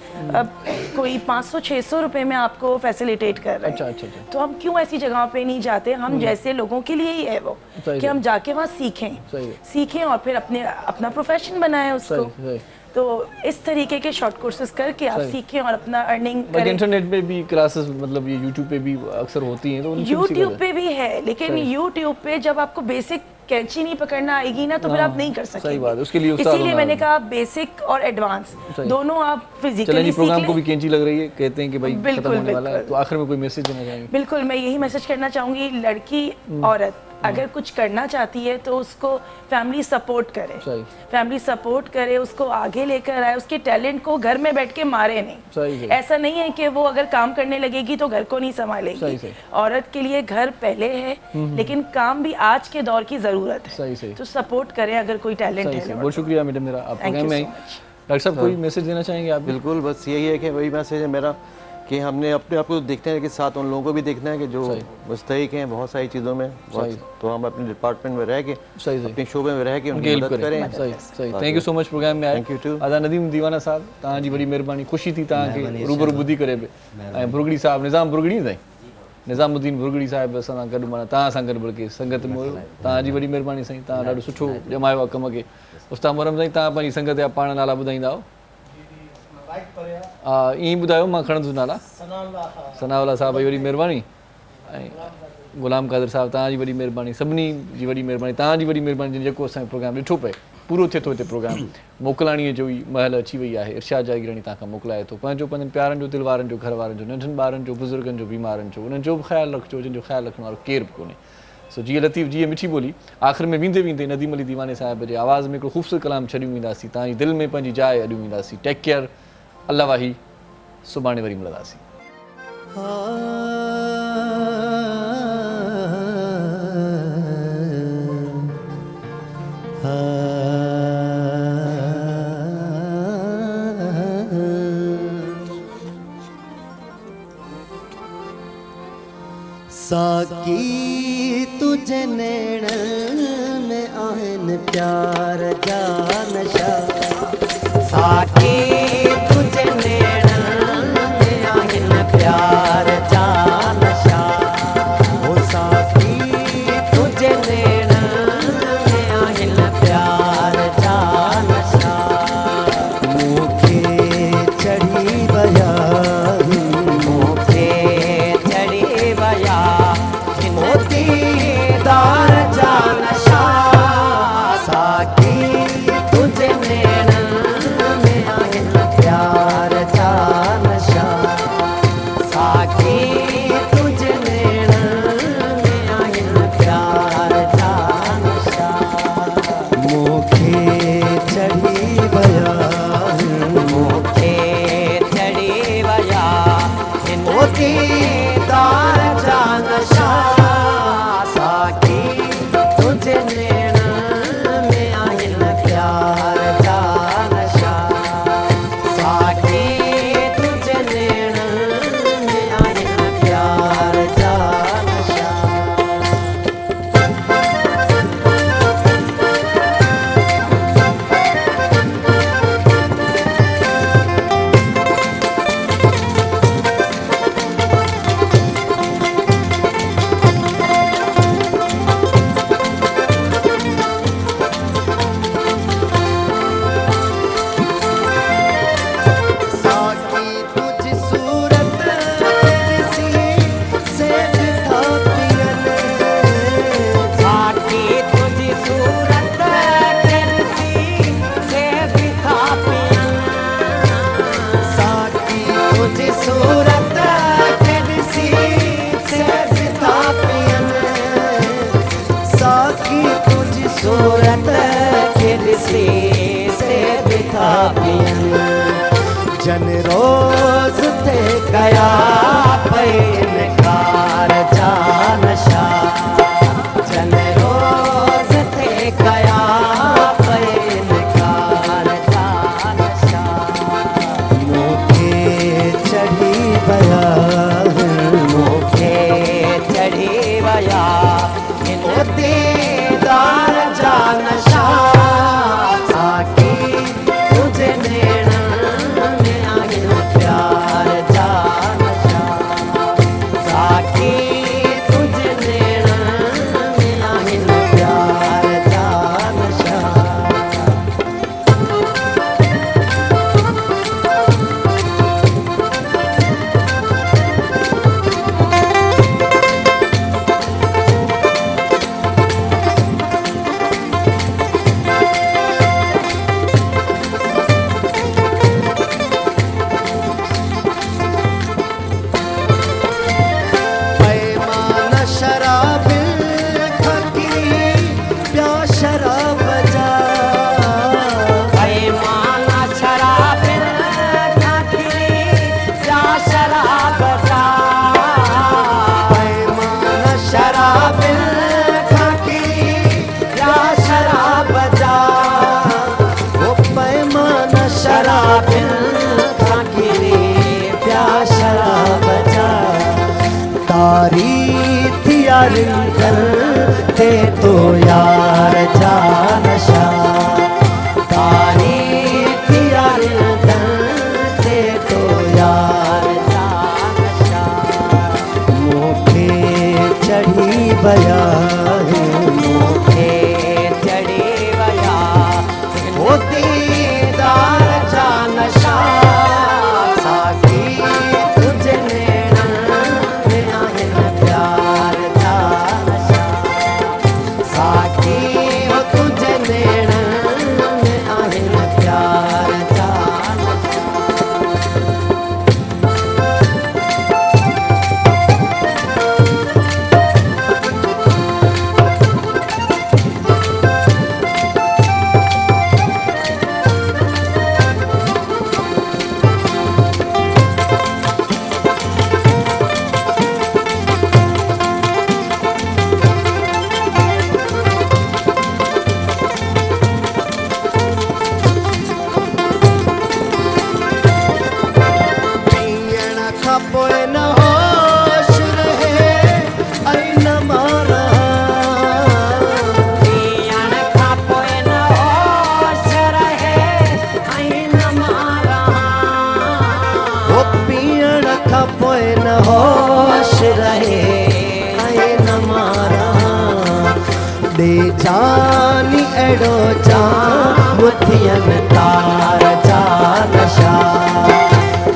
कोई 500-600 रुपए में आपको फैसिलिटेट कर रहे हैं। अच्छा। तो हम क्यों ऐसी जगहों पे नहीं जाते? हम जैसे लोगों के लिए ही है वो कि हम जाके वहाँ सीखें और फिर अपना प्रोफेशन बनाएं उसको। तो इस तरीके के शॉर्ट कोर्सेज करके आप सीखें और अपना अर्निंग करें। इंटरनेट पे भी क्लासेस, मतलब ये यूट्यूब पे भी अक्सर होती हैं, तो यूट्यूब पे भी है, लेकिन यूट्यूब पे जब आपको बेसिक कैंची नहीं पकड़ना आएगी ना, तो फिर आप नहीं कर सकते। सही बात है, उसके लिए इसीलिए मैंने कहा बेसिक और एडवांस दोनों आप फिजिकली सीख प्रोग्राम को भी कैंची लग रही है, कहते हैं कि भाई बिल्कुल होने वाला है, तो आखिर में कोई मैसेज देना चाहेंगे? बिल्कुल, मैं यही मैसेज करना चाहूँगी, लड़की औरत अगर कुछ करना चाहती है तो उसको फैमिली सपोर्ट करे, उसको आगे लेकर आए, उसके टैलेंट को घर में बैठ के मारे नहीं। ऐसा नहीं है कि वो अगर काम करने लगेगी तो घर को नहीं संभालेगी। औरत के लिए घर पहले है, लेकिन काम भी आज के दौर की जरूरत है। तो सपोर्ट करें अगर कोई टैलेंट है। बहुत शुक्रिया मैडम, मेरा आप प्रोग्राम में डॉक्टर साहब कोई मैसेज देना चाहेंगे आप? बिल्कुल, बस यही है कि वही मैसेज है मेरा कि हमने अपने आप को देखने के साथ उन लोगों को भी देखना है कि जो मुस्तहिक हैं बहुत सारी चीज़ों में, तो हम अपने डिपार्टमेंट में रह के अपने शोबे में रह के उनकी मदद करें। सही। Thank you so much programme में आए। थैंक यू टू आदा नदीम दीवाना साहब, तव्हांजी वॾी महिरबानी, ख़ुशी थी तव्हांखे रूबरू ॿुधी करे बि। ऐं भुरगड़ी साहब, निज़ाम भुरगड़ी साईं, निज़ामुद्दीन भुरगड़ी साहिब असां सां गॾु, माना तव्हां सां गॾु बल्कि संगत में हुयो। तव्हांजी वॾी महिरबानी साईं, तव्हां ॾाढो सुठो ॼमायो आहे कम खे। उस्ताद मुहर्रम साईं, तव्हां पंहिंजी संगत जा पाण नाला ॿुधाईंदा हो? हा, ईअं ॿुधायो, मां खणंदुसि नाला। सनाउल्ला साहब जी वॾी महिरबानी, ऐं गुलाम कादिर साहब तव्हांजी वॾी महिरबानी, सभिनी जी वॾी महिरबानी, तव्हांजी वॾी महिरबानी जेको असांजो प्रोग्राम ॾिठो पए पूरो थिए थो हिते प्रोग्राम। मोकिलाणीअ जो ई महल अची वई आहे, इरशाद जागीराणी तव्हांखां मोकिलाए थो। पंहिंजो पंहिंजनि प्यारनि जो, दिलि वारनि जो, घर वारनि जो, नंढनि ॿारनि जो, बुज़ुर्गनि जो, बीमारनि जो, उन्हनि जो बि ख़्यालु रखिजो जिन जो ख़्यालु रखण वारो केरु बि कोन्हे। सो जीअं लतीफ़ जी मिठी ॿोली, आख़िर में वेंदे वेंदे नदीम अली दीवाने साहिब जे आवाज़ में हिकिड़ो ख़ूबसूरत कलाम छॾियूं वेंदासीं, तव्हांजी दिलि में पंहिंजी जाइ अॾियूं वेंदासीं। टेक केयर, अल्लाह वाही, सुभाणे वरी मिलंदासीं। साकी तुझे नैण में आहिन प्यार जा नशा, साकी तुझे नैण में आहिन प्यार जा नशा, ओ साकी तुझे नैण में आहिन प्यार जा नशा, मूंखे चढ़ी वया, मूंखे चढ़ी वया मोतीदार जा नशा, साकी तुझे नैण में आहिन प्यार जा नशा, साकी तुझे नैण में आहिन प्यार जा नशा, मूंखे चढ़ी वया, मूंखे चढ़ी वया मोतीदार जा नशा, साकी तुझे नैण में आहिन प्यार जा नशा, साकी तुझे नैण में आहिन प्यार जा नशा। साकी तुझ सूरत सी सेज था पियन, साकी तुझ सूरत सी सेज था पियन, साकी तुझ सूरत सी सेज था पियन, साकी तुझ सूरत सी सेज था पियन, जन रोज ते गया पे इनकार जा नशा, कया इनकार जा नशा मूंखे चढ़ी विया मूंखे चढ़ी विया इन दीदार जा नशा साकी तुझे नैणन में आहिनि प्यार जा नशा साकी तुझे नैणन में आहिनि प्यार जा नशा पैमान शराब खकी प्या शराब जा पैमान शराब खाती जा शराब जा पैमान शराब खकी जा शराब जा वो पैमान शराब खकी प्या शराब जा तारी यार करते तो यार जा नशा तारी यार करते तो यार जा नशा मूंखे चढ़ी विया मूंखे चढ़ी विया वो दीदार जा नशा साकी तुझे नैणन में आहिनि प्यार जा नशा साकी वो तुझे नैणन में आहिनि प्यार जा नशा पीअण खां पोइ न होश रहे ऐं न मारा पीअण खां पोइ न होश रहे ऐं न मारा वो पीअण खां पोइ न होश रहे ऐं न मारा ॾे जानी अहिड़ो जाम थियनि तार जा नशा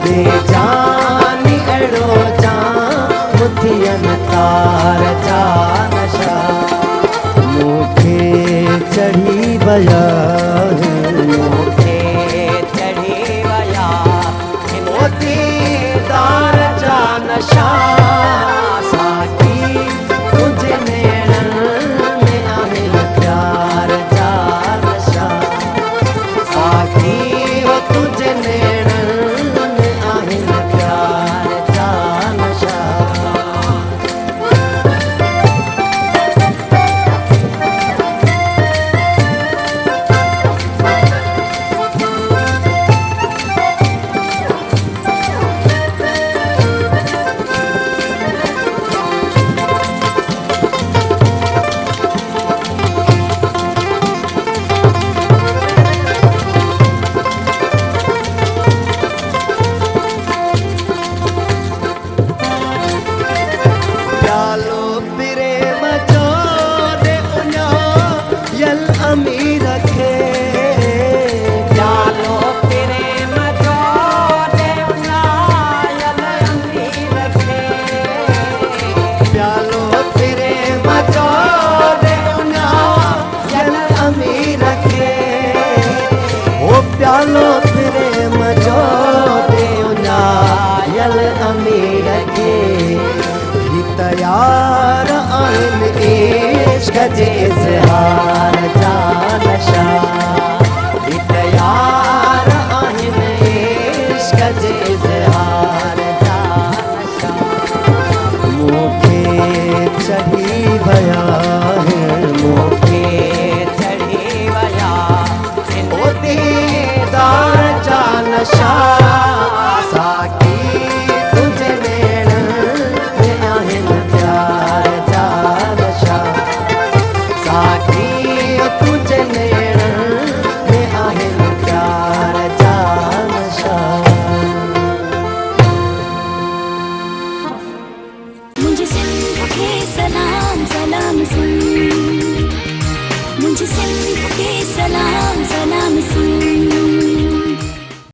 ॾे जानी अहिड़ो जाम थियनि तार जा नशा मूंखे चढ़ी विया मूंखे चढ़ी विया वो दीदार जा नशा साकी तुझे नैणन में आहिनि प्यार जा नशा साकी वो तुझे नैणन में आहिनि प्यार जा नशा प्यालो प्रेम जो दे उन्या यल अमीर खे प्यालो प्रेम जो दे उनायल अमीर खे प्यालो प्रेम जो दे उन्या यल अमीर खे ओ प्यालो प्रेम जो दे उन्या यल अमीर खे ही तयार आहिनि इश्क जे इज़हार जा नशा ही तयार आहिनि इश्क जे इज़हार जा नशा मूंखे चढ़ी विया मूंखे शाह